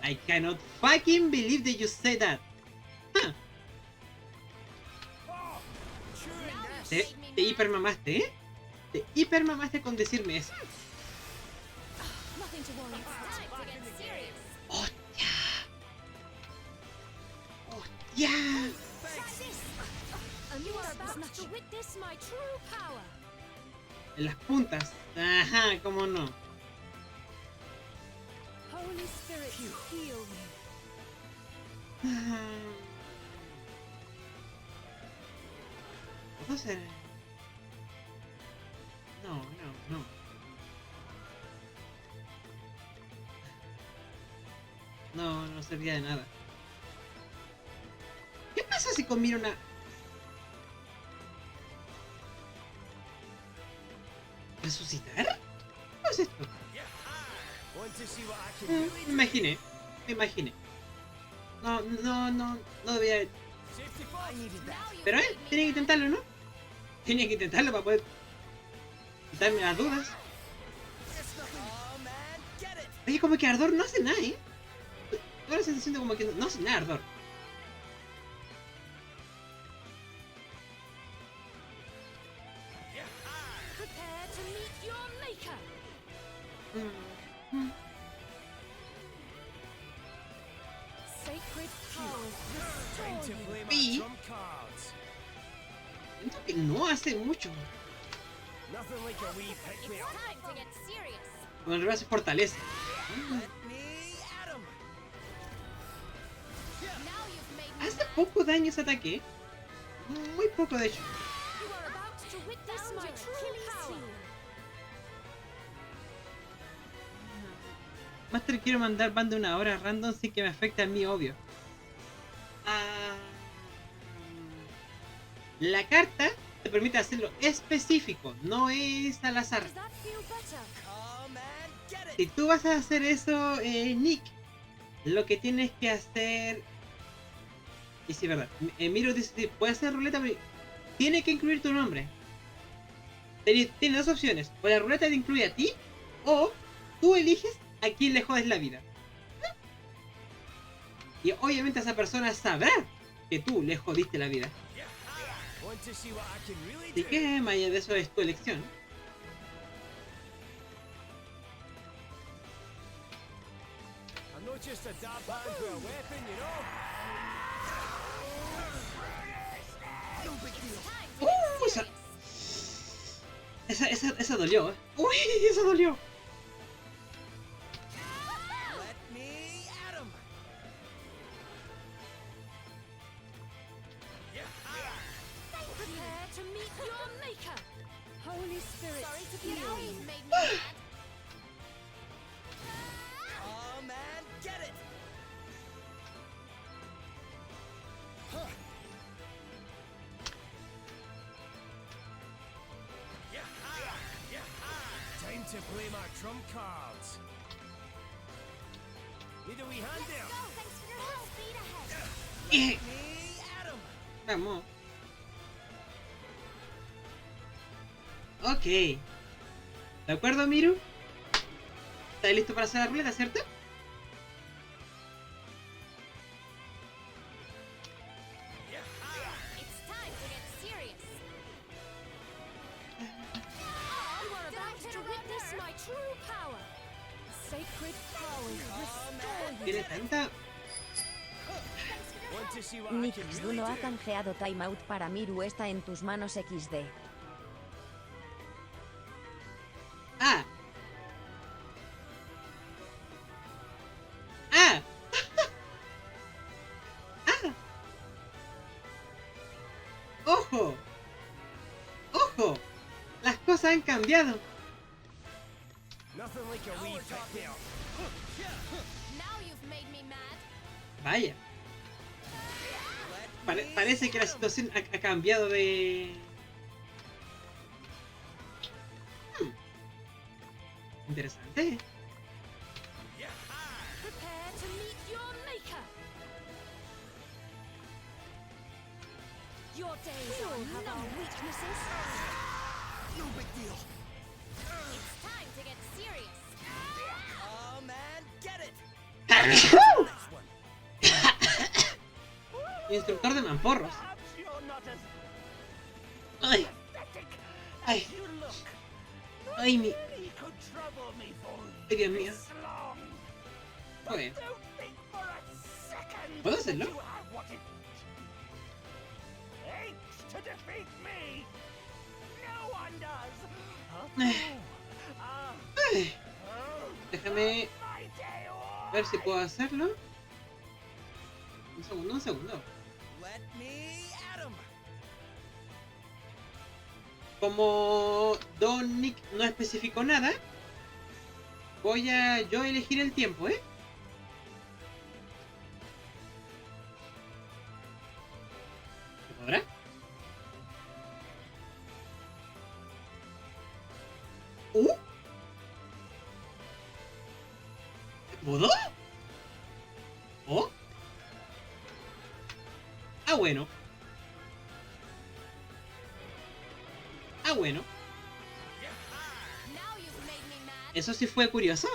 I cannot fucking believe that you said that. Huh. Te hipermamaste, ¿eh? Te hipermamaste con decirme eso. Nothing to worry about. Time to get serious. ¡Hostia! ¡Hostia! You are about to witness my true power. En las puntas. Ajá, cómo no. Holy Spirit, heal me. ¿Puedo ser? No. No servía de nada. ¿Qué pasa si combino una... ¿Resucitar? ¿Cómo es esto? Me imaginé. No debía... Pero tenía que intentarlo, ¿no? Tenía que intentarlo para poder quitarme las dudas. Oye, como que Ardor no hace nada, ¿eh? Ahora se siente como que no hace nada, Ardor. Prepare to meet your maker. Sacred powers restore you. Y... siento que no hace mucho. It's time to get serious. Con el rival se fortalece. Hace poco daño ese ataque. Muy poco, de hecho. You are about to witness my true power. Master, quiero mandar ban de una hora random sin que me afecte a mí, obvio. La carta te permite hacerlo específico, no es al azar. Si tú vas a hacer eso, Nick, lo que tienes que hacer... Y sí, verdad. Miro dice, puede hacer ruleta, pero tiene que incluir tu nombre. Tiene dos opciones. O la ruleta te incluye a ti, o tú eliges a quién le jodes la vida. Y obviamente esa persona sabrá que tú le jodiste la vida. Así que, más allá de eso, es tu elección. Esa dolió, ¿eh? ¡Uy! Esa dolió. Prepare to meet your maker. Holy Spirit, Sorry to be heal out. me. You've made me mad. Oh man, get it! Time to play my trump cards. Need a wee hand there. Let's go. Thanks for your help. Speed ahead. Vamos. Ok. ¿De acuerdo, Miru? ¿Estás listo para hacer la ruleta, cierto? It's time to get serious. You are about to witness my true power. Sacred powers restore you. Tiene tanta... Nixduno ha canjeado timeout para Miru, está en tus manos XD. ¡Ah! ¡Ojo! ¡Ojo! Las cosas han cambiado. Nothing like a wee pick me up. Now you've made me mad. Vaya. Parece que la situación ha cambiado de... Interesante. Prepare to meet your maker. Your days are No weaknesses. No big deal. It's time to get serious. Oh man, get it! Instructor de mamporros. Perhaps you're not as Ay, pathetic ay, as you look. ay, mi... Really could trouble me for Ay, Dios mío. this long. Joder. Don't think for a second ¿Puedo that hacerlo? you have what it takes to defeat me. No one does. Ay. Déjame ver si puedo hacerlo. Un segundo, un segundo. Let me at 'em. Como Don Nick no especificó nada, voy a yo elegir el tiempo, ¿eh? ¿Se podrá? ¿Puedo? ¿Oh? Ah, bueno. Ah, bueno. Eso sí fue curioso.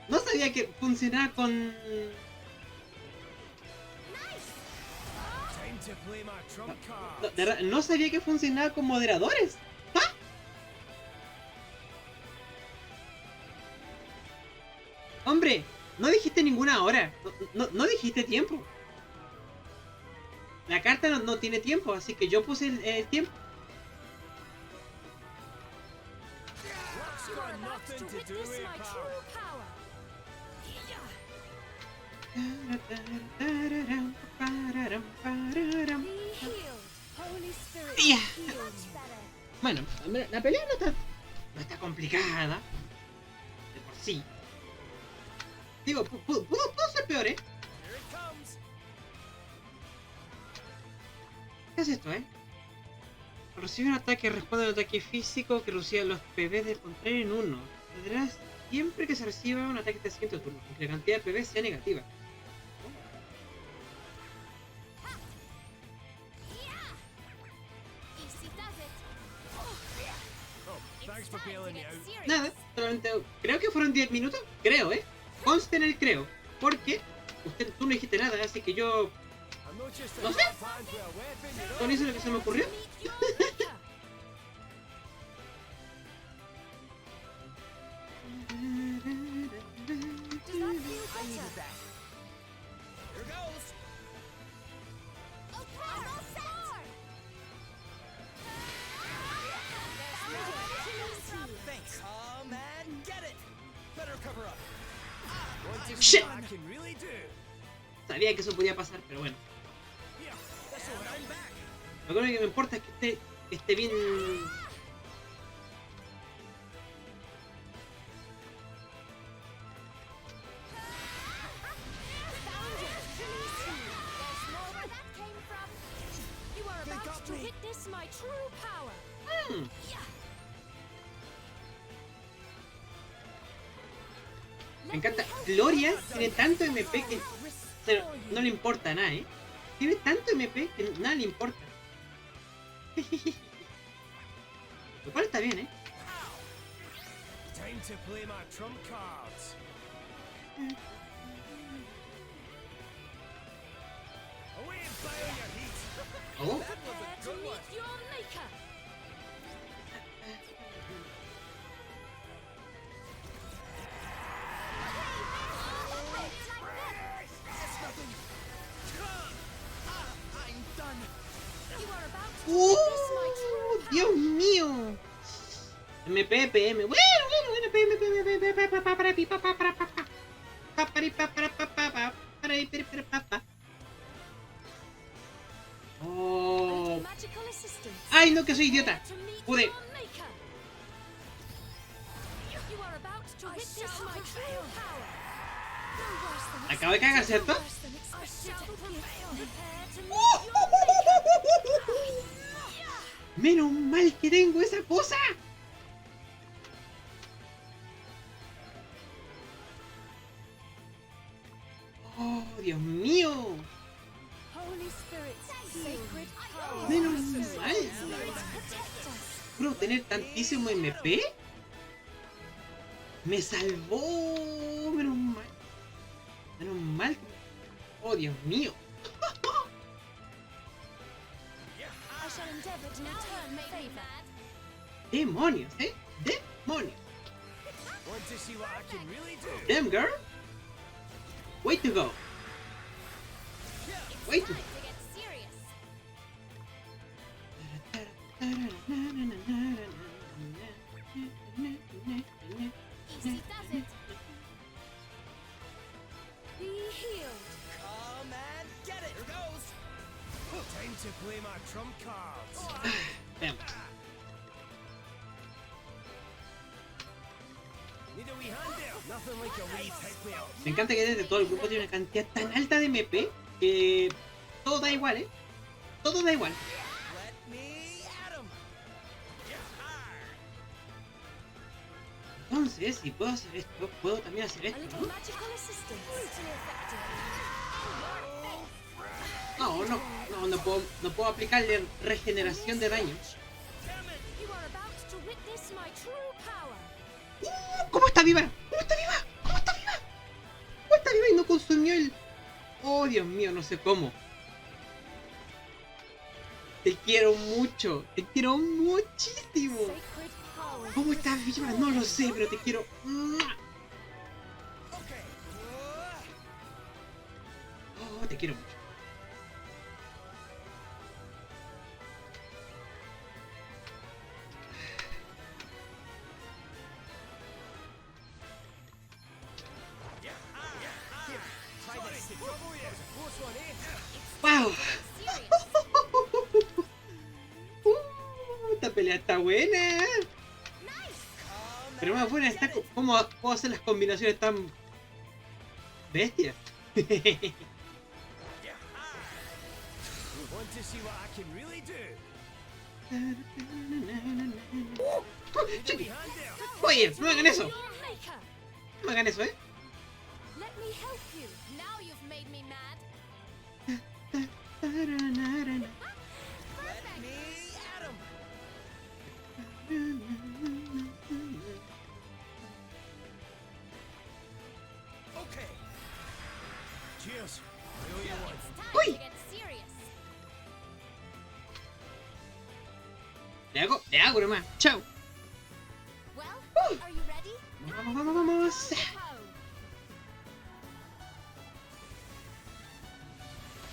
No sabía que funcionaba con... Time to play my trump card. No, de verdad, no sabía que funcionaba con moderadores. ¿Ah? Hombre, no dijiste ninguna hora. No dijiste tiempo. La carta no tiene tiempo, así que yo puse el tiempo. What's got nothing to do with power? Ya. Bueno, la pelea no está complicada. De por sí. Digo, pudo ser peor, ¿eh? ¿Qué es esto, Recibe un ataque, responde a un ataque físico que reducía los PB del contrario en 1. Tendrás siempre que se reciba un ataque de siguiente turno, aunque la cantidad de PB sea negativa. Thanks for bailing me out. Nada, solamente creo que fueron 10 minutos. Creo, conste en el creo. Porque tú no dijiste nada, así que yo... No sé. ¿Con eso es lo que se me ocurrió? Shit. Sabía que eso podía pasar, pero bueno. Lo único que me importa es que esté bien. Me encanta. Gloria tiene tanto MP que no le importa nada, Tiene tanto MP que nada le importa. Lo cual está bien, Time to play my trump cards. Away and play on your heat. Oh. That was a good one. Dios mío. MP, PM. Bueno, Oh. Ay, no, que soy idiota. Pude. Acabo de cagar, ¿cierto? Menos mal que tengo esa cosa. Oh, Dios mío. Menos mal. ¿Puedo tener tantísimo MP? Me salvó. Menos mal. Menos mal. Oh, Dios mío. endeavor to return the favor. Demonios, demonios. Want to see what I can really do? Damn girl. Way to go. Way to go. Easy does it. Be healed. Come and get it. Here goes. Time to play my trump cards. Damn. Need a wee hand there. Nothing like a wee pick me up. Me encanta que desde todo el grupo tiene una cantidad tan alta de MP que todo da igual, Todo da igual. Let me at 'em. Entonces, si puedo hacer esto, puedo también hacer A esto, little ¿no? magical assistance. No puedo aplicarle regeneración de daño. You are about to witness my true power. ¿Cómo está viva? ¿Cómo está viva? ¿Cómo está viva? ¿Cómo está viva y no consumió el...? Oh, Dios mío, no sé cómo. Te quiero mucho. Te quiero muchísimo. ¿Cómo estás viva? No lo sé, pero te quiero... Oh, te quiero mucho. ¡Wow! Esta pelea está buena. Pero más buena está cómo puedo hacer las combinaciones tan bestias. Want to see what I can really do? Oye, no me hagan eso. No me hagan eso, Let me help you. Now you've made me mad. Let me at 'em. Okay. Cheers. I owe you one. Time to get serious. Le hago nomás. Chao. Well, are you ready? Vamos.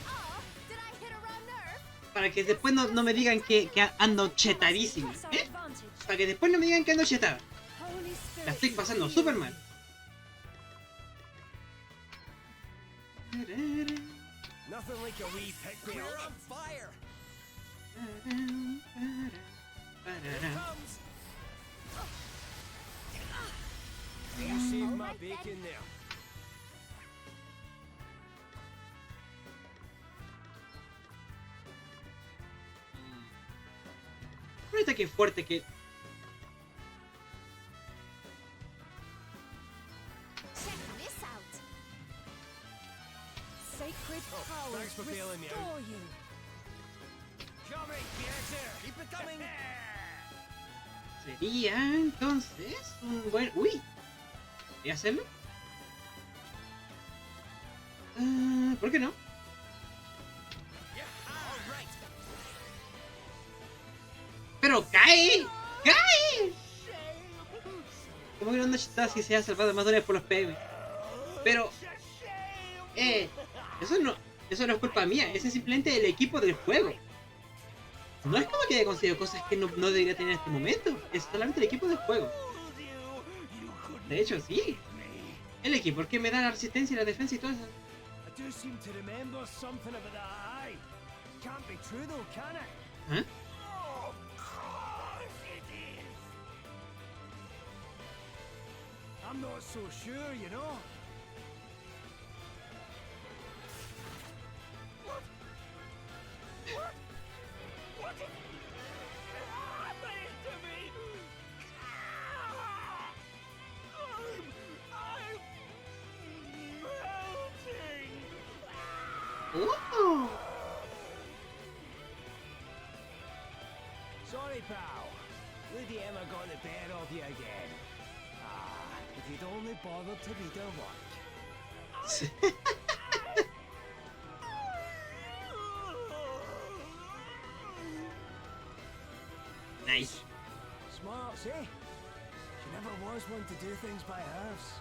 Oh, did I hit a raw nerve? Para que después no me digan que ando chetadísima. Para que después no me digan que ando chetada. La estoy pasando súper mal. Nothing like a wee pick me up. You're on fire. You saved my bacon there. Un ataque fuerte que... Check this out. Sacred powers thanks for bailing me out. restore you. Coming, yes, keep it coming. Sería entonces un buen... ¡Uy! ¿Voy a hacerlo? ¿Por qué no? ¡Pero cae! ¡Cae! ¿Cómo que no anda chetada si se ha salvado más de una vez por los PM? Pero... Eso no es culpa mía, ese es simplemente el equipo del juego. No es como que haya conseguido cosas que no debería tener en este momento. Es solamente el equipo del juego. De hecho, sí. El equipo el que me da la resistencia y la defensa y todo eso. I do seem to remember something about that eye. Can't be true though, can it? ¿Ah? Of course it is. I'm not so sure, you know. What is happening to me? I'm melting. ¡Oh! Sorry, pal. Lady Emma got the better of you again. Ah, if you'd only bothered to read her work. Nice. Smart, eh? She never was one to do things by halves.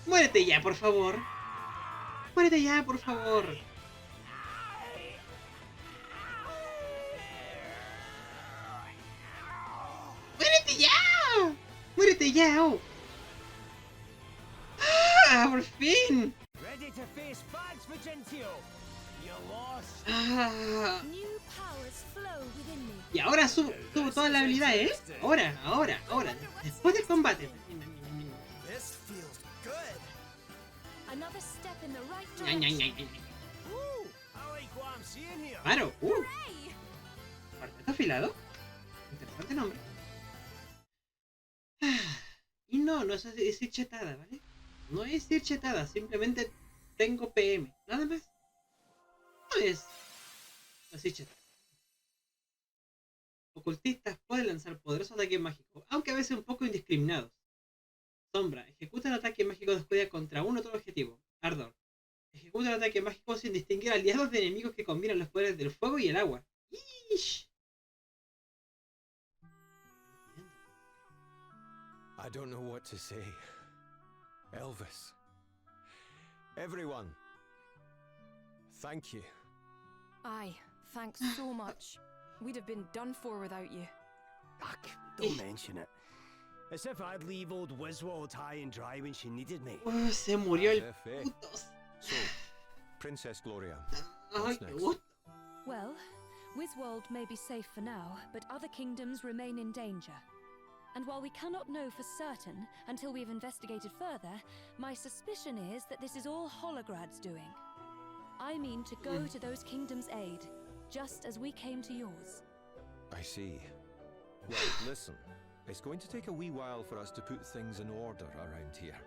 Muérete ya, por favor. Muérete ya, por favor. ¡Muérete ya! ¡Muérete ya! Oh. ¡Ah! ¡Por fin! Ready to face facts, Vigentio? You lost. Ah. New powers flow within me. Y ahora subo toda la habilidad, ¿eh? Ahora. Después del combate. This feels good. Another step in the right Ña. direction. Ooh, I like what I'm seeing here. Claro, Hooray! ¿Cuarteto afilado? Interesante nombre. Y no es ir chetada, ¿vale? No es ir chetada, simplemente tengo PM, nada más. No es ir chetada. Ocultistas pueden lanzar poderosos ataques mágicos, aunque a veces un poco indiscriminados. Sombra, ejecuta el ataque mágico de escuela contra un otro objetivo. Ardor, ejecuta el ataque mágico sin distinguir aliados de enemigos que combinan los poderes del fuego y el agua. ¡Ish! I don't know what to say. Elvis. Everyone. Thank you. Aye, thanks so much. We'd have been done for without you. Ugh, don't mention it. As if I'd leave old Wiswald high and dry when she needed me. Se murió el As if, eh? putos. So, Princess Gloria. Ay, What's qué next? gusto. Well, Wiswold may be safe for now, but other kingdoms remain in danger. And while we cannot know for certain until we've investigated further, my suspicion is that this is all Holograd's doing. I mean to go to those kingdoms' aid, just as we came to yours. I see. Well, listen. It's going to take a wee while for us to put things in order around here.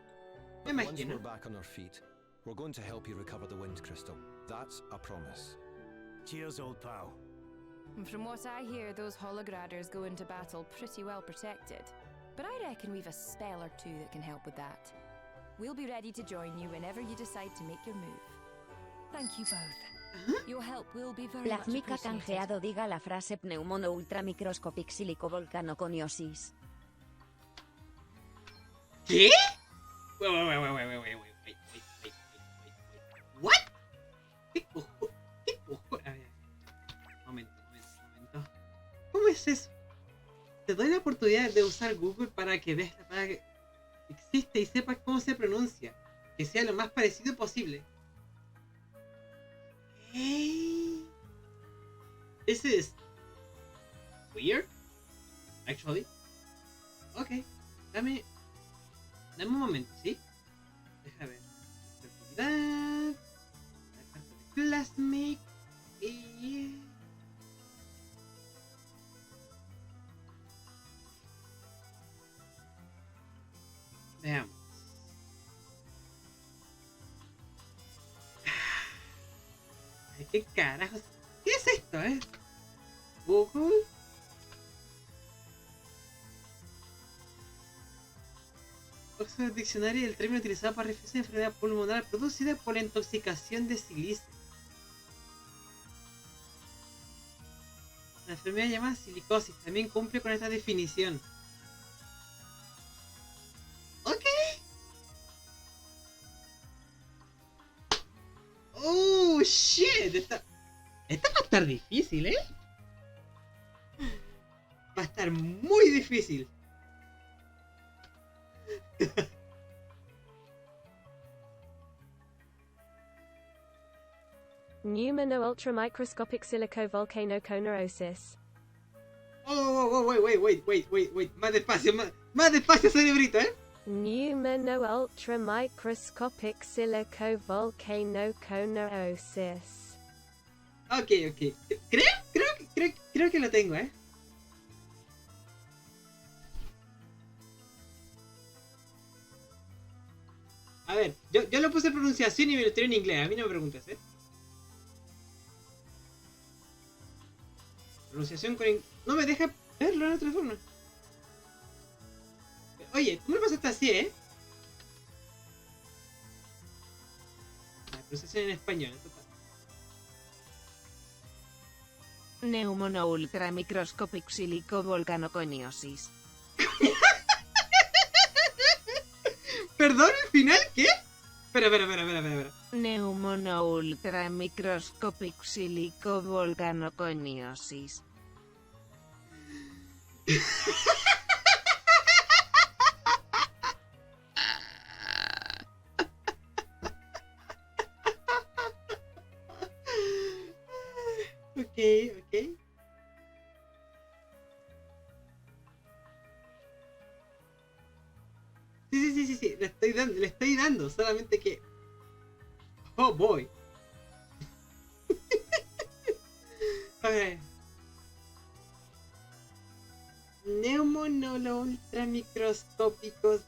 But once we're back on our feet, we're going to help you recover the Wind Crystal. That's a promise. Cheers, old pal. And from what I hear, those Holograders go into battle pretty well protected. But I reckon we've a spell or two that can help with that. We'll be ready to join you whenever you decide to make your move. Thank you both. Your help will be very much Plazmica appreciated. canjeado diga la frase pneumono ultramicroscopic silicovolcanoconiosis. ¿Qué? Wait. What? ¿Qué cojo? A ver. Momento. ¿Cómo es eso? Te doy la oportunidad de usar Google para que veas la palabra que existe y sepas cómo se pronuncia. Que sea lo más parecido posible. Hey. This is weird, actually. Okay, dame un momento, ¿sí? Deja ver. Fertilidad. La carta de Plasmic. Y... veamos. Ay, ¿qué carajos? ¿Qué es esto, Google. Oxford Dictionary, el término utilizado para referirse a enfermedad pulmonar producida por la intoxicación de silicio. La enfermedad llamada silicosis también cumple con esta definición. Ok. Oh, shit. Esta va a estar difícil, Va a estar muy difícil. Pneumono ultramicroscopic silicovolcanoconorosis. Oh, wait. Más despacio, cerebrito, Pneumono ultramicroscopic silicovolcanoconorosis. Ok. Creo que lo tengo, A ver, yo lo puse pronunciación y me lo tiré en inglés, a mí no me preguntes, Pronunciación con... No me deja verlo en otra forma. Oye, tú me lo pasaste así, ¿eh? La pronunciación en español, total. Neumono ultramicroscopic silico volcanoconiosis. ¿Perdón? ¿El final? ¿Qué? Espera. Neumono ultramicroscopic silico volcanoconiosis. Ok. Sí, le estoy dando, solamente que... Oh boy. A ver. Neumonolo ultramicroscópicos.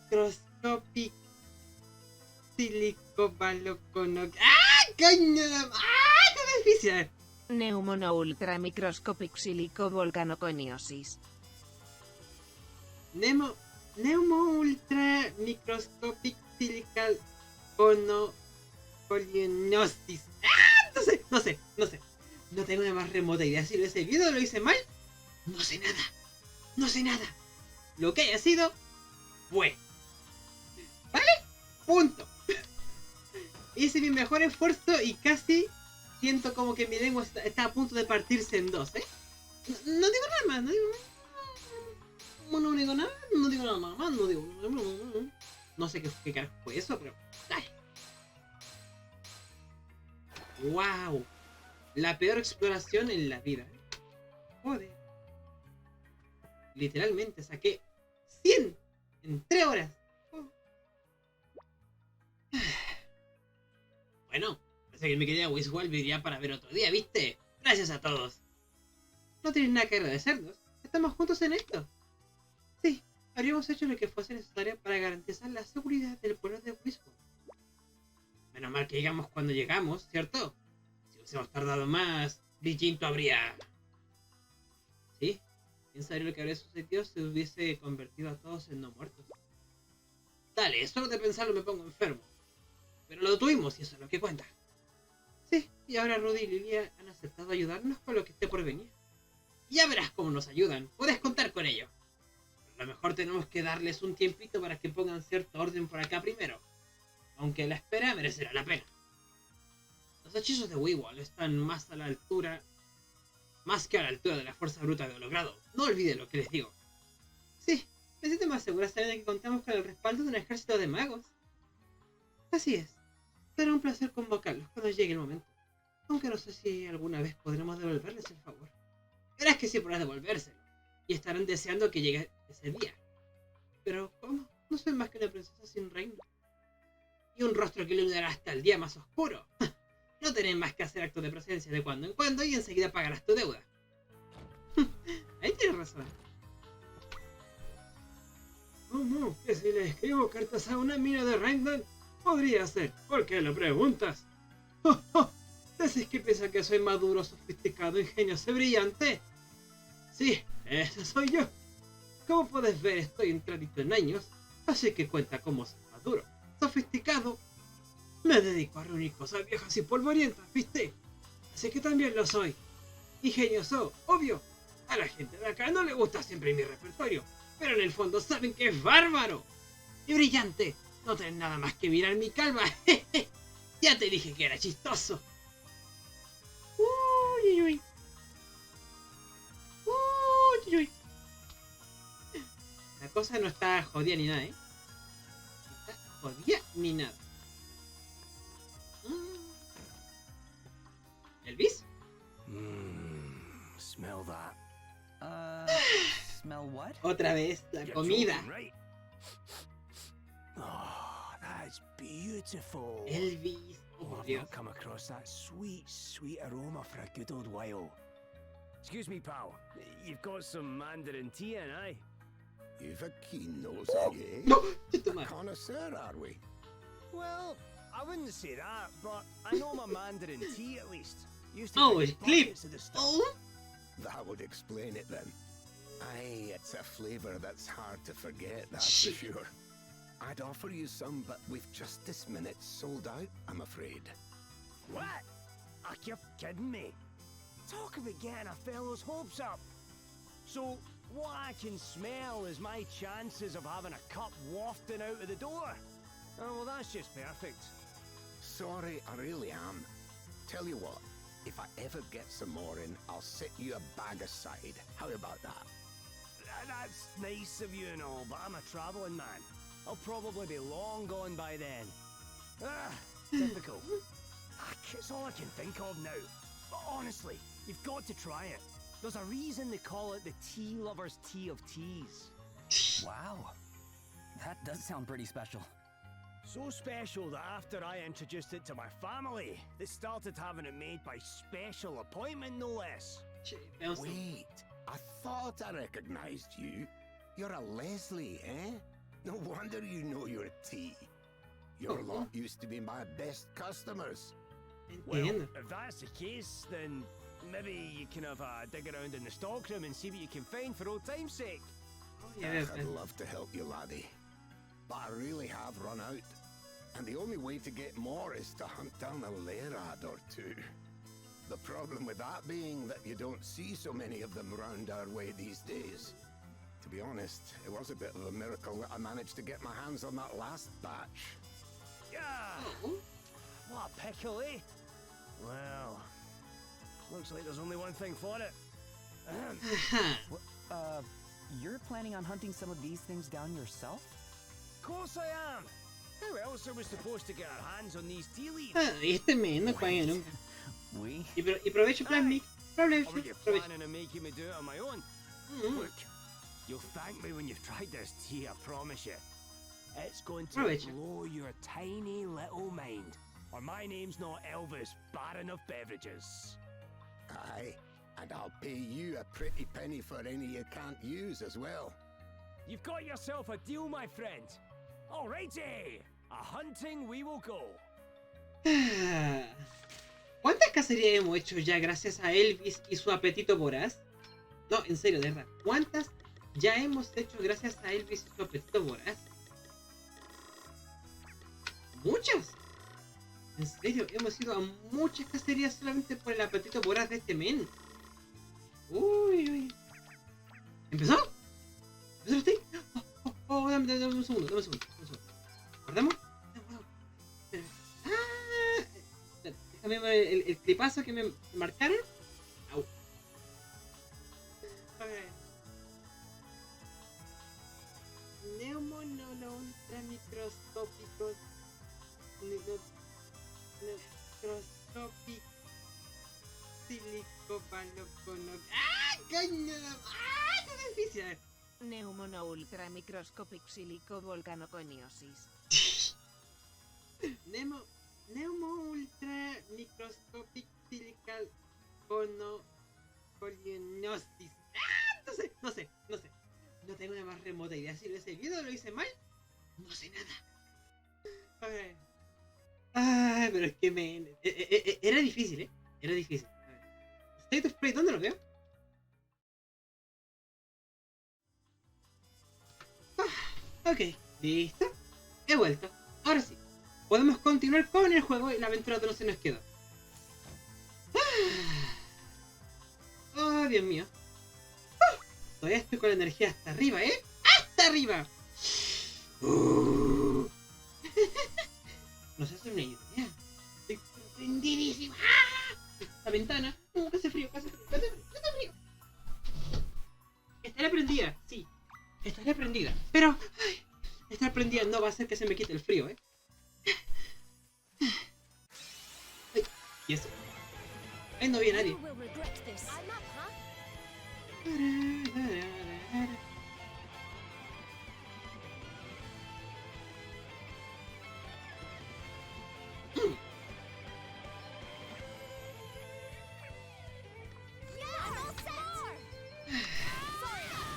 Microscopic silicobalocono. ¡Ah! ¡Coño! ¡Ah! ¡Qué difícil! Neumono ultramicroscopic silico volcanoconiosis. Neumo ultra microscopic silical colionosis. ¡Ah! No sé. No tengo la más remota idea si lo hice bien o lo hice mal. No sé nada. Lo que haya sido, fue. ¿Vale? Punto. Hice mi mejor esfuerzo y casi siento como que mi lengua está a punto de partirse en dos, ¿eh? No digo nada más, no digo nada más. No sé qué carajo fue eso, pero... ¡Dale! ¡Wow! La peor exploración en la vida. Joder. Literalmente saqué 100 en 3 horas. Bueno, parece que mi querida Wiswall viviría para ver otro día, ¿viste? Gracias a todos. No tienes nada que agradecernos. Estamos juntos en esto. Sí, habríamos hecho lo que fuese necesario para garantizar la seguridad del pueblo de Wiswall. Menos mal que llegamos cuando llegamos, ¿cierto? Si hubiésemos tardado más, Vigilto habría... ¿Sí? ¿Quién sabe lo que habría sucedido si hubiese convertido a todos en no muertos? Dale, solo de pensarlo me pongo enfermo. Pero lo tuvimos y eso es lo que cuenta. Sí, y ahora Rudy y Lilia han aceptado ayudarnos con lo que esté por venir. Ya verás cómo nos ayudan, puedes contar con ello. Pero a lo mejor tenemos que darles un tiempito para que pongan cierto orden por acá primero. Aunque la espera merecerá la pena. Los hechizos de Weewall están más que a la altura de la fuerza bruta de Hologrado. No olviden lo que les digo. Sí, me siento más segura sabiendo que contamos con el respaldo de un ejército de magos. Así es. Será un placer convocarlos cuando llegue el momento. Aunque no sé si alguna vez podremos devolverles el favor. Verás que sí podrás devolvérselo. Y estarán deseando que llegue ese día. Pero, ¿cómo? No soy más que una princesa sin reino. Y un rostro que iluminará hasta el día más oscuro. No tenés más que hacer actos de presencia de cuando en cuando y enseguida pagarás tu deuda. Ahí tienes razón. ¿Cómo? ¿Que si le escribo cartas a una mina de Rindal? Podría ser. ¿Por qué lo preguntas? ¿Decís que piensa que soy maduro, sofisticado, ingenioso y brillante? Sí, ese soy yo. Como puedes ver, estoy entradito en años, así que cuenta como soy maduro, sofisticado. Me dedico a reunir cosas viejas y polvorientas, ¿viste? Así que también lo soy. Ingenioso, obvio. A la gente de acá no le gusta siempre mi repertorio, pero en el fondo saben que es bárbaro. Y brillante. No tenés nada más que mirar mi calva. Ya te dije que era chistoso. Uy, uy. Uy, uy. La cosa no está jodida ni nada, ¿eh? No está jodida ni nada. ¿Elvis? Smell that. Smell what? Otra vez, la You're comida. joking, right? Oh, that's beautiful. Elvis. Oh, I've not come across that sweet, sweet aroma for a good old while. Excuse me, pal. You've got some Mandarin tea in, eh? You've a keen nose, eh? No, a connoisseur, are we? Well, I wouldn't say that, but I know my Mandarin tea at least. Used to Oh, pick it's clip. buckets of the stuff. Oh. That would explain it then. Aye, it's a flavour that's hard to forget, that's for sure. I'd offer you some, but we've just this minute sold out, I'm afraid. What? Ah, you're kidding me. Talk about getting a fellow's hopes up. So, what I can smell is my chances of having a cup wafting out of the door. Oh, well, that's just perfect. Sorry, I really am. Tell you what, if I ever get some more in, I'll set you a bag aside. How about that? That's nice of you and all, but I'm a travelling man. I'll probably be long gone by then. Ah, typical. It's all I can think of now. But honestly, you've got to try it. There's a reason they call it the tea lover's tea of teas. Wow. That does sound pretty special. So special that after I introduced it to my family, they started having it made by special appointment, no less. Wait, I thought I recognized you. You're a Leslie, eh? No wonder you know your tea. Your lot used to be my best customers. Well, if that's the case, then maybe you can have a dig around in the stockroom and see what you can find for old time's sake. I'd love to help you, laddie. But I really have run out. And the only way to get more is to hunt down a lairad or two. The problem with that being that you don't see so many of them round our way these days. To be honest, it was a bit of a miracle that I managed to get my hands on that last batch. Yeah! What a pickle, eh? Well, looks like there's only one thing for it. You're planning on hunting some of these things down yourself? Of course I am! Who else are we supposed to get our hands on these tea leaves? Este men no juega nunca. We? Y provecho, Plasmic. Or were you planning on making me do it on my own? Look, you'll thank me when you've tried this tea, I promise you. It's going to blow your tiny little mind. Or my name's not Elvis, Baron of Beverages. Aye, and I'll pay you a pretty penny for any you can't use as well. You've got yourself a deal, my friend. Alrighty, a hunting we will go. ¿Cuántas cacerías hemos hecho ya gracias a Elvis y su apetito voraz? No, en serio, de verdad. ¿Cuántas ya hemos hecho gracias a Elvis y su apetito voraz? Muchas. En serio, hemos ido a muchas cacerías solamente por el apetito voraz de este men. Uy, uy. ¿Empezó? ¿Empezó usted? Dame un segundo, ¿Guardamos? Déjame ver el clipazo que me marcaron. Au. Neumonolontramicroscópicos. Microscópico. Silicobalocono. ¡Ah! ¡Coño! ¡Ah! ¡Qué difícil! A ver. Neumono ultramicroscopic silico volcanoconiosis. Neumo ultra microscopic silical colionosis. ¡Ah! No sé. No tengo la más remota idea. Si lo hice bien o lo hice mal, no sé nada. A ver. Ay, pero es que era difícil, ¿eh? Era difícil. A ver. State of Play, ¿dónde lo veo? Ok, listo. He vuelto. Ahora sí. Podemos continuar con el juego y la aventura que no se nos quedó. Oh, Dios mío. Todavía estoy con la energía hasta arriba, ¿eh? ¡Hasta arriba! No se hace una idea. Estoy prendidísima. La ventana. Que hace frío, que hace frío. Estaré prendida, sí. Estaré prendida. Pero estar prendida no va a hacer que se me quite el frío, ¿eh? Ay, ¿y eso? Ahí no vi a nadie.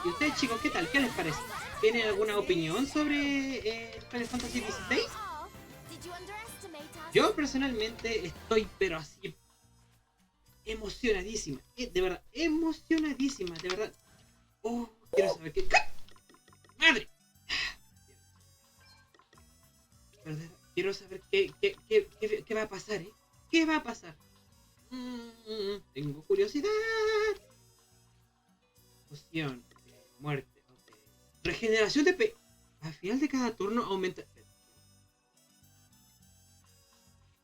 ¿Y ustedes, chicos, qué tal? ¿Qué les parece? ¿Tienen alguna opinión sobre Final Fantasy XVI? Yo personalmente estoy pero así emocionadísima. De verdad, emocionadísima, de verdad. Oh, quiero saber qué... ¡Madre! Quiero saber qué va a pasar, ¿eh? ¿Qué va a pasar? Tengo curiosidad. Poción, muerte, okay. Regeneración de al final de cada turno aumenta...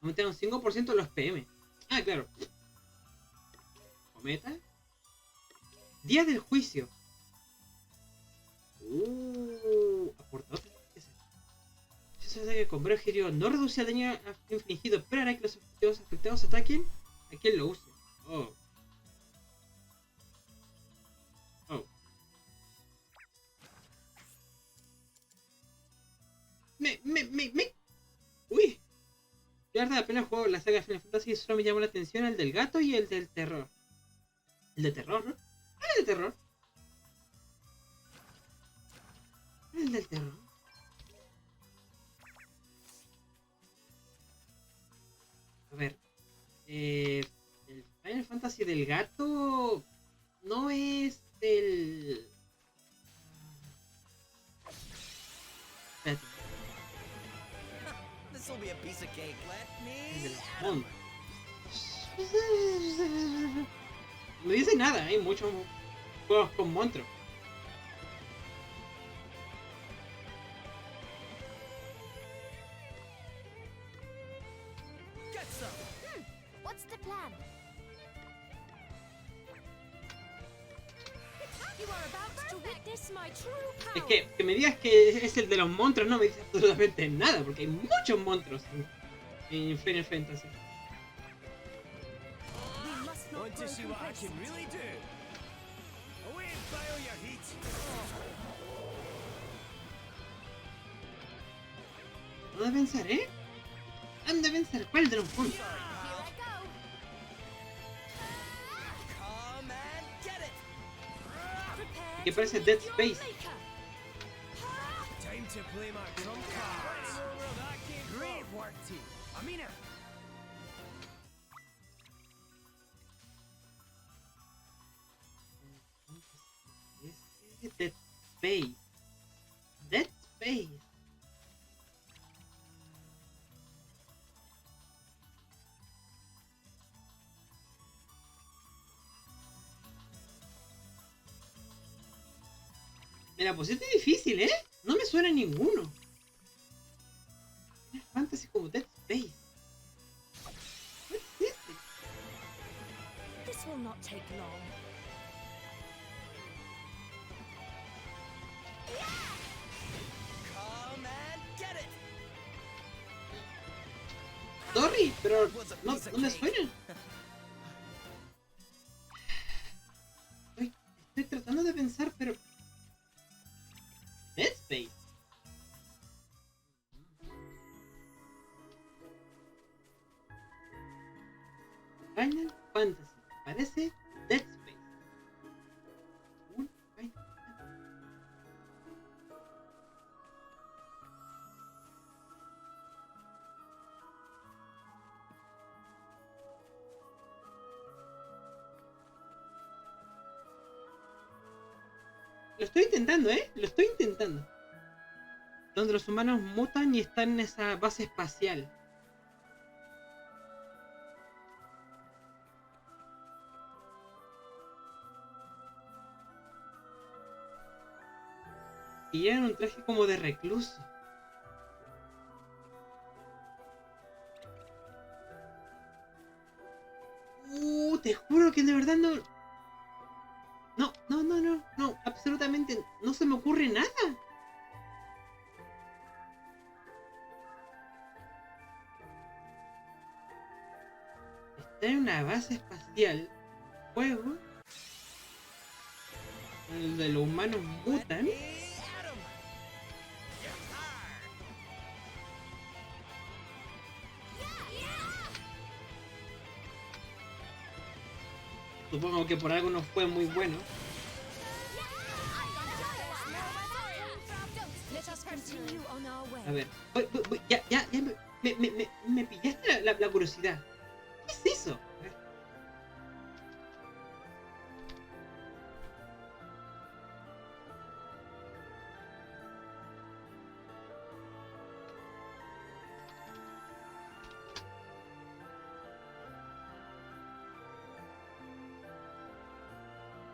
Aumentaron 5% los PM. Ah, claro. Cometa. Día del juicio. Aportador. Si se ataque con breve giro no reduce el daño infligido, pero hará que los objetivos afectados ataquen a quien lo use. Oh. Oh. Uy. Yo la verdad apenas juego la saga Final Fantasy y solo me llamó la atención el del gato y el del terror. ¿El de terror, no? ¿Cuál es el de terror? ¿Cuál es el del terror? A ver. El Final Fantasy del gato no es del... Espérate. This will be a piece of cake. Let Es de me. los monstruos. No dice nada, hay muchos juegos con monstruos. Get some. What's the plan? You are about to witness my true Es power. que me digas que es el de los monstruos no me dice absolutamente nada, porque hay muchos monstruos en Final Fantasy. Want to see what I can really do? Away and fire your heat. No de pensar, ¿eh? Anda a pensar, ¿cuál de los monstruos? Come and get it. Que parece Dead Space. Time to play my trump cards. Great work, team. I mean it. Dead Space. Dead Space. Me la pusiste difícil, ¿eh? No me suena ninguno. Final Fantasy como Dead Space. ¿Qué es este? This will not take long. Come and get it. Sorry, pero no me suena. Estoy tratando de pensar, pero... Dead Space. Final Fantasy. Parece Dead Space. Un Final Fantasy. Lo estoy intentando, ¿eh? Lo estoy intentando. Donde los humanos mutan y están en esa base espacial. Y llevan un traje como de recluso. Te juro que de verdad no... No, absolutamente no se me ocurre nada. Está en una base espacial, juego, donde los humanos mutan. Supongo que por algo no fue muy bueno. A ver, ya me pillaste la curiosidad. ¿Qué es eso? A ver.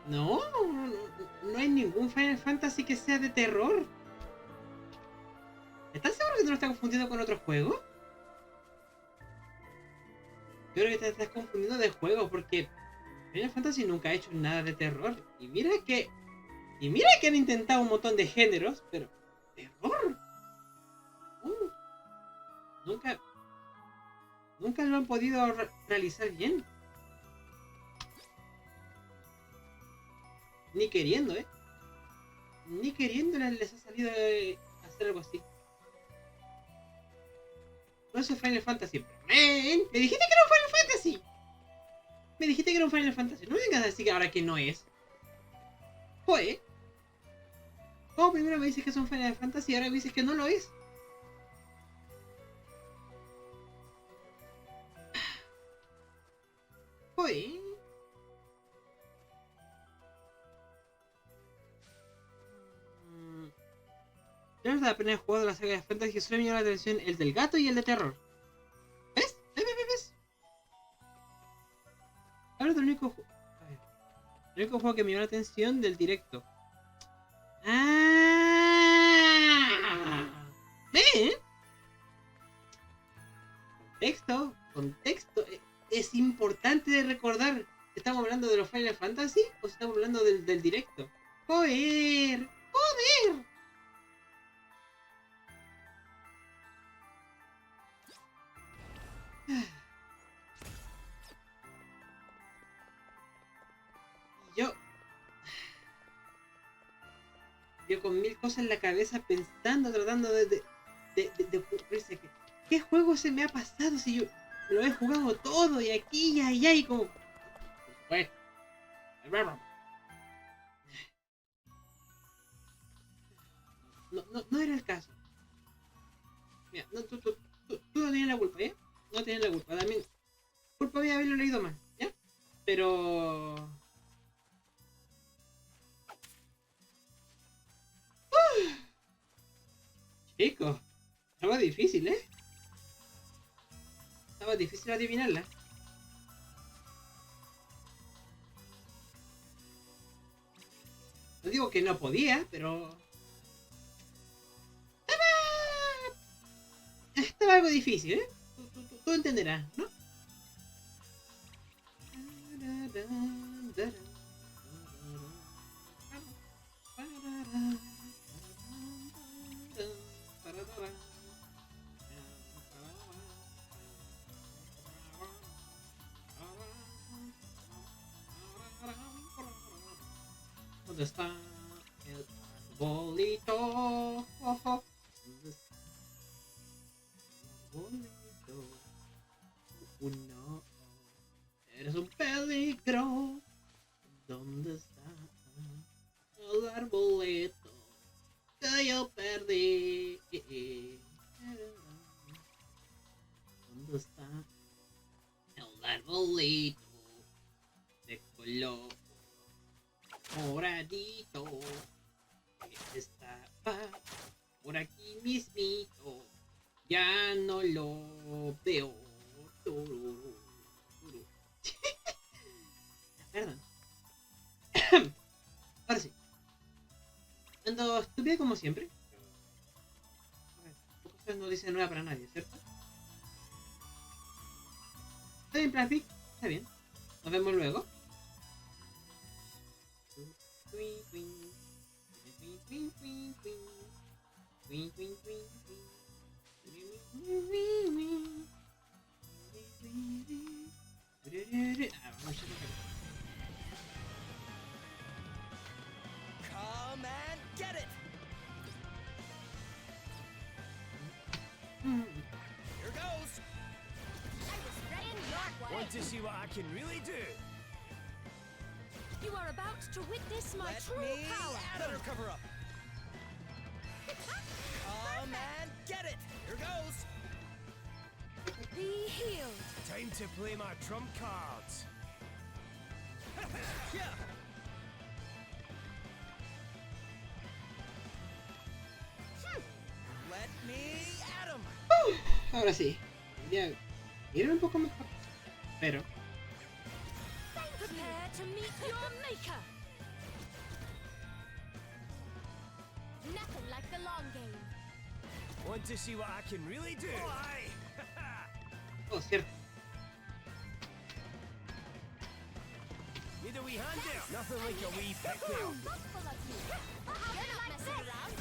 No, no hay ningún Final Fantasy que sea de terror. ¿Estás seguro que no lo estás confundiendo con otro juego? Yo creo que te estás confundiendo de juego porque Final Fantasy nunca ha hecho nada de terror. Y mira que han intentado un montón de géneros, pero terror. Nunca lo han podido realizar bien. Ni queriendo, Ni queriendo les ha salido hacer algo así. No es Final Fantasy. ¡Men! ¡Me dijiste que era un Final Fantasy! Me dijiste que era un Final Fantasy. No me vengas a decir que ahora que no es. Joder. ¿Cómo primero me dices que es un Final Fantasy y ahora me dices que no lo es? Joder. Yo no apenas he jugado la saga de Fantasy, solo me llama la atención el del gato y el de terror. ¿Ves? ¿Ves? Ahora el único juego que me llama la atención del directo. ¿Ven? Contexto. Es importante de recordar. ¿Estamos hablando de los Final Fantasy o estamos hablando del directo? ¡Joder! Yo con mil cosas en la cabeza pensando, tratando de ocurrirse ¿qué juego se me ha pasado si yo lo he jugado todo y aquí y allá y como... Bueno. No era el caso. Mira, tú no tienes la culpa, ¿ya? No tienes la culpa. También culpa mía haberlo leído mal, ¿ya? Pero... Chicos, estaba difícil, Estaba difícil adivinarla. No digo que no podía, pero... Estaba algo difícil, Tú entenderás, ¿no? ¿Dónde está el arbolito? ¿Dónde está el arbolito? No, eres un peligro. ¿Dónde está el arbolito que yo perdí? ¿Dónde está el arbolito de color moradito? Estaba por aquí mismito, ya no lo veo. Perdón. Ahora sí. Ando estúpido como siempre. Ustedes no dicen nada para nadie, ¿cierto? ¿Está bien, Planfic? Está bien. Nos vemos luego. Come and get it! Here goes! I was ready your way. Want to see what I can really do? You are about to witness my Let true me power. better cover up. Come and get it! Here goes! Be healed. Time to play my trump cards. Yeah. Let me at 'em! Ahora sí. Ya vieron un poco mejor. Pero... Prepare to meet your maker. nothing like the long game. Want to see what I can really do? Oh, aye. Oh, cierto. Need a wee hand there? Nothing like a wee pick me up. Full of you. You're not messing around.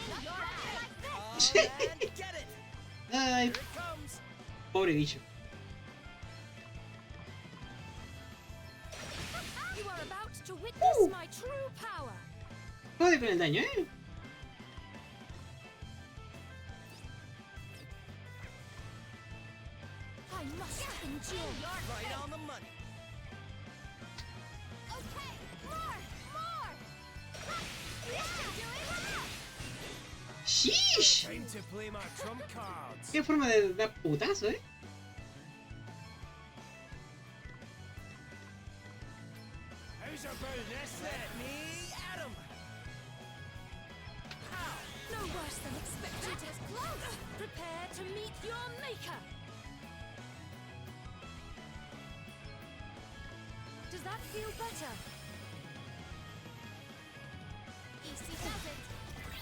In your eye. Oh, man, get it! Ay, Here it comes. pobre bicho. You are about to witness my true power. Jode con el daño, ¿eh? I must endure. Right on the money. Okay, more. This should do it. ¡Sheesh! Time to play my trump cards. Qué forma de dar putazo, ¿eh? How's about this then? Me at 'em. No worse than expected. That is close. Prepare to meet your maker. Does that feel better? Easy does it.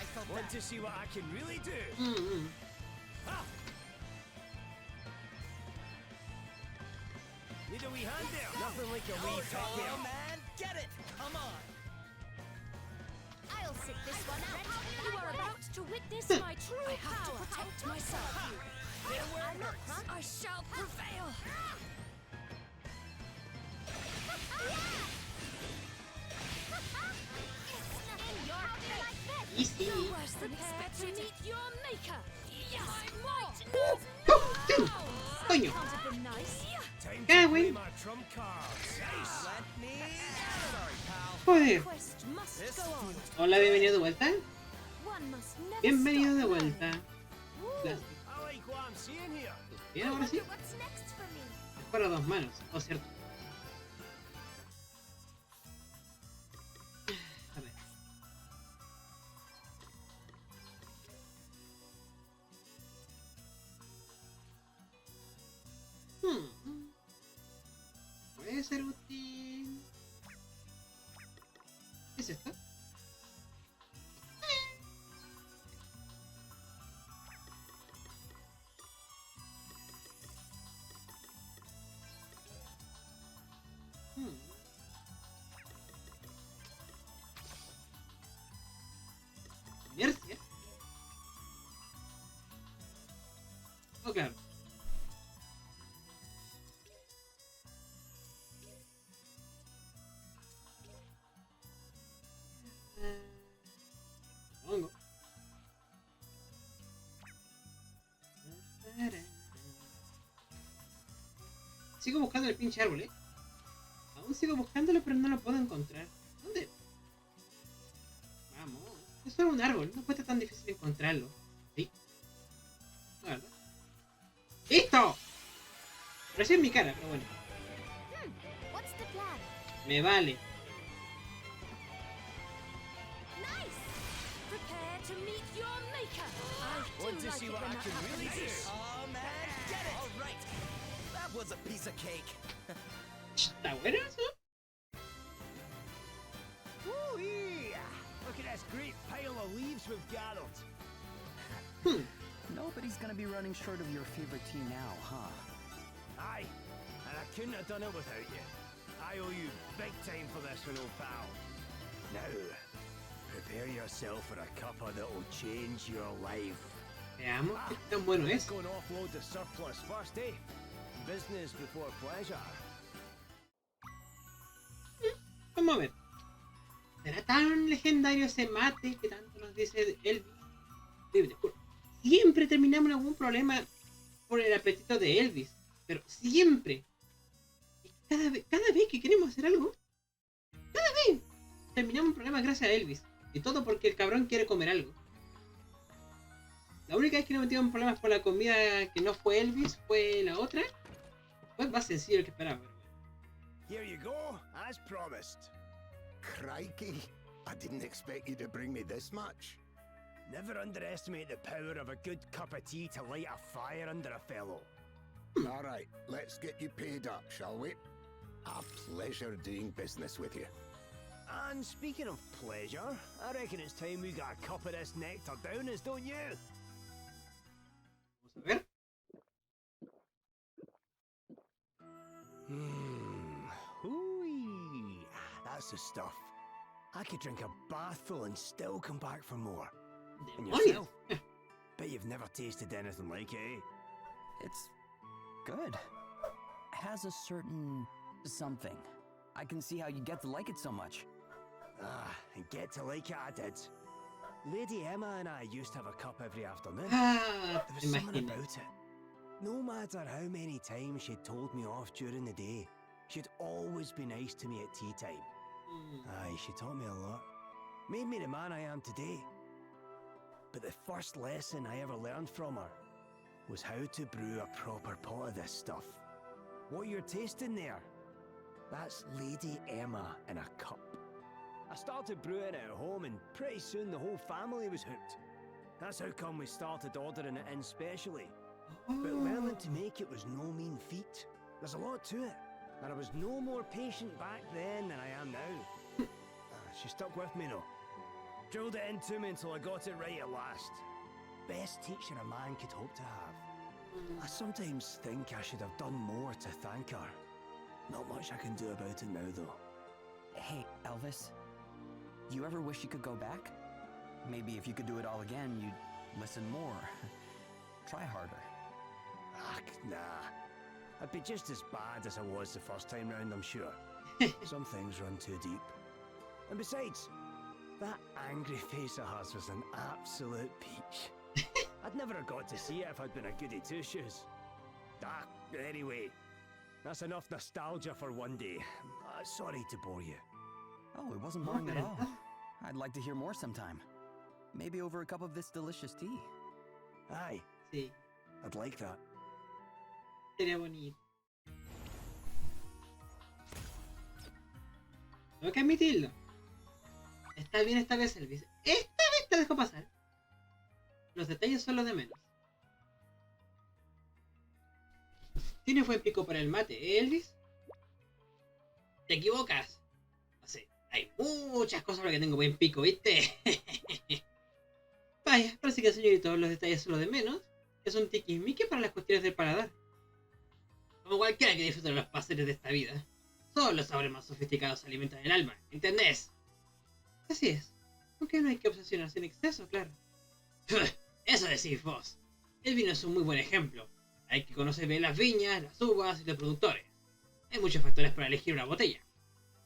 I felt Want that. to see what I can really do? Ha! Need a wee hand there? Nothing like a wee pick me Oh, up. man, get it! Come on. I'll sit this one out. You are about to witness my true I have to power. protect myself. There where it I'm not hurts. I shall prevail. In your face. Easy. No worse than expected. To meet your maker. Yes, my Oh, dude. Coño. Can't have been nice. Time Yeah, to play win. my trump cards. Nice. Let me. Sorry, pal. Joder. Quest must This go on. Hola, bienvenido de vuelta. One must never Bienvenido de stop vuelta. learning. Gracias. I like what I'm seeing here. Bien, ahora sí. What's next for me? Es para dos manos, oh cierto. A ver. Puede ser útil. ¿Qué es esto? Inercia. Oh, claro. Pongo. Sigo buscando el pinche árbol, Aún sigo buscándolo, pero no lo puedo encontrar. ¿Dónde? Vamos. Es solo un árbol, no puede ser tan difícil encontrarlo. ¿Sí? La verdad. ¡Listo! Pareció en mi cara, pero bueno. What's the plan? Me vale. Nice. Prepare to meet your maker. I Want do to like see it what when I that can really do? happens. Oh, man, get it! All right. That was a piece of cake. ¿Está bueno eso? Ooh, yeah. Look at this great pile of leaves we've gathered. Nobody's gonna be running short of your favorite team now, huh? Aye, and I couldn't have done it without you. I owe you big time for this one, old pal. Now, prepare yourself for a cuppa that'll change your life. Veamos qué tan bueno Let's es. go and offload the surplus first, eh? Business before pleasure. Vamos a ver. ¿Será tan legendario ese mate que tanto nos dice Elvis? Te juro, siempre terminamos en algún problema por el apetito de Elvis. Pero siempre. Y cada vez que queremos hacer algo, cada vez terminamos en problemas gracias a Elvis. Y todo porque el cabrón quiere comer algo. La única vez que nos metimos en problemas por la comida que no fue Elvis fue la otra. Fue más sencillo de lo que esperaba. Here you go, as promised. Crikey, I didn't expect you to bring me this much. Never underestimate the power of a good cup of tea to light a fire under a fellow. All right, let's get you paid up, shall we? A pleasure doing business with you. And speaking of pleasure, I reckon it's time we got a cup of this nectar down us, don't you? Vamos a ver. Hooey. That's the stuff. I could drink a bathful and still come back for more. And yourself? Bet you've never tasted anything like it, eh? It's good. Has a certain something. I can see how you get to like it so much. Ah, and get to like it I did. Lady Emma and I used to have a cup every afternoon. Ah, There was something about it. No matter how many times she'd told me off during the day, she'd always be nice to me at tea time. Aye, she taught me a lot. Made me the man I am today. But the first lesson I ever learned from her was how to brew a proper pot of this stuff. What you're tasting there, that's Lady Emma in a cup. I started brewing it at home and pretty soon the whole family was hooked. That's how come we started ordering it in specially. But learning to make it was no mean feat. There's a lot to it. And I was no more patient back then than I am now. She stuck with me though. Drilled it into me until I got it right at last. Best teacher a man could hope to have. I sometimes think I should have done more to thank her. Not much I can do about it now though. Hey, Elvis. Do you ever wish you could go back? Maybe if you could do it all again, you'd listen more. Try harder. Ah, nah. I'd be just as bad as I was the first time round, I'm sure. Some things run too deep. And besides, that angry face of hers was an absolute peach. I'd never have got to see it if I'd been a goody two-shoes. Ah, anyway, that's enough nostalgia for one day. Sorry to bore you. Oh, it wasn't boring at all. I'd like to hear more sometime. Maybe over a cup of this delicious tea. Aye. Sí. I'd like that. Sería bonito. Tengo que admitirlo. Está bien esta vez, Elvis. Esta vez te dejo pasar. Los detalles son los de menos. Tienes buen pico para el mate, ¿eh, Elvis? Te equivocas. No sé, hay muchas cosas para que tengo buen pico, ¿viste? Vaya, parece que señorito, los detalles son los de menos. Es un tiquismique para las cuestiones del paladar. Como cualquiera que disfrute de los placeres de esta vida. Solo los sabores más sofisticados alimentan el alma, ¿entendés? Así es. Aunque no hay que obsesionarse en exceso, claro. Eso decís vos. El vino es un muy buen ejemplo. Hay que conocer bien las viñas, las uvas y los productores. Hay muchos factores para elegir una botella.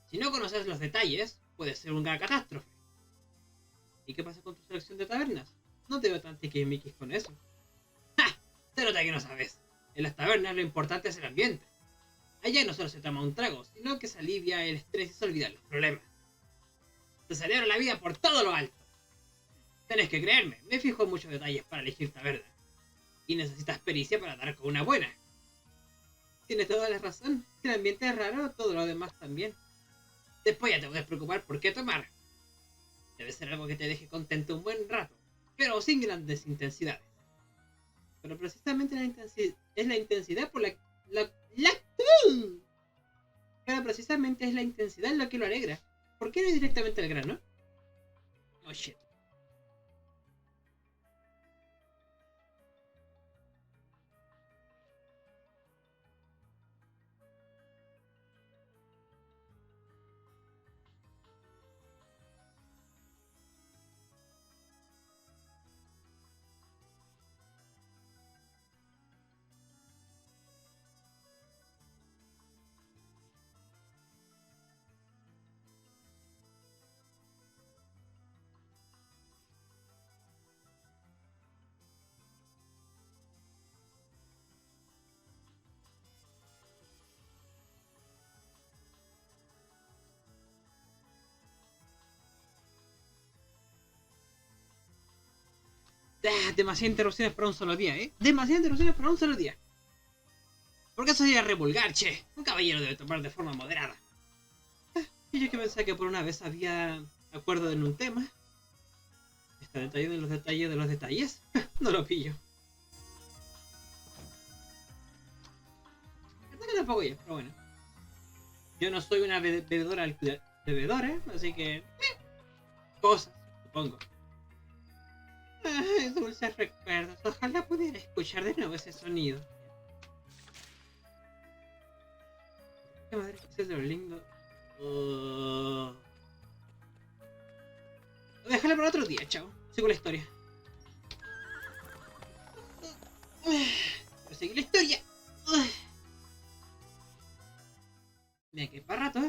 Si no conoces los detalles, puede ser una catástrofe. ¿Y qué pasa con tu selección de tabernas? No te veo tan tiquismiquis con eso. ¡Ja! Se nota que no sabes. En las tabernas lo importante es el ambiente. Allá no solo se toma un trago, sino que se alivia el estrés y se olvidan los problemas. Se celebra la vida por todo lo alto. Tenés que creerme, me fijo en muchos detalles para elegir taberna. Y necesitas pericia para dar con una buena. Tienes toda la razón. Si el ambiente es raro, todo lo demás también. Después ya te puedes preocupar por qué tomar. Debe ser algo que te deje contento un buen rato, pero sin grandes intensidades. Pero precisamente es la intensidad por Pero precisamente es la intensidad lo que lo alegra. ¿Por qué no ir directamente al grano? Oh shit. Demasiadas interrupciones para un solo día, ¿eh? Demasiadas interrupciones para un solo día. Porque eso sería revulgar, che. Un caballero debe tomar de forma moderada. Y yo que pensé que por una vez había acuerdo en un tema. ¿Está detallado en los detalles de los detalles? No lo pillo. La verdad que tampoco ya, pero bueno. Yo no soy una bebedora bebedores, así que... cosas, supongo. Ay, dulces recuerdos. Ojalá pudiera escuchar de nuevo ese sonido. Qué madre que es de lo lindo. Déjale para otro día, chao. Sigo la historia. Pero sigue la historia. Mira que para rato.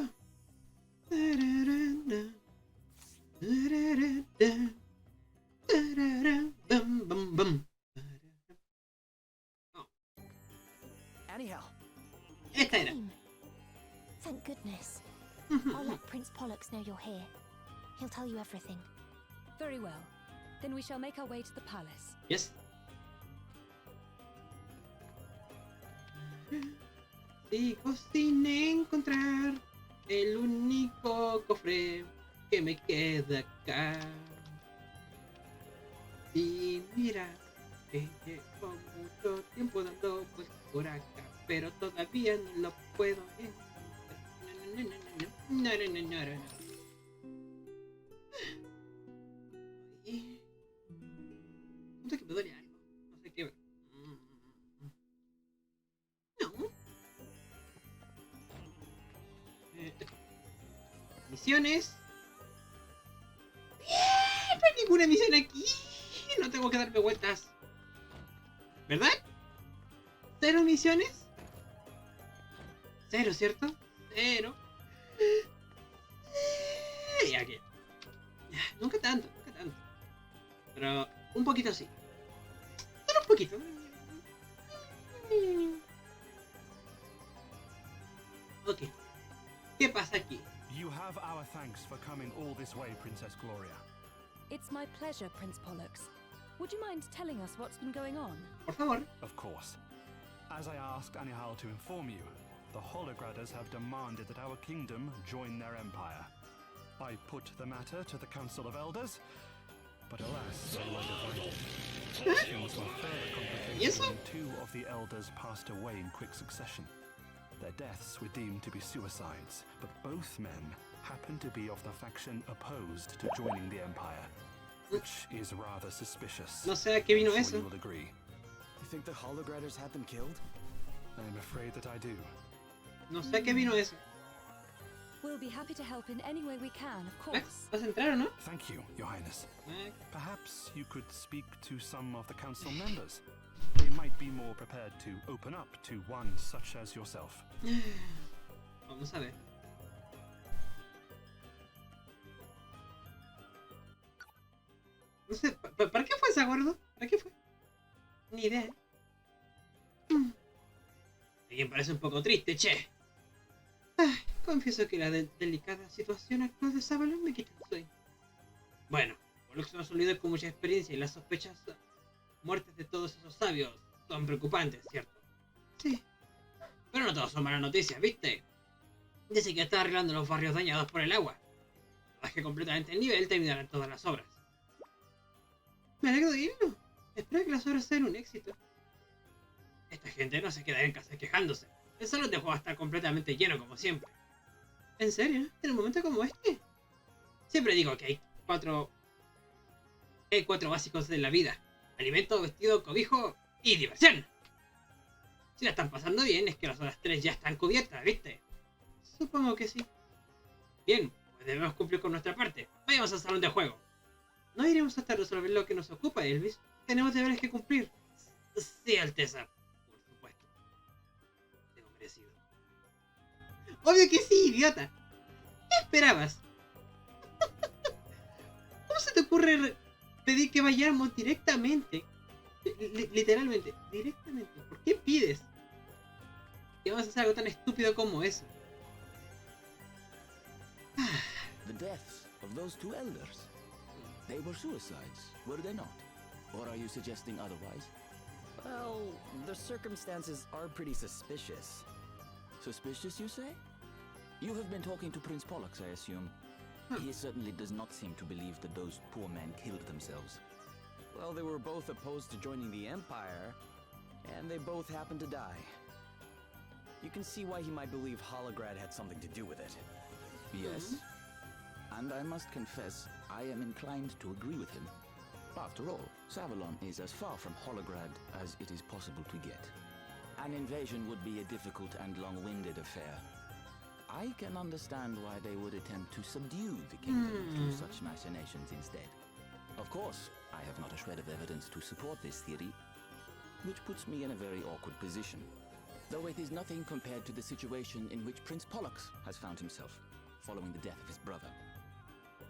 Anyhow. Esta era. Thank goodness. I'll let Prince Pollux know you're here. He'll tell you everything. Very well. Then we shall make our way to the palace. Yes. Sigo sin encontrar el único cofre que me queda acá. Y mira, que llevo mucho tiempo dando vueltas por acá, pero todavía no lo puedo encontrar. No. Ay. Siento que me duele algo. No sé qué ver. No. Misiones. Bien, no hay ninguna misión aquí. No tengo que darme vueltas. ¿Verdad? ¿Cero misiones? Cero, ¿cierto? Cero. Y aquí. Nunca tanto. Pero un poquito sí. Solo un poquito. Ok. ¿Qué pasa aquí? You have our thanks for coming all this way, Princess Gloria. It's my pleasure, Prince Pollux. Would you mind telling us what's been going on? Por favor. Of course. As I asked Anihal to inform you, the Holograders have demanded that our kingdom join their empire. I put the matter to the Council of Elders, but alas, they were divided. Things were further complicated when two of the elders passed away in quick succession. Their deaths were deemed to be suicides, but both men happened to be of the faction opposed to joining the empire, which is rather suspicious. No sé a qué vino I'm eso. sure you will agree. You think the Holograders had them killed? I'm afraid that I do. No sé a qué vino eso. We'll be happy to help in any way we can, of course. ¿Vas a entrar o no? Thank you, Your Highness. Perhaps you could speak to some of the council members. They might be more prepared to open up to one such as yourself. Vamos a ver. No sé, ¿para qué fue ese acuerdo? ¿Para qué fue? Ni idea. Alguien parece un poco triste, che. Confieso que la delicada situación actual de Sabalón me quita el sueño. Bueno, por lo que se nos olvidó con mucha experiencia y las sospechas muertes de todos esos sabios son preocupantes, ¿cierto? Sí. Pero no todos son malas noticias, ¿viste? Dice que está arreglando los barrios dañados por el agua. Bajé completamente el nivel, terminarán todas las obras. Me alegro de irlo. Espero que las obras sean un éxito. Esta gente no se queda en casa quejándose. El salón de juego está completamente lleno como siempre. ¿En serio? ¿En un momento como este? Siempre digo que hay cuatro básicos de la vida. Alimento, vestido, cobijo y diversión. Si la están pasando bien, es que las horas 3 ya están cubiertas, ¿viste? Supongo que sí. Bien, pues debemos cumplir con nuestra parte. Vayamos al salón de juego. No iremos hasta resolver lo que nos ocupa, Elvis. Tenemos deberes que cumplir. Sí, Alteza. Por supuesto. Tengo merecido. Obvio que sí, idiota. ¿Qué esperabas? ¿Cómo se te ocurre pedir que vayamos directamente? Literalmente, directamente. ¿Por qué pides que vamos a hacer algo tan estúpido como eso? The deaths of those two elders. They were suicides, were they not? Or are you suggesting otherwise? Well, the circumstances are pretty suspicious. Suspicious, you say? You have been talking to Prince Pollux, I assume. He certainly does not seem to believe that those poor men killed themselves. Well, they were both opposed to joining the Empire, and they both happened to die. You can see why he might believe Holograd had something to do with it. Yes, and I must confess, I am inclined to agree with him. After all, Savalon is as far from Holograd as it is possible to get. An invasion would be a difficult and long-winded affair. I can understand why they would attempt to subdue the kingdom through such machinations instead. Of course, I have not a shred of evidence to support this theory, which puts me in a very awkward position. Though it is nothing compared to the situation in which Prince Pollux has found himself, following the death of his brother.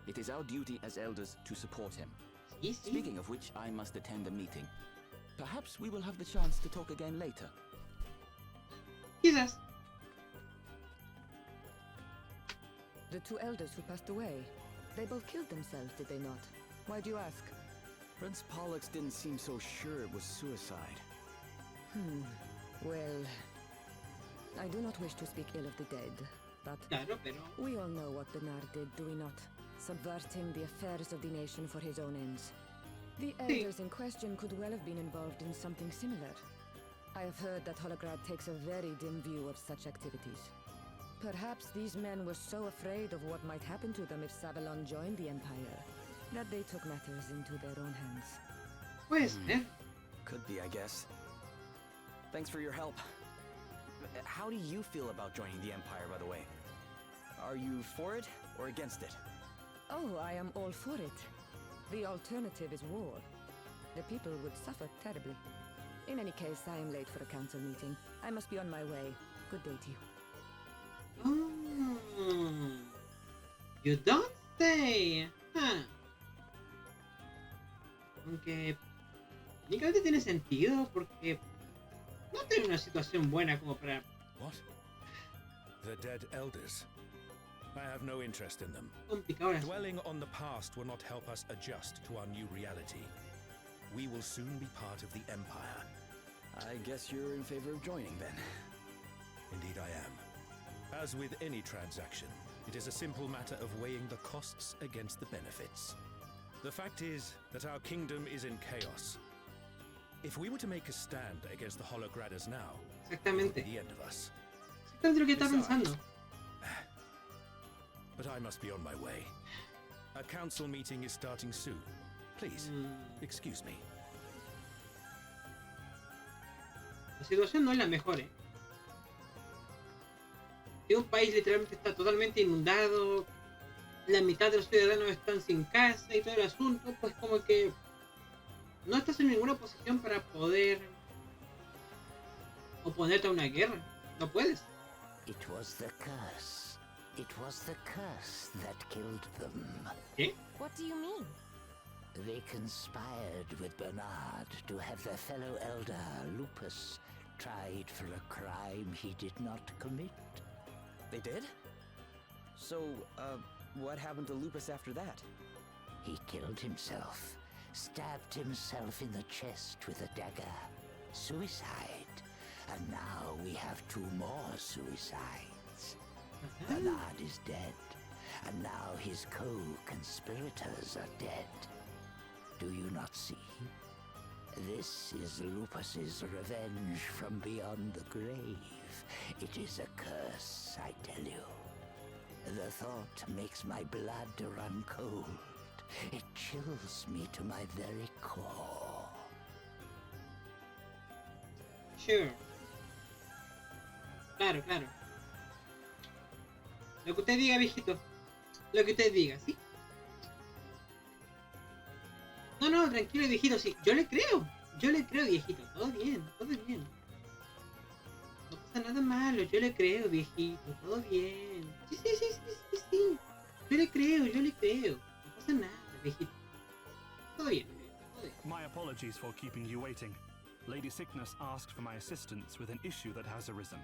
It is our duty as elders to support him. Speaking of which, I must attend a meeting. Perhaps we will have the chance to talk again later. Quizás. The two elders who passed away, they both killed themselves, did they not? Why do you ask? Prince Pollux didn't seem so sure it was suicide. Well, I do not wish to speak ill of the dead, but we all know what Bernard did, do we not? Subverting the affairs of the nation for his own ends. The elders in question could well have been involved in something similar. I have heard that Holograd takes a very dim view of such activities. Perhaps these men were so afraid of what might happen to them if Savalon joined the Empire, that they took matters into their own hands. Pues, Could be, I guess. Thanks for your help. How do you feel about joining the Empire, by the way? Are you for it or against it? Oh, I am all for it. The alternative is war. The people would suffer terribly. In any case, I am late for a council meeting. I must be on my way. Good day to you. You don't say. Aunque técnicamente tiene sentido porque no tiene una situación buena como para. What? The dead elders? I have no interest in them. Dwelling on the past will not help us adjust to our new reality. We will soon be part of the Empire. I guess you're in favor of joining then. Indeed I am. As with any transaction, it is a simple matter of weighing the costs against the benefits. The fact is that our kingdom is in chaos. If we were to make a stand against the Holograders now, it would be the end of us. Exactamente lo que está pensando. But I must be on my way. A council meeting is starting soon. Please, excuse me. La situación no es la mejor, Si un país literalmente está totalmente inundado, la mitad de los ciudadanos están sin casa y todo el asunto, pues como que no estás en ninguna posición para poder oponerte a una guerra. No puedes. It was the curse. It was the curse that killed them. ¿Qué? What do you mean? They conspired with Bernard to have their fellow elder, Lupus, tried for a crime he did not commit. They did? So, what happened to Lupus after that? He killed himself, stabbed himself in the chest with a dagger. Suicide. And now we have 2 more suicides. Bernard is dead, and now his co-conspirators are dead. Do you not see? This is Lupus's revenge from beyond the grave. It is a curse, I tell you. The thought makes my blood run cold. It chills me to my very core. Sure. Claro, claro. Lo que usted diga, viejito. Lo que usted diga, ¿sí? No, tranquilo, viejito, sí. Yo le creo, viejito. Todo bien, todo bien. No pasa nada malo, yo le creo, viejito. Todo bien. Sí. Yo le creo. No pasa nada, viejito. Todo bien, todo bien. My apologies for keeping you waiting. Lady Sickness asked for my assistance with an issue that has arisen.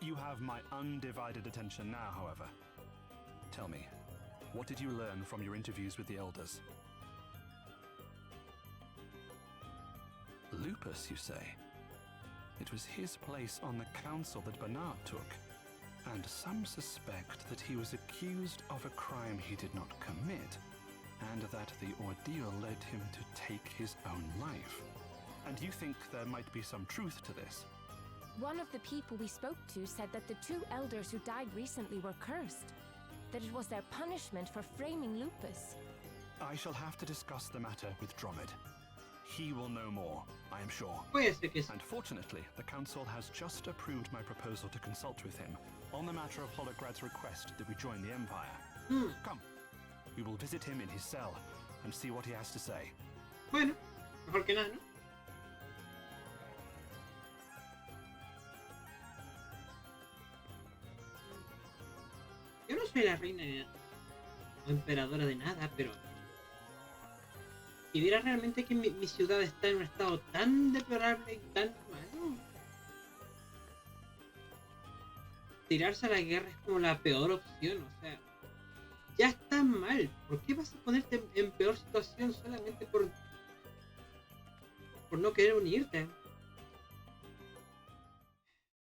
You have my undivided attention now, however. Tell me, what did you learn from your interviews with the elders? Lupus, you say? It was his place on the council that Bernard took, and some suspect that he was accused of a crime he did not commit, and that the ordeal led him to take his own life. And you think there might be some truth to this? One of the people we spoke to said that the 2 elders who died recently were cursed. that it was their punishment for framing Lupus. I shall have to discuss the matter with Dromid. He will know more, I am sure. And fortunately, the Council has just approved my proposal to consult with him on the matter of Holograd's request that we join the Empire. Come, we will visit him in his cell and see what he has to say. Bueno, mejor que nada, ¿no? Yo no soy la reina o emperadora de nada, pero si viera realmente que mi ciudad está en un estado tan deplorable y tan malo, tirarse a la guerra es como la peor opción. O sea, ya está mal. ¿Por qué vas a ponerte en peor situación solamente por no querer unirte?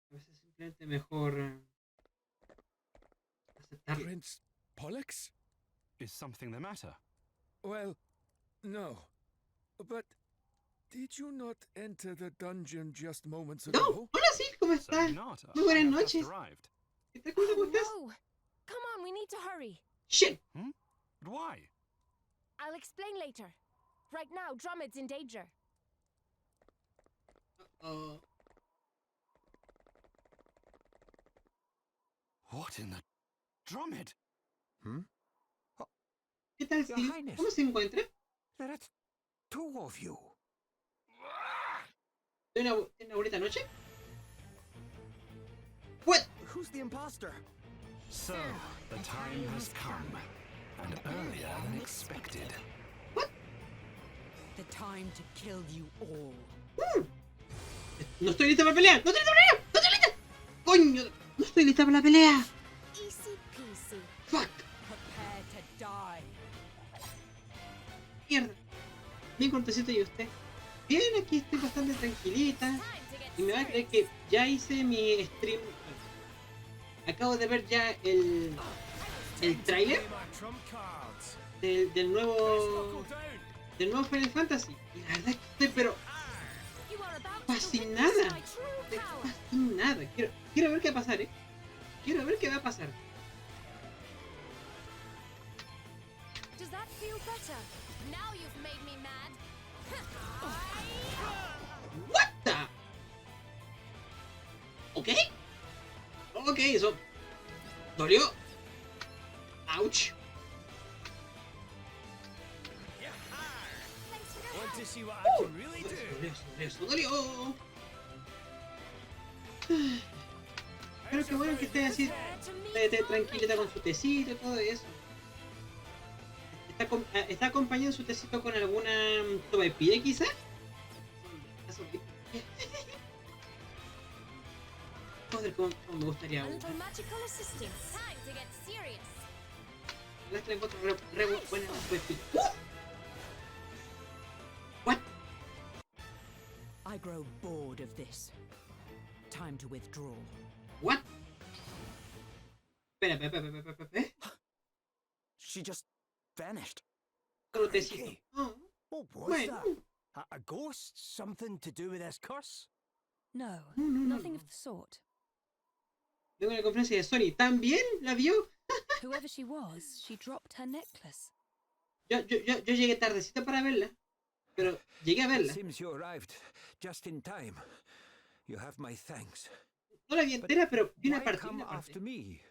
A veces simplemente mejor aceptarlo. Prince Pollux? Is something the matter? Well, no. But did you not enter the dungeon just moments ago? No, hola sí, ¿cómo estás? Muy buenas noches. ¿Qué tal? ¿Cómo estás? No! Come on, we need to hurry. Shit! But why? I'll explain later. Right now, Dromid's in danger. What in the... Dromid? ¿Qué tal, Your sí? Highness. ¿Cómo se encuentra? That's two of you. ¿Tiene una bonita noche? What? Who's the imposter? So, the time has come, and earlier than expected. The time to kill you all. No estoy lista para pelear. ¡No estoy lista para pelear! ¡No estoy lista! ¡Coño! ¡No estoy lista para la pelea! Easy peasy. ¡Fuck! Prepare to die. Mierda. Bien cortecito y usted. Bien, aquí estoy bastante tranquilita. Y me va a creer que ya hice mi stream. Acabo de ver ya el tráiler del nuevo Final Fantasy. Y la verdad es que estoy pero fascinada. Fascinada. Quiero ver qué va a pasar, Quiero ver qué va a pasar. Does that feel better? Now you've made me mad. What the? Ok, eso dolió. Ouch. Want to see what I can really do? Eso dolió. Pero qué bueno que esté así tranquilita con su tecito y todo eso. ¿Está acompañando su tecito con alguna sopaipilla quizás? Joder, cómo me gustaría uno. La que le encuentro re buena sopaipilla. What? I grow bored of this. Time to withdraw. What? Espera. She just vanished. Solo tecito. What was that? A ghost? Something to do with this curse? No, nothing of the sort. Luego en la conferencia de Sony, ¿también la vio? Whoever she was, she dropped her necklace. Yo llegué tardecito para verla, pero llegué a verla. Seems you arrived just in time. You have my thanks. No la vi entera, pero vi una Why parte. come after me?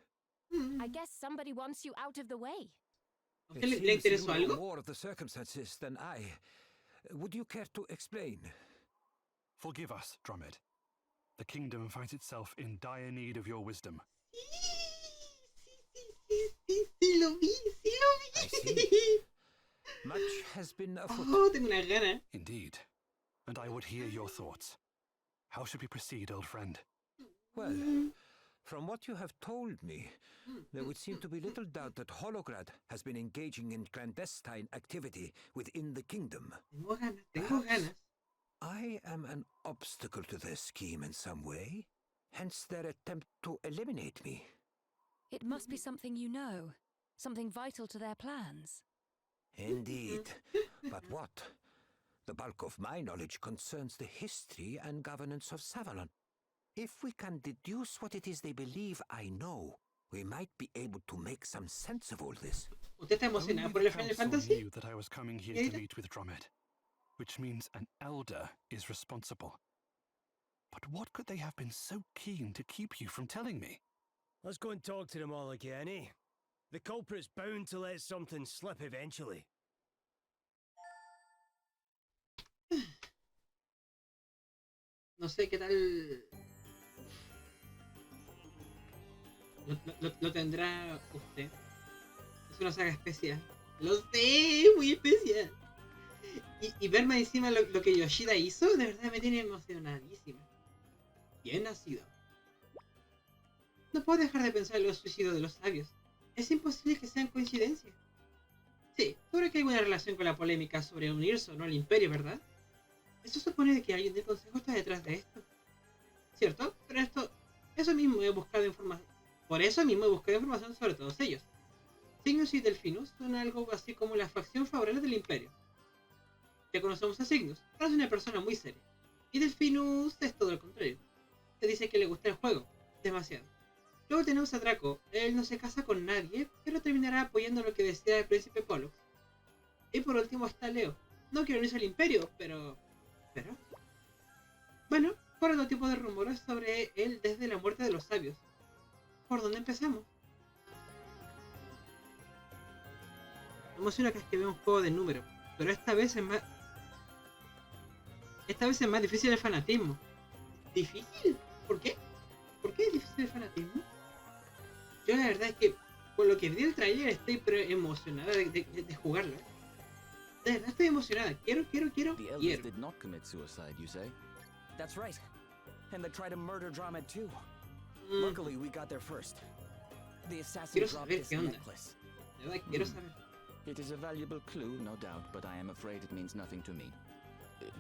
I guess somebody wants you out of the way. ¿A usted le interesó you know algo? more of the circumstances than I. Would you care to explain? Forgive us, Dromid. The kingdom finds itself in dire need of your wisdom. Sí, lo vi. I see. Much has been afoot. Oh, tengo una gana. Indeed. And I would hear your thoughts. How should we proceed, old friend? Well, from what you have told me, there would seem to be little doubt that Holograd has been engaging in clandestine activity within the kingdom. Tengo ganas. I am an obstacle to their scheme in some way, hence their attempt to eliminate me. It must be something you know, something vital to their plans. Indeed. But what? The bulk of my knowledge concerns the history and governance of Savalon. If we can deduce what it is they believe I know, We might be able to make some sense of all this. ¿Usted está emocionado Only por the el Final council Fantasy? knew that I was coming here Señorita? to meet with Drummond, which means an elder is responsible. But what could they have been so keen to keep you from telling me? Let's go and talk to them all again, eh? The culprit's bound to let something slip eventually. No sé qué tal lo tendrá usted. Es una saga especial. Lo sé, muy especial. Y verme encima lo que Yoshida hizo, de verdad me tiene emocionadísima. Bien nacido. No puedo dejar de pensar en los suicidios de los sabios. Es imposible que sean coincidencias. Sí, seguro que hay una relación con la polémica sobre unirse o no al imperio, ¿verdad? Eso supone que alguien del consejo está detrás de esto. ¿Cierto? Pero eso mismo he buscado información. Por eso mismo he buscado información sobre todos ellos. Cygnus y Delphinus son algo así como la facción favorable del imperio. Ya conocemos a Cygnus, pero es una persona muy seria. Y Delphinus es todo lo contrario. Se dice que le gusta el juego, demasiado. Luego tenemos a Draco. Él no se casa con nadie, pero terminará apoyando lo que decía el príncipe Pollux. Y por último está Leo. No quiero unirse al imperio, pero... Bueno, corre todo tipo de rumores sobre él desde la muerte de los sabios. ¿Por dónde empezamos? Me emociona que veo un juego de números, pero esta vez es más difícil el fanatismo. ¿Difícil? ¿Por qué? ¿Por qué es difícil el fanatismo? Yo la verdad es que por lo que vi el trailer estoy emocionada de jugarlo. De verdad estoy emocionada. Quiero. The elders did not commit suicide, you say? That's right. And they tried to murder Drummond too. Luckily, we got there first. The assassin dropped this necklace. De verdad quiero saber. It is a valuable clue, no doubt, but I am afraid it means nothing to me.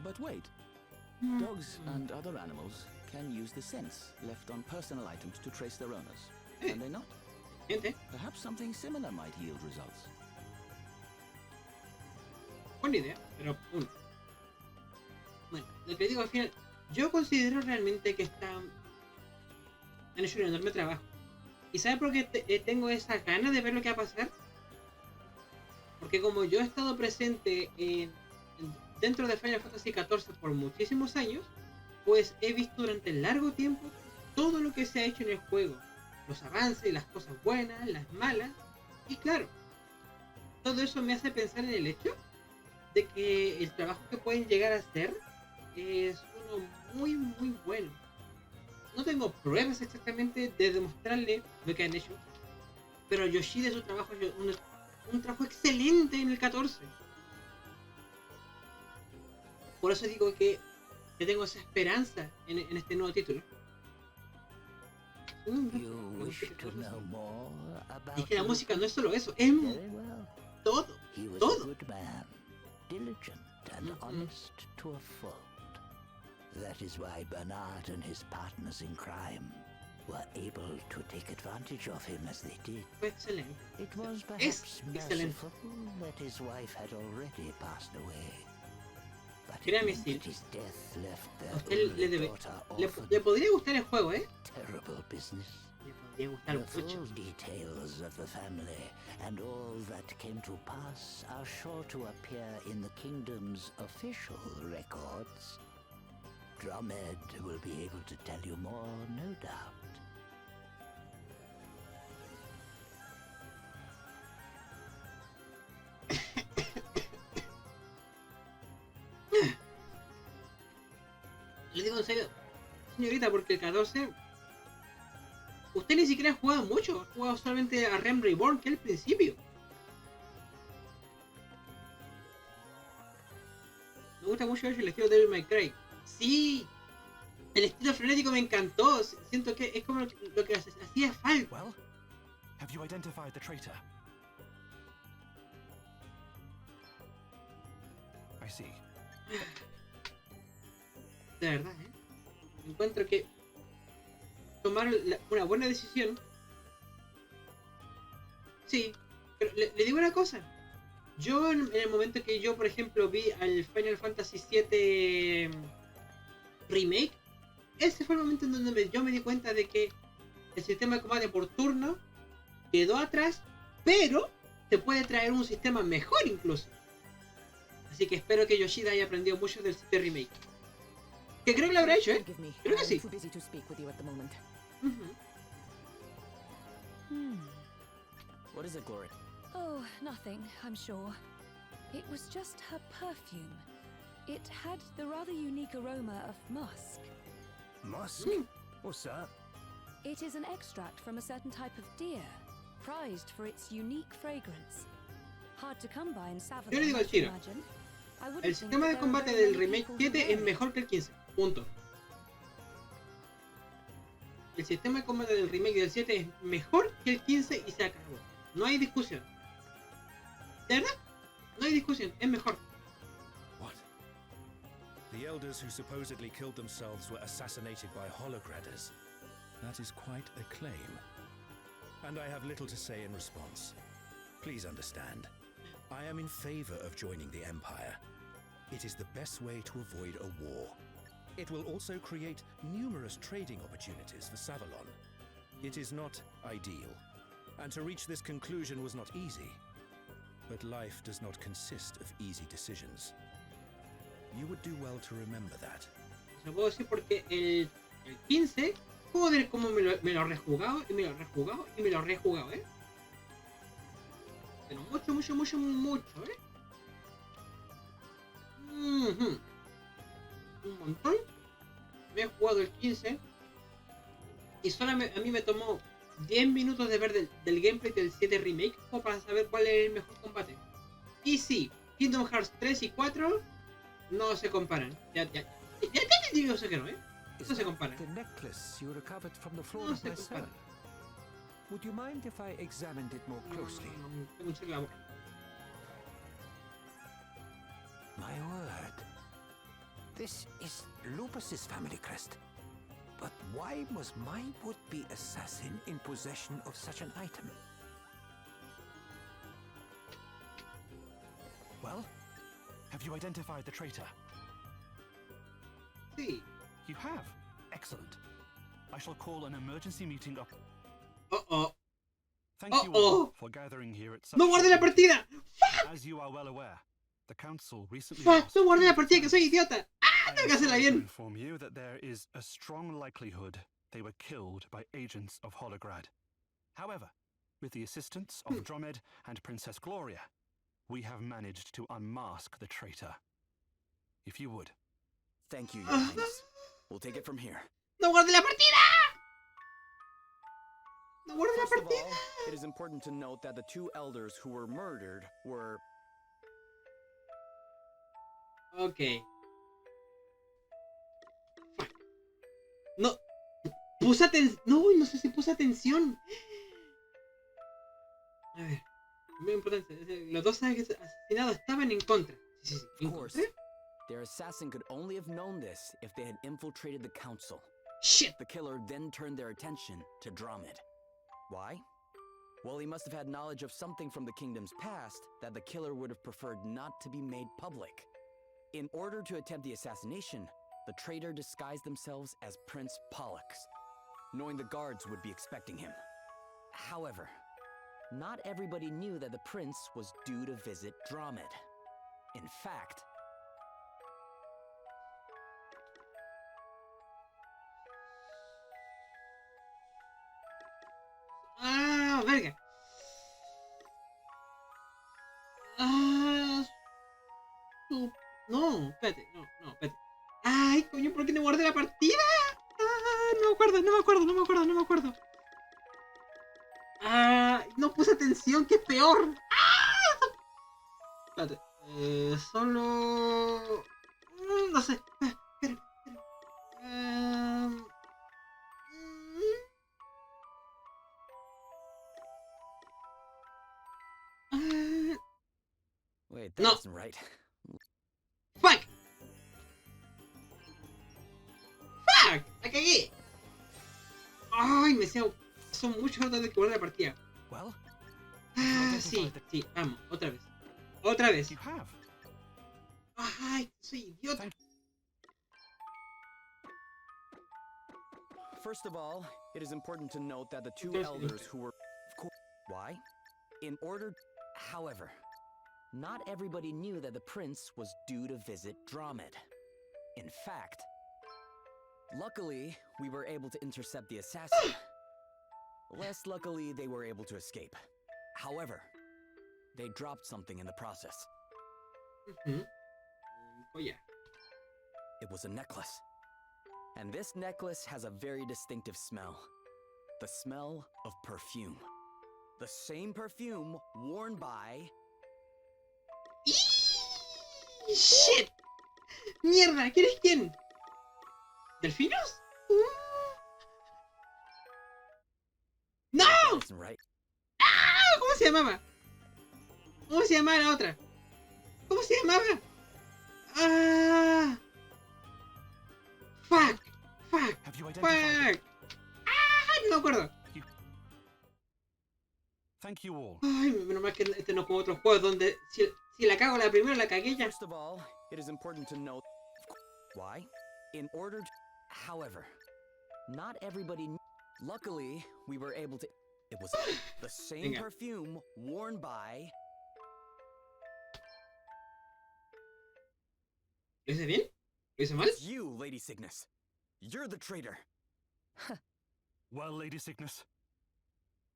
But wait. Dogs and other animals can use the scents left on personal items to trace their owners. Can they not? Perhaps something similar might yield results. Buena idea, pero bueno, lo que digo al final, yo considero realmente que han hecho un enorme trabajo. ¿Y sabes por qué tengo esa ganas de ver lo que va a pasar? Porque como yo he estado presente dentro de Final Fantasy XIV por muchísimos años, pues he visto durante largo tiempo todo lo que se ha hecho en el juego. Los avances, las cosas buenas, las malas. Y claro, todo eso me hace pensar en el hecho de que el trabajo que pueden llegar a hacer es uno muy muy bueno. No tengo pruebas exactamente de demostrarle lo que han hecho, pero Yoshida su trabajo es un trabajo excelente en el 14. Por eso digo que tengo esa esperanza en este nuevo título. Es que la música no es solo eso, es todo. Todo. Diligent and honest to a fault. That is why Bernard and his partners in crime were able to take advantage of him as they did. Excellent. It was perhaps merciful that his wife had already passed away. But créame, his death left their usted daughter le podría gustar el juego, terrible business. Le podría gustar The mucho. full details of the family and all that came to pass are sure to appear in the kingdom's official records. Drummond will be able to tell you more, no doubt. Le digo en serio, señorita, porque el 14 usted ni siquiera ha jugado mucho, ha jugado solamente a Realm Reborn, que es el principio. Me gusta mucho el estilo de Devil May Cry. Sí, el estilo frenético me encantó. Siento que es como lo que hacía falta. Well, have you identified the traitor? I see. De verdad, encuentro que tomar una buena decisión. Sí, pero le digo una cosa. Yo en el momento que yo, por ejemplo, vi al Final Fantasy VII Remake, ese fue el momento en donde yo me di cuenta de que el sistema de combate por turno quedó atrás, pero te puede traer un sistema mejor incluso. Así que espero que Yoshida haya aprendido mucho del 7 remake. Que creo que lo habrá hecho, ¿eh? Creo que sí. What is it, Glory? Oh, nothing, I'm sure. It was just her perfume. It had the rather unique aroma of musk. Musk? What's that? It is an extract from a certain type of deer, prized for its unique fragrance. Hard to come by in Savannah, Yo le digo al tiro. El sistema de combate del remake 7 es mejor que el 15. Punto. El sistema de combate del remake del 7 es mejor que el 15 y se acabó. No hay discusión. ¿De verdad? No hay discusión. Es mejor. What? The elders who supposedly killed themselves were assassinated by holograders. That is quite a claim. And I have little to say in response. Please understand. I am in favor of joining the Empire. It is the best way to avoid a war. It will also create numerous trading opportunities for Savalon. It is not ideal, and to reach this conclusion was not easy. But life does not consist of easy decisions. You would do well to remember that. Lo puedo decir porque el 15, joder, como me lo he rejugado y me lo he rejugado y me lo he rejugado, ¿eh? Pero mucho, ¿eh? Un montón. Me he jugado el 15 y solo a mí me tomó 10 minutos de ver del gameplay del 7 remake como para saber cuál es el mejor combate. Y sí, Kingdom Hearts 3 y 4 no se comparan. Ya digo sé que no, ¿eh? No se comparan. The necklace you recovered from the floor No of se my cell. comparan. Would you mind if I examined it more closely? Tengo un la boca. My word. This is Lupus's family crest. But why was my would-be assassin in possession of such an item? Well, have you identified the traitor? Sí. You have? Excellent. I shall call an emergency meeting up. Thank you all for gathering here at such ¡No guardé la partida! As you are well aware, the council recently ¡No guardé la partida, que soy idiota! ¡Ah! Tengo que hacerla to bien. inform you that there is a strong likelihood they were killed by agents of Holograd. However, with the assistance of Dromed and Princess Gloria, we have managed to unmask the traitor. If you would. Thank you, Your Highness. We'll take it from here. ¡No guardé la partida! ¡No guardé la First of partida! all, it is important to note that the two elders who were murdered were... Ok. No. Puse atención. No sé si puse atención. A ver. Muy importante. Los dos asesinados estaban en contra. Sí. Of course, their assassin could only have known this if they had infiltrated the council. Shit! The killer then turned their attention to Dromed. Why? Well, he must have had knowledge of something from the kingdom's past that the killer would have preferred not to be made public. In order to attempt the assassination, the traitor disguised themselves as Prince Pollux, knowing the guards would be expecting him. However, not everybody knew that the prince was due to visit Dromed. In fact, ¡Ah, verga! No, espérate, no, espérate. ¡Ay, coño! ¿Por qué no guardé la partida? ¡Ah! No me acuerdo. ¡Ah! No puse atención, que es peor. ¡Ah! Espérate. Solo... No sé. Espera. wait, that isn't right. ¡Fuck! ¡La cagué! ¡Ay, son muchos datos de que guardar la partida! Sí, vamos, otra vez. ¡Ay, soy idiota! First of all, it is important to note that the two elders who were, of course, Why? In order... However, not everybody knew that the prince was due to visit Dromid. In fact, luckily, we were able to intercept the assassin. Less luckily, they were able to escape. However, they dropped something in the process. Oh yeah. It was a necklace. And this necklace has a very distinctive smell. The smell of perfume. The same perfume worn by... ¡Shit! ¡Mierda! ¿Quién es quién? ¿Delfinos? ¡No! Right. ¡Ah! ¿Cómo se llamaba? ¿Cómo se llamaba la otra? ¿Cómo se llamaba? ¡Ah! ¡Fuck! ¡Fuck! ¡Fuck! ¡Ah! No me acuerdo. Thank you all. Ay, menos mal que este no es como otros juegos donde si la cago la primera, la cagué ya. First of all, it is important to note... Why? In order to... However, not everybody... Luckily, we were able to... It was the same perfume worn by... ¿Lo hice bien? ¿Lo hice mal? It's you, Lady Cygnus. You're the traitor. Well, Lady Cygnus,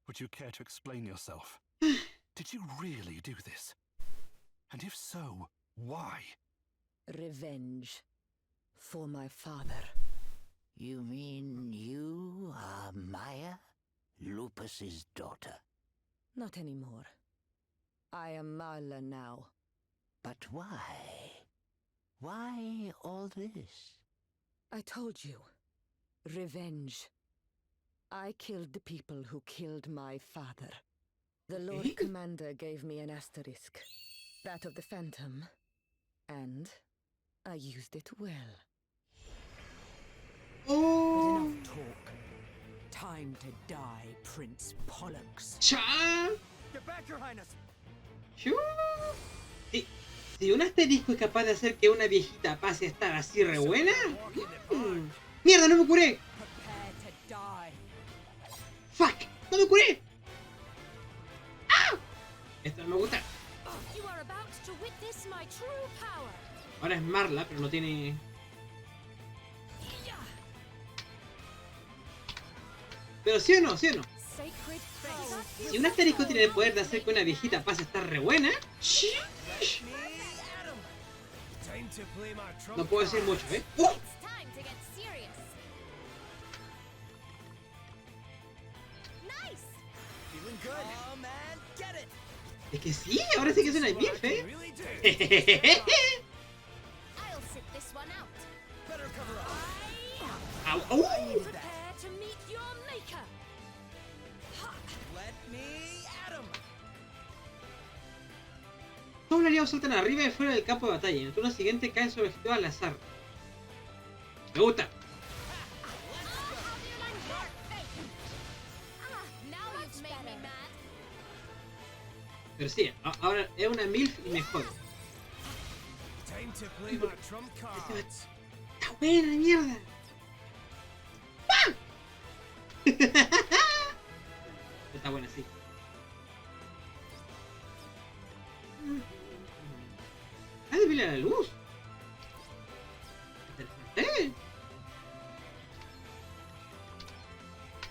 would you care to explain yourself? Did you really do this? And if so, why? Revenge. For my father. You mean you are Maya, Lupus's daughter? Not anymore. I am Marla now. But why? Why all this? I told you. Revenge. I killed the people who killed my father. The Lord Commander gave me an asterisk. That of the Phantom. And I used it well. But enough talk. Time to die, Prince Pollux. ¡Cha! Get back, Your Highness. Si un asterisco es capaz de hacer que una viejita pase a estar así re buena. ¡Mierda, no me curé! ¡Fuck! ¡No me curé! ¡Ah! Esto no me gusta. Ahora es Marla, pero no tiene... Pero sí o no, sí o no. Si un asterisco tiene el poder de hacer que una viejita pase a estar re buena... No puedo decir mucho, ¿eh? Es que sí, ahora sí que es una MILF, ¿eh? ¡Au! ¡Au! Todos los aliados saltan arriba y fuera del campo de batalla. En el turno siguiente caen sobre objetivo al azar. Me gusta. Pero sí, ahora es una MILF y me jodo. ¡Está buena, mierda! ¡Ah! Está buena, sí. ¡Ah, de la luz! ¡Eh!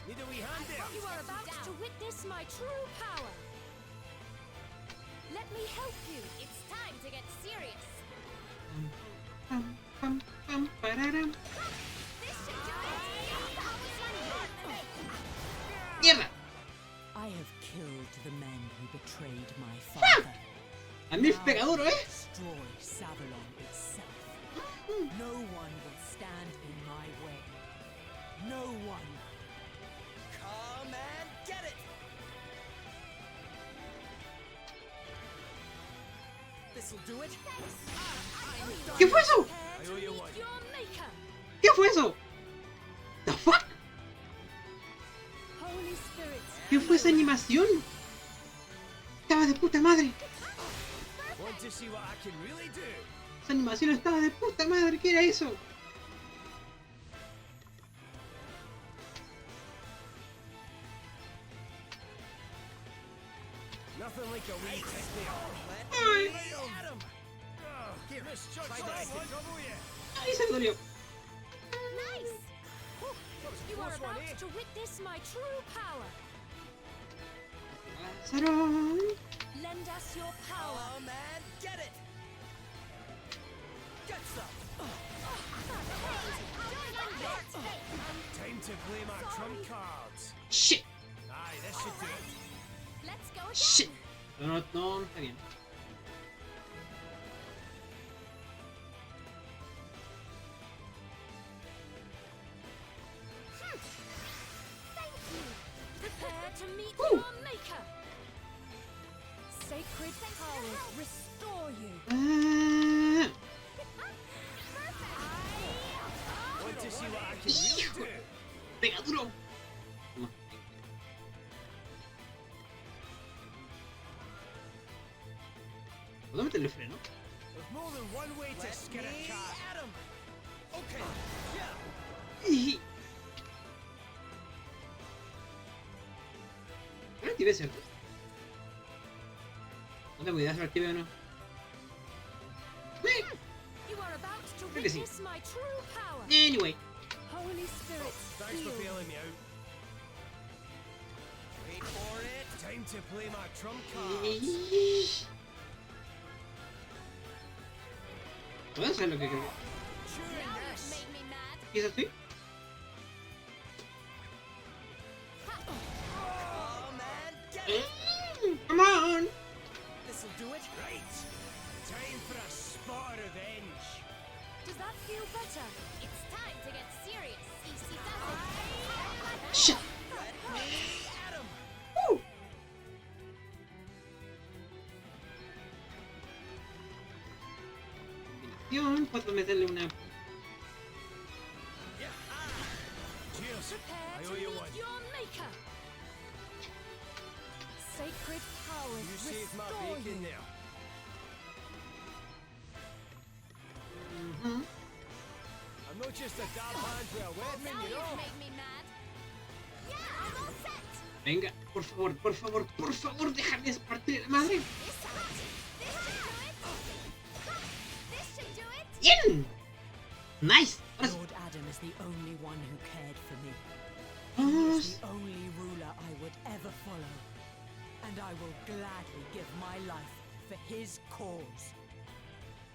You are about to witness my true power. Let me help you. It's time to get serious. ¡Mierda! I have killed the men who betrayed my father. A mí es pega duro, ¿eh? Destroy Savalon itself. No one will stand in my way. No one. Come and get it. This'll do it. ¿Qué fue eso? ¿Qué fue eso? ¿The fuck? ¿Qué fue esa animación? Estaba de puta madre. Esa animación estaba de puta madre. ¿Qué era eso? Nothing like a wee kick there. Ay. Here, try this. Ay, se me dolió. Nice! You are about to witness my true power. Lázaro. Lend us your power. Oh man, get it! Get some! Time to play my trump cards. Shit. Aye, this should do it. Let's go again. Shit. No, está bien. Thank you. Prepare to meet your maker. Sacred powers restore you. Want to see what I can really do? Pega duro. ¿Puedo meterle freno? There's more than one way to skin a cat. Adam! Okay, yeah. ¿No lo activé, cierto? No tengo idea si lo activé o no. You are about to Creo que sí. witness my true power. Anyway. Holy Spirit, Thanks for heal bailing me out. Wait for it. Time to play my trump cards. ¿Puedo hacer lo que creo? Now you've made me mad. ¿Quizás sí? Oh man, get it! Come on! This'll do it. Right. Time for a spot of revenge. Does that feel better? It's time to get serious. Easy does it. Shit! Let me, Adam! Woo! Combinación, puedo meterle una... Cheers. Prepare I to owe you meet one. your maker. Sacred powers You saved my restore bacon you. there. I'm not just a dab hand with a weapon, Now you you've know. made me mad. Yeah, I'm all set. Venga, por favor, déjame partir la madre. This should do it. Bien. Nice. Ahora sí. Lord Adam is the only one who cared for me. He Vamos. is the only ruler I would ever follow. And I will gladly give my life for his cause.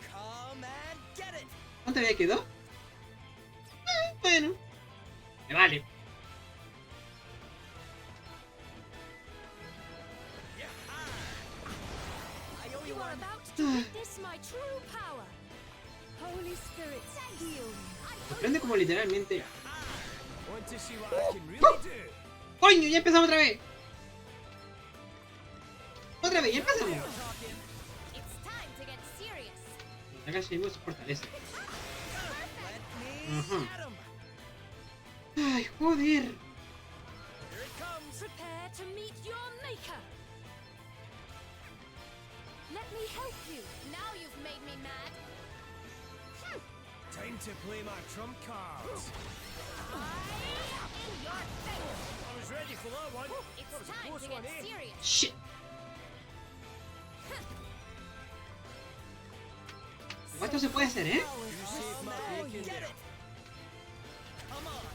Come and get it! ¿Cuánto había quedado? Bueno. Me vale. I owe You you are one. about to witness my true power. Holy Spirit, heal me. Sorprende como literalmente... Want to see what I can really do? ¡Coño! Ya empezamos otra vez. Otra vez, ya empezamos. It's time to get serious. Acá seguimos su fortaleza. Let me, Ajá. Adam! Ay, joder. Here it comes! Prepare to meet your maker. Let me help you. Now you've made me mad. Time to play my trump cards. In your face. I was ready for that one. It's That was a time close to one, get eh? serious. Shit. ¿Cuánto se puede hacer, eh? You saved my bacon Get there. it! Come on!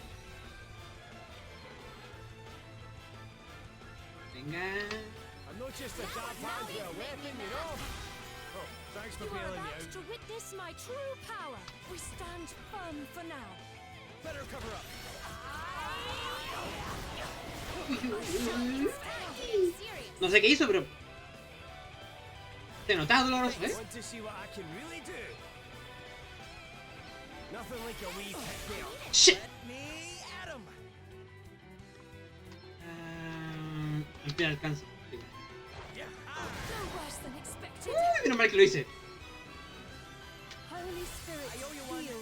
Venga. I'm not just a dab hand with a weapon, you know. Oh, thanks for You are bailing me about out. to witness my true power. We stand firm for now. Better cover up. It's time to get serious. No sé qué hizo, pero... Se notaba doloroso, ¿eh? Want to see what I can really do? Nothing like a wee pick there. Shit. Let me, Adam! Al fin alcanza. No worse than expected. Uy, menos mal que lo hice. Holy Spirit, I owe you one. heal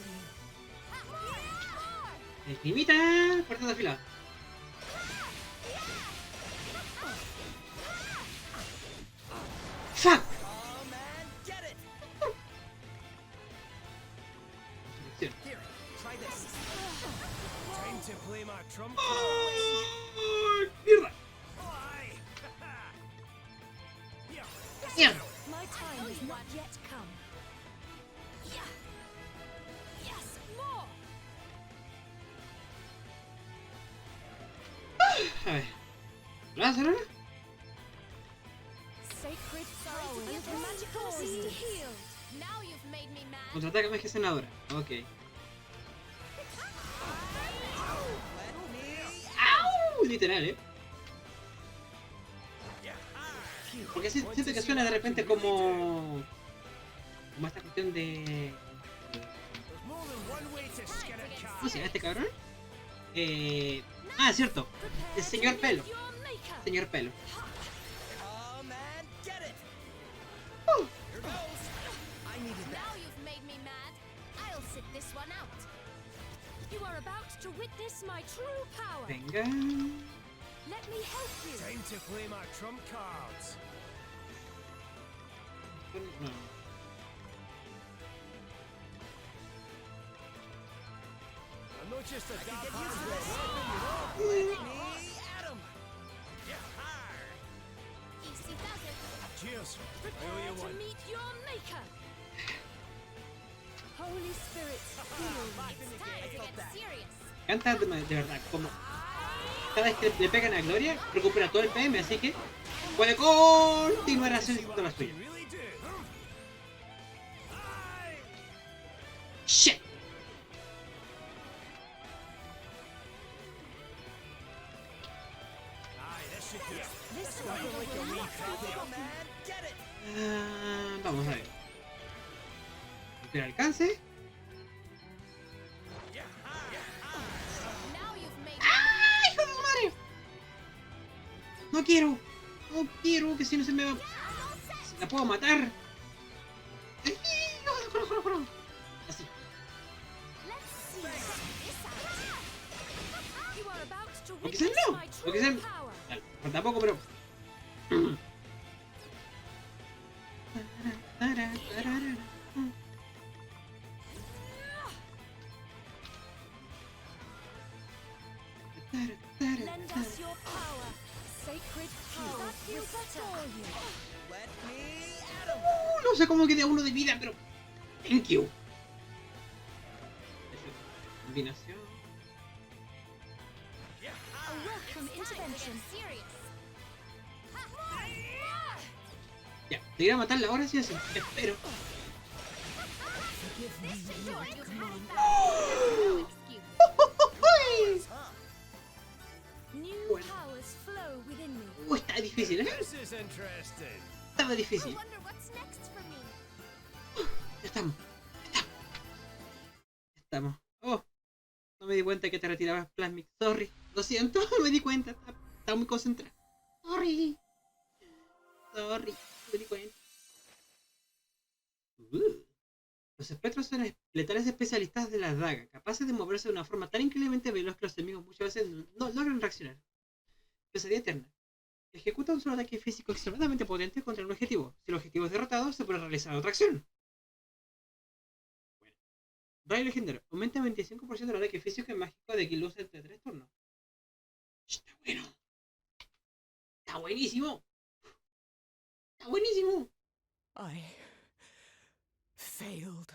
me. Esquimita. Puerta de fila. Fuck. Come and get it! Here, try this. Time to play my trump Oh, cards. mierda. Oh, aye. Yeah. My time has not yet come. Yeah. Yes, more. A ver. ¿Lo vas a hacer ahora? Sacred power and the magical assistance. Now you've made me mad. Contraataca magia sanadora. Ok. ¡Au! Literal, Porque siento que suena de repente como esta cuestión de... ¿Cómo se llama este cabrón? Cierto. El señor pelo. Señor pelo. Now you've made me mad. I'll sit this one out. You are about to witness my true power. Venga. Let me help you. Time to play my trump cards. No. I'm not just a dark Easy does it. Cheers. I owe Prepare you to one. meet your maker. Holy Spirit, heal. It's time to get serious. Canta de verdad, como cada vez que le pegan a Gloria, recupera todo el PM, así que puede continuar haciendo la suya. Shit. Vamos a ver. ¿Tiene alcance? ¡Ah, hijo de su madre! No quiero, que si no se me va... La puedo matar. Así. O quizás no. O quizás... Bueno, tampoco, pero... Lend us your power. Sacred power will restore you. Let me at 'em. No sé cómo queda uno de vida, pero... Thank you. Combinación. A welcome intervention. Ya, te iré a matarla ahora sí así. Espero. New powers flow within me. Está difícil, This is interesting. Estaba difícil. Ya estamos. Estamos. Oh, no me di cuenta que te retirabas Plasmic. Sorry. Lo siento, no me di cuenta. Estaba muy concentrado. Sorry. No me di cuenta. Los espectros son letales especialistas de las dagas, capaces de moverse de una forma tan increíblemente veloz que los enemigos muchas veces no logran reaccionar. Pesadilla eterna. Ejecuta un solo ataque físico extremadamente potente contra un objetivo. Si el objetivo es derrotado, se puede realizar otra acción. Bueno. Rayo legendario. Aumenta 25% el ataque físico y mágico de Kill entre 3 turnos. Está bueno. Está buenísimo. Está buenísimo. I failed.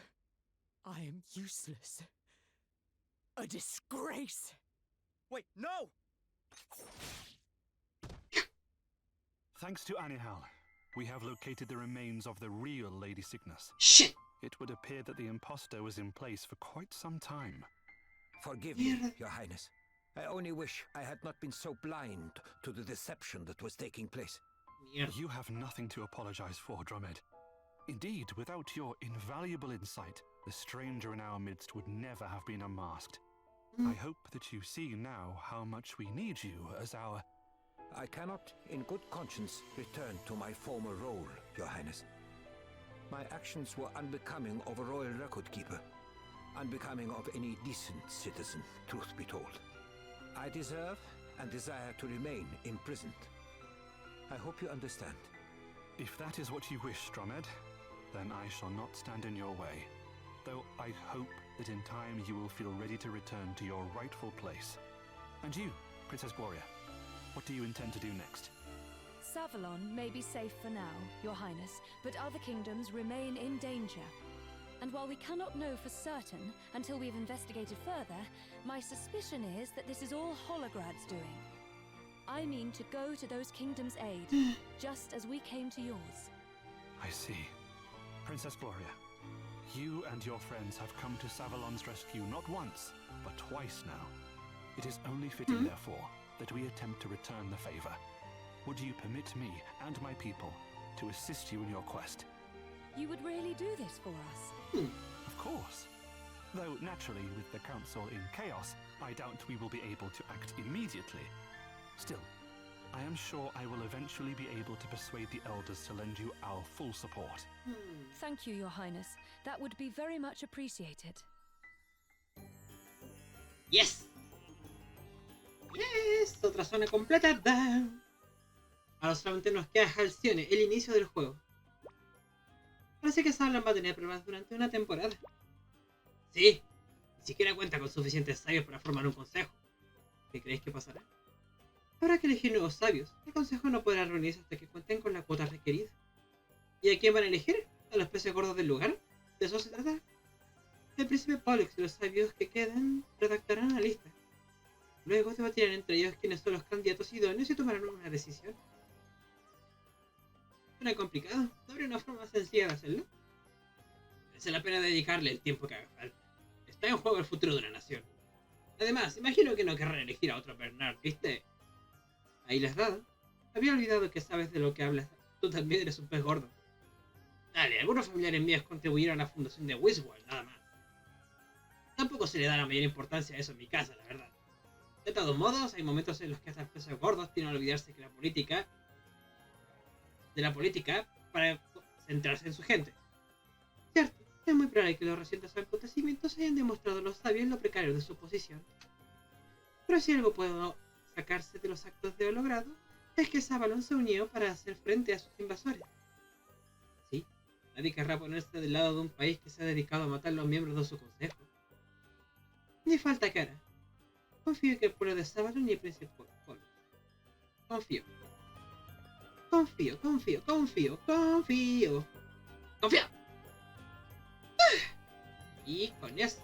I am useless. A disgrace. Wait, no! Thanks to Anihal, we have located the remains of the real Lady Cygnus. Shit! It would appear that the imposter was in place for quite some time. Forgive me, Your Highness. I only wish I had not been so blind to the deception that was taking place. You have nothing to apologize for, Drummond. Indeed, without your invaluable insight, the stranger in our midst would never have been unmasked. I hope that you see now how much we need you as our... I cannot, in good conscience, return to my former role, Your Highness. My actions were unbecoming of a royal record keeper, unbecoming of any decent citizen, truth be told. I deserve and desire to remain imprisoned. I hope you understand. If that is what you wish, Drummond, then I shall not stand in your way. Though I hope that in time you will feel ready to return to your rightful place. And you, Princess Gloria, what do you intend to do next? Savalon may be safe for now, Your Highness, but other kingdoms remain in danger. And while we cannot know for certain until we've investigated further, my suspicion is that this is all Holograd's doing. I mean to go to those kingdoms' aid, just as we came to yours. I see. Princess Gloria, you and your friends have come to Savalon's rescue not once, but twice now. It is only fitting, therefore, that we attempt to return the favor. Would you permit me and my people to assist you in your quest? You would really do this for us? Of course. Though naturally, with the council in chaos, I doubt we will be able to act immediately. Still, I am sure I will eventually be able to persuade the elders to lend you our full support. Thank you, Your Highness. That would be very much appreciated. Yes. Yes, otra zona completada. Ahora solamente nos queda Halcyone, el inicio del juego. Parece que Savalon va a tener problemas durante una temporada. Sí, ni siquiera cuenta con suficientes sabios para formar un consejo. ¿Qué creéis que pasará? Habrá que elegir nuevos sabios. El consejo no podrá reunirse hasta que cuenten con la cuota requerida. ¿Y a quién van a elegir? ¿A los peces gordos del lugar? ¿De eso se trata? El príncipe Pollux y los sabios que quedan redactarán una lista. Luego debatirán entre ellos quiénes son los candidatos idóneos y tomarán una decisión. Suena complicado. ¿No habría una forma sencilla de hacerlo? Merece la pena dedicarle el tiempo que haga falta. Está en juego el futuro de una nación. Además, imagino que no querrán elegir a otro Bernard, ¿viste? Ahí les dado. Había olvidado que sabes de lo que hablas. Tú también eres un pez gordo. Dale, algunos familiares míos contribuyeron a la fundación de Westworld, nada más. Tampoco se le da la mayor importancia a eso en mi casa, la verdad. De todos modos, hay momentos en los que hasta peces gordos tienen que olvidarse que de la política para centrarse en su gente. Cierto, es muy probable que los recientes acontecimientos hayan demostrado a los sabios lo precario de su posición. Pero si algo puedo sacarse de los actos de logrado, es que Savalon se unió para hacer frente a sus invasores. Sí, nadie querrá ponerse del lado de un país que se ha dedicado a matar a los miembros de su consejo. Ni falta que hará. Confío en que el pueblo de Savalon y el príncipe Pollux. Confío. Y con eso,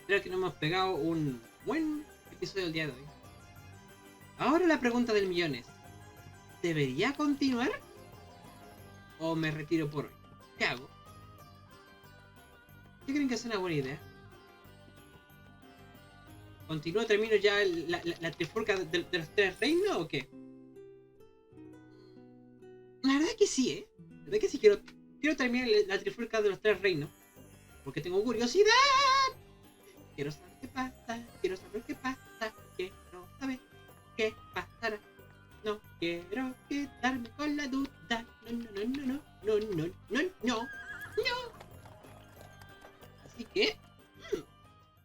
creo que nos hemos pegado un buen episodio del día de hoy. Ahora la pregunta del millón es: ¿debería continuar? ¿O me retiro por hoy? ¿Qué hago? ¿Qué creen que es una buena idea? ¿Continúo, termino ya la trifulca de los tres reinos o qué? La verdad que sí, La verdad que sí, quiero terminar la trifulca de los tres reinos. Porque tengo curiosidad. Quiero saber qué pasa. Quiero saber qué pasa. Quiero saber qué pasará. No quiero quedarme con la duda. No. Así que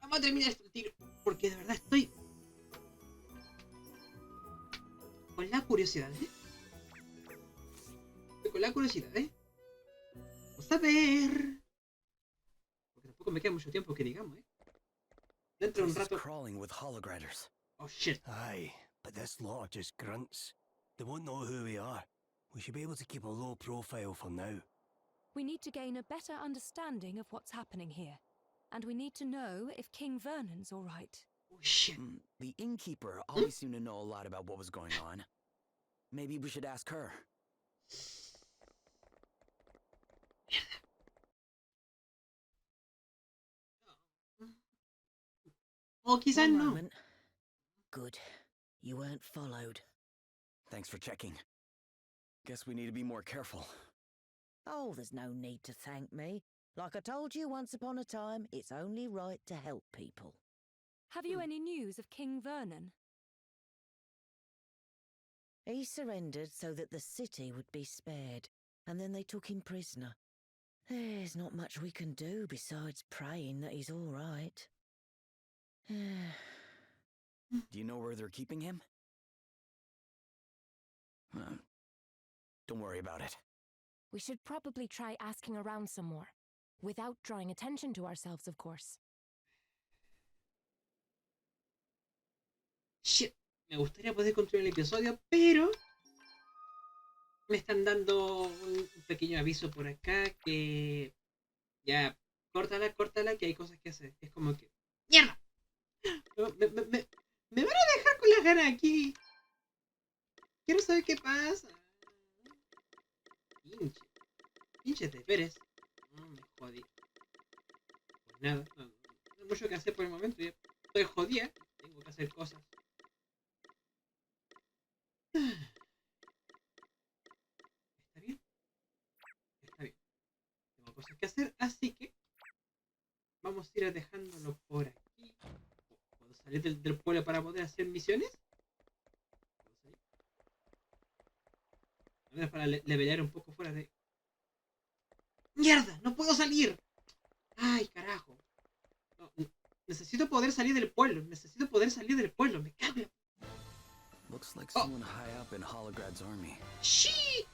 vamos a terminar este tiro. Porque de verdad estoy con la curiosidad, Vamos a ver. Porque tampoco me queda mucho tiempo que digamos, Dentro de un rato. Oh shit. Aye, but this lot are just grunts. They won't know who we are. We should be able to keep a low profile for now. We need to gain a better understanding of what's happening here. And we need to know if King Vernon's all right. Oh shit. The innkeeper always seemed to know a lot about what was going on. Maybe we should ask her. O quizás no. Good. You weren't followed. Thanks for checking. Guess we need to be more careful. Oh, there's no need to thank me. Like I told you once upon a time, it's only right to help people. Have you any news of King Vernon? He surrendered so that the city would be spared, and then they took him prisoner. There's not much we can do besides praying that he's all right. Do you know where they're keeping him? Don't worry about it. We should probably try asking around some more. Without drawing attention to ourselves, of course. Shit. Me gustaría poder construir el episodio, pero Me están dando un pequeño aviso por acá que ya, córtala, que hay cosas que hacer. Es como que, ¡mierda! Me van a dejar con las ganas aquí. Quiero saber qué pasa. Pinche deberes. No me jodí. Pues nada, no hay mucho que hacer por el momento. Ya estoy jodida. Tengo que hacer cosas. ¿Está bien? Está bien. Tengo cosas que hacer, así que vamos a ir dejándolo por aquí. ¿Puedo salir del pueblo para poder hacer misiones? A ver, para levelear un poco fuera de... ¡Mierda! ¡No puedo salir! ¡Ay, carajo! No, necesito poder salir del pueblo. Necesito poder salir del pueblo. Me cago en... Looks like someone high up in Holograd's army. Shit!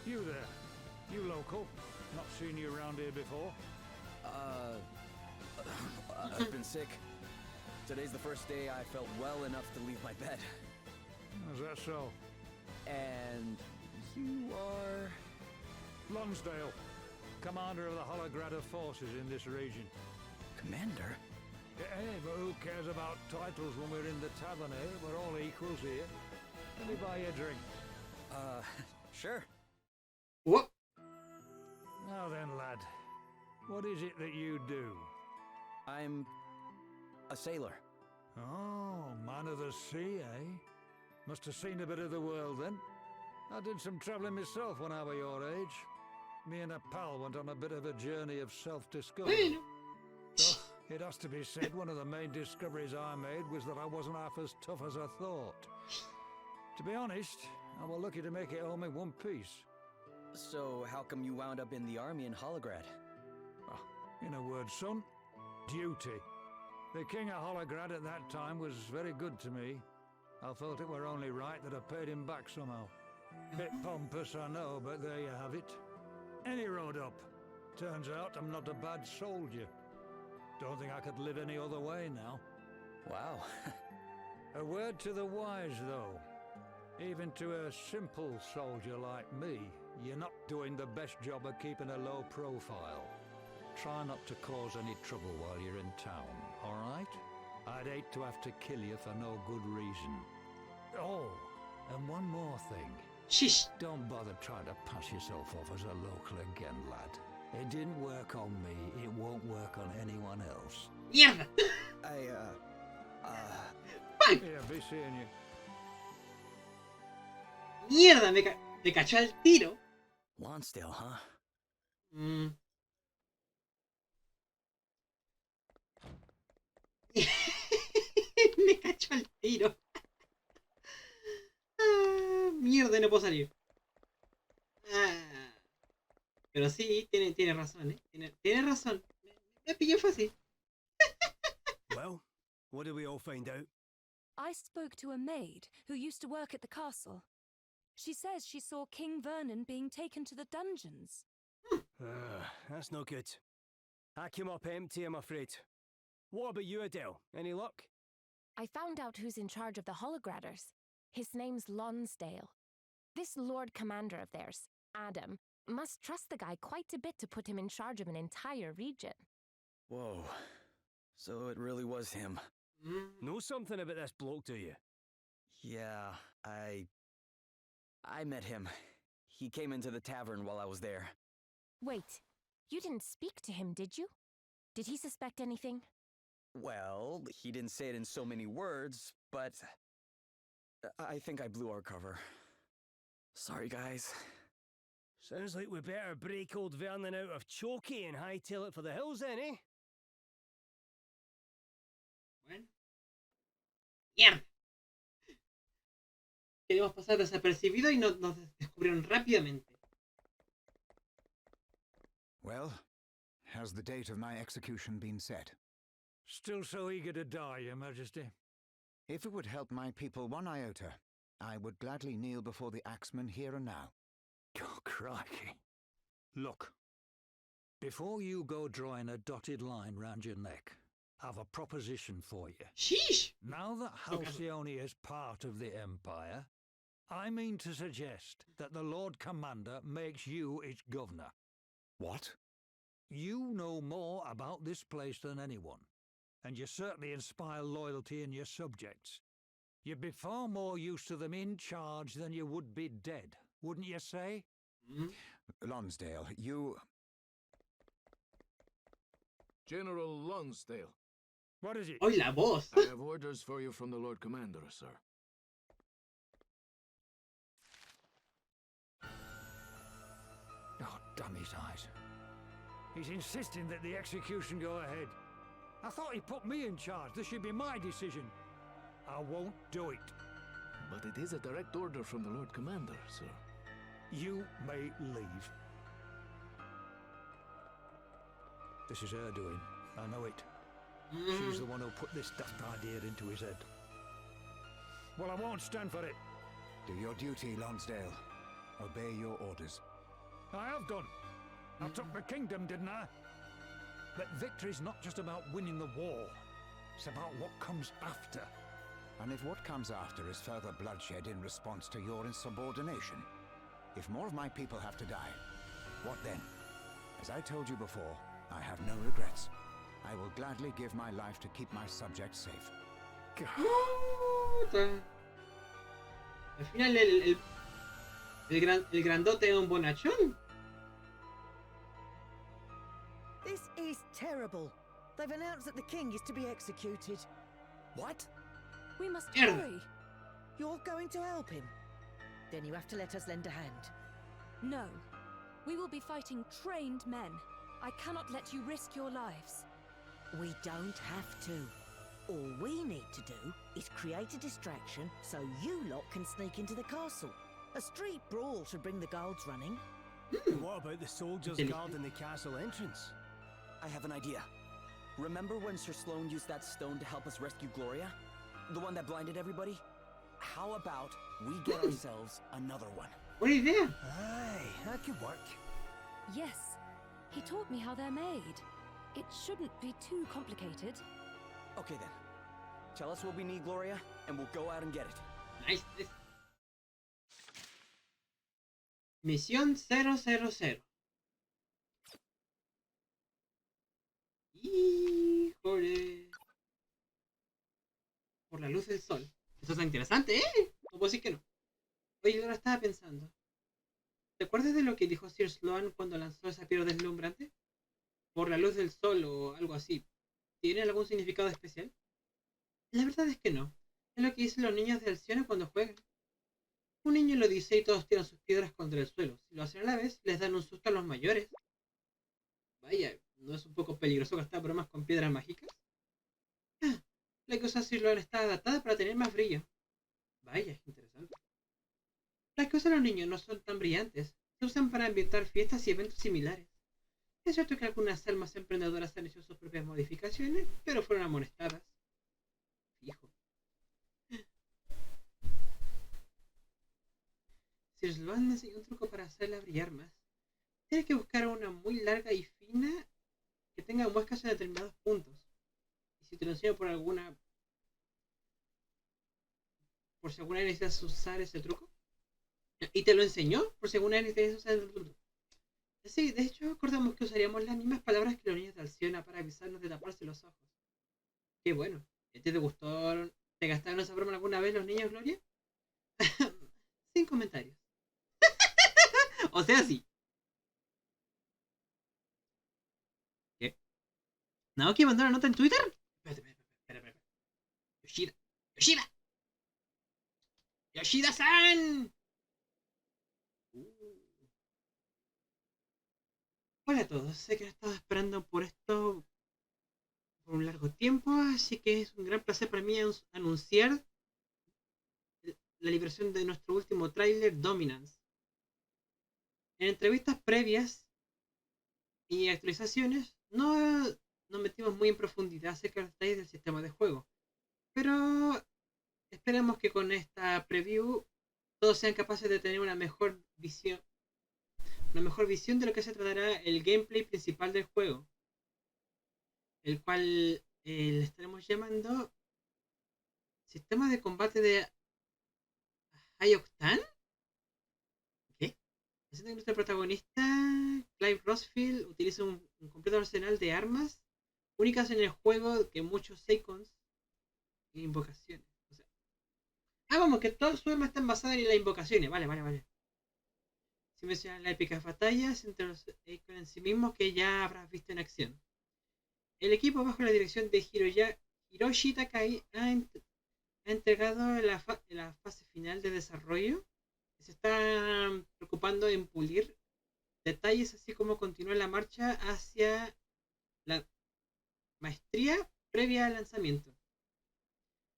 You there? You local? Not seen you around here before? I've been sick. Today's the first day I felt well enough to leave my bed. Is that so? And you are... Lonsdale, commander of the Holograd forces in this region. Commander? Hey, but who cares about titles when we're in the tavern, eh? We're all equals here. Let me buy you a drink. Sure. What? Now then, lad. What is it that you do? I'm a sailor. Oh, man of the sea, eh? Must have seen a bit of the world then. I did some travelling myself when I was your age. Me and a pal went on a bit of a journey of self-discovery. So, it has to be said, one of the main discoveries I made was that I wasn't half as tough as I thought. To be honest, I was lucky to make it home in one piece. So, how come you wound up in the army in Holograd? In a word, son, duty. The king of Holograd at that time was very good to me. I felt it were only right that I paid him back somehow. Bit pompous, I know, but there you have it. Any road up. Turns out I'm not a bad soldier. Don't think I could live any other way now. Wow. A word to the wise, though. Even to a simple soldier like me, you're not doing the best job of keeping a low profile. Try not to cause any trouble while you're in town, all right? I'd hate to have to kill you for no good reason. Oh, and one more thing. Shish. Don't bother trying to pass yourself off as a local again, lad. It didn't work on me, it won't work on anyone else. Mierda! Yeah, be seeing you. Mierda, me cachó al tiro. Lonsdale, huh? Me cachó al tiro. Mierda, no puedo salir. Pero sí, tiene razón, ¿eh? Tiene razón. Me pilló fácil. Well, what did we all find out? I spoke to a maid who used to work at the castle. She says she saw King Vernon being taken to the dungeons. That's no good. I came up empty, I'm afraid. What about you, Adele? Any luck? I found out who's in charge of the Holograders. His name's Lonsdale. This Lord Commander of theirs, Adam, must trust the guy quite a bit to put him in charge of an entire region. Whoa. So it really was him. Know something about this bloke, do you? Yeah, I met him. He came into the tavern while I was there. Wait, you didn't speak to him, did you? Did he suspect anything? Well, he didn't say it in so many words, but I think I blew our cover. Sorry, guys. Sounds like we better break old Vernon out of Chokey and hightail it for the hills then, eh? Bueno. Mierda. Queríamos pasar desapercibido y nos descubrieron rápidamente. Well, has the date of my execution been set? Still so eager to die, Your Majesty? If it would help my people one iota, I would gladly kneel before the axeman here and now. Oh, crikey. Look, before you go drawing a dotted line round your neck, I've a proposition for you. Sheesh! Now that Halcyone is part of the Empire, I mean to suggest that the Lord Commander makes you its governor. What? You know more about this place than anyone, and you certainly inspire loyalty in your subjects. You'd be far more use to them in charge than you would be dead, wouldn't you say? Lonsdale, you... General Lonsdale. What is it? ¡Oy, la voz! I have orders for you from the Lord Commander, sir. Oh, damn his eyes. He's insisting that the execution go ahead. I thought he put me in charge. This should be my decision. I won't do it. But it is a direct order from the Lord Commander, sir. You may leave. This is her doing. I know it. She's the one who put this daft idea into his head. Well, I won't stand for it. Do your duty, Lonsdale. Obey your orders. I have done. I took the kingdom, didn't I? But victory's not just about winning the war. It's about what comes after. And if what comes after is further bloodshed in response to your insubordination, if more of my people have to die, what then? As I told you before, I have no regrets. I will gladly give my life to keep my subjects safe. Al final el grandote es un bonachón. This is terrible. They've announced that the king is to be executed. What? We must Mierda. hurry. You're going to help him? Then you have to let us lend a hand. No. We will be fighting trained men. I cannot let you risk your lives. We don't have to. All we need to do is create a distraction so you lot can sneak into the castle. A street brawl should bring the guards running. And what about the soldiers guarding the castle entrance? I have an idea. Remember when Sir Sloane used that stone to help us rescue Gloria? The one that blinded everybody? How about we get ourselves another one? Buena idea. Aye, that could work. Yes. He taught me how they're made. It shouldn't be too complicated. Okay then. Tell us what we need, Gloria, and we'll go out and get it. Nice. Misión 000. Híjole. Por la luz del sol. Eso está interesante, ¿eh? No puedo decir que no. Oye, ahora estaba pensando. ¿Te acuerdas de lo que dijo Sir Sloan cuando lanzó esa piedra deslumbrante? Por la luz del sol o algo así. ¿Tiene algún significado especial? La verdad es que no. Es lo que dicen los niños de Alcione cuando juegan. Un niño lo dice y todos tiran sus piedras contra el suelo. Si lo hacen a la vez, les dan un susto a los mayores. Vaya, ¿no es un poco peligroso gastar bromas con piedras mágicas? Ah, la que usa Sir Sloan está adaptada para tener más brillo. Vaya, es interesante. Las que usan los niños no son tan brillantes. Se usan para ambientar fiestas y eventos similares. Es cierto que algunas almas emprendedoras han hecho sus propias modificaciones, pero fueron amonestadas. Fijo. Sir Sloan me enseñó un truco para hacerla brillar más. Tienes que buscar una muy larga y fina que tenga muescas en determinados puntos. Y si te lo enseño por si alguna vez necesitas usar ese truco. Y te lo enseñó por si alguna vez necesitas usar el truco. Sí, de hecho acordamos que usaríamos las mismas palabras que los niños de Alcione para avisarnos de taparse los ojos. Qué bueno. ¿Te gustó? ¿Te gastaron esa broma alguna vez los niños, Gloria? Sin comentarios. O sea, sí. ¿Qué? ¿Naoki mandó una nota en Twitter? Espera. ¡Yoshida-san! Hola a todos, sé que han estado esperando por esto por un largo tiempo, así que es un gran placer para mí anunciar la liberación de nuestro último tráiler, Dominance. En entrevistas previas y actualizaciones no nos metimos muy en profundidad acerca de los detalles del sistema de juego, pero esperamos que con esta preview todos sean capaces de tener una mejor visión de lo que se tratará el gameplay principal del juego, el cual le estaremos llamando sistema de combate de Hayoktan. ¿Qué? Haciendo que nuestro protagonista, Clive Rosfield, utiliza un completo arsenal de armas únicas en el juego que muchos seikons e invocaciones. O sea, vamos, que todas sus armas están basadas en las invocaciones. Vale. Sin mencionar las épicas batallas entre los seikons en sí mismos que ya habrás visto en acción. El equipo, bajo la dirección de Hiroshi Takai, ha entregado la fase final de desarrollo. Se está preocupando en pulir detalles, así como continuar la marcha hacia la maestría previa al lanzamiento.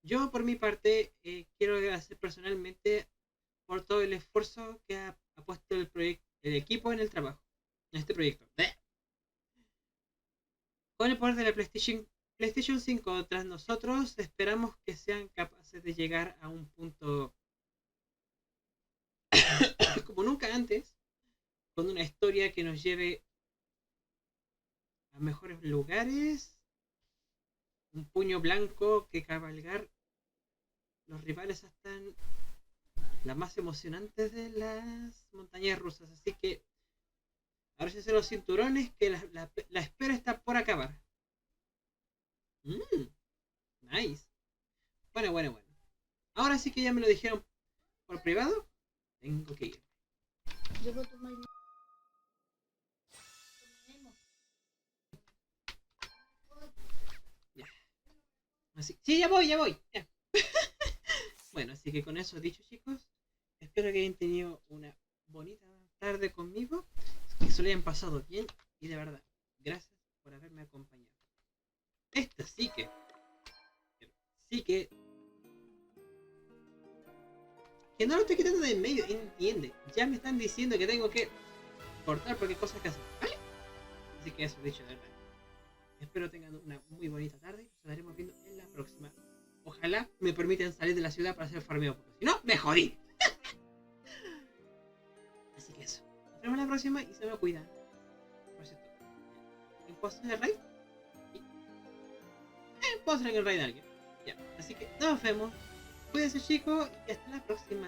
Yo, por mi parte, quiero agradecer personalmente por todo el esfuerzo que ha puesto el equipo en el trabajo, en este proyecto. Con el poder de la PlayStation 5 tras nosotros, esperamos que sean capaces de llegar a un punto como nunca antes, con una historia que nos lleve a mejores lugares, un puño blanco que cabalgar los rivales hasta las más emocionantes de las montañas rusas. Así que abróchense los cinturones, que la espera está por acabar. Nice. Bueno. Ahora sí que ya me lo dijeron por privado. Tengo que ir. Ya. Así. Sí, ya voy. Ya. Bueno, así que con eso dicho, chicos, espero que hayan tenido una bonita tarde conmigo, que se lo hayan pasado bien y de verdad, gracias por haberme acompañado. Esta sí que no lo estoy quitando de en medio, entiende. Ya me están diciendo que tengo que cortar porque hay cosas que hacer, ¿vale? Así que eso, dicho de verdad. Espero tengan una muy bonita tarde y nos estaremos viendo en la próxima. Ojalá me permitan salir de la ciudad para hacer farmeo, porque si no, me jodí. Así que eso. Nos vemos en la próxima y se me cuidan. Por cierto, ¿puedo hacer el raid? Sí. Puedo hacer el raid a alguien. Ya. Así que nos vemos. Cuídense, chicos, y hasta la próxima.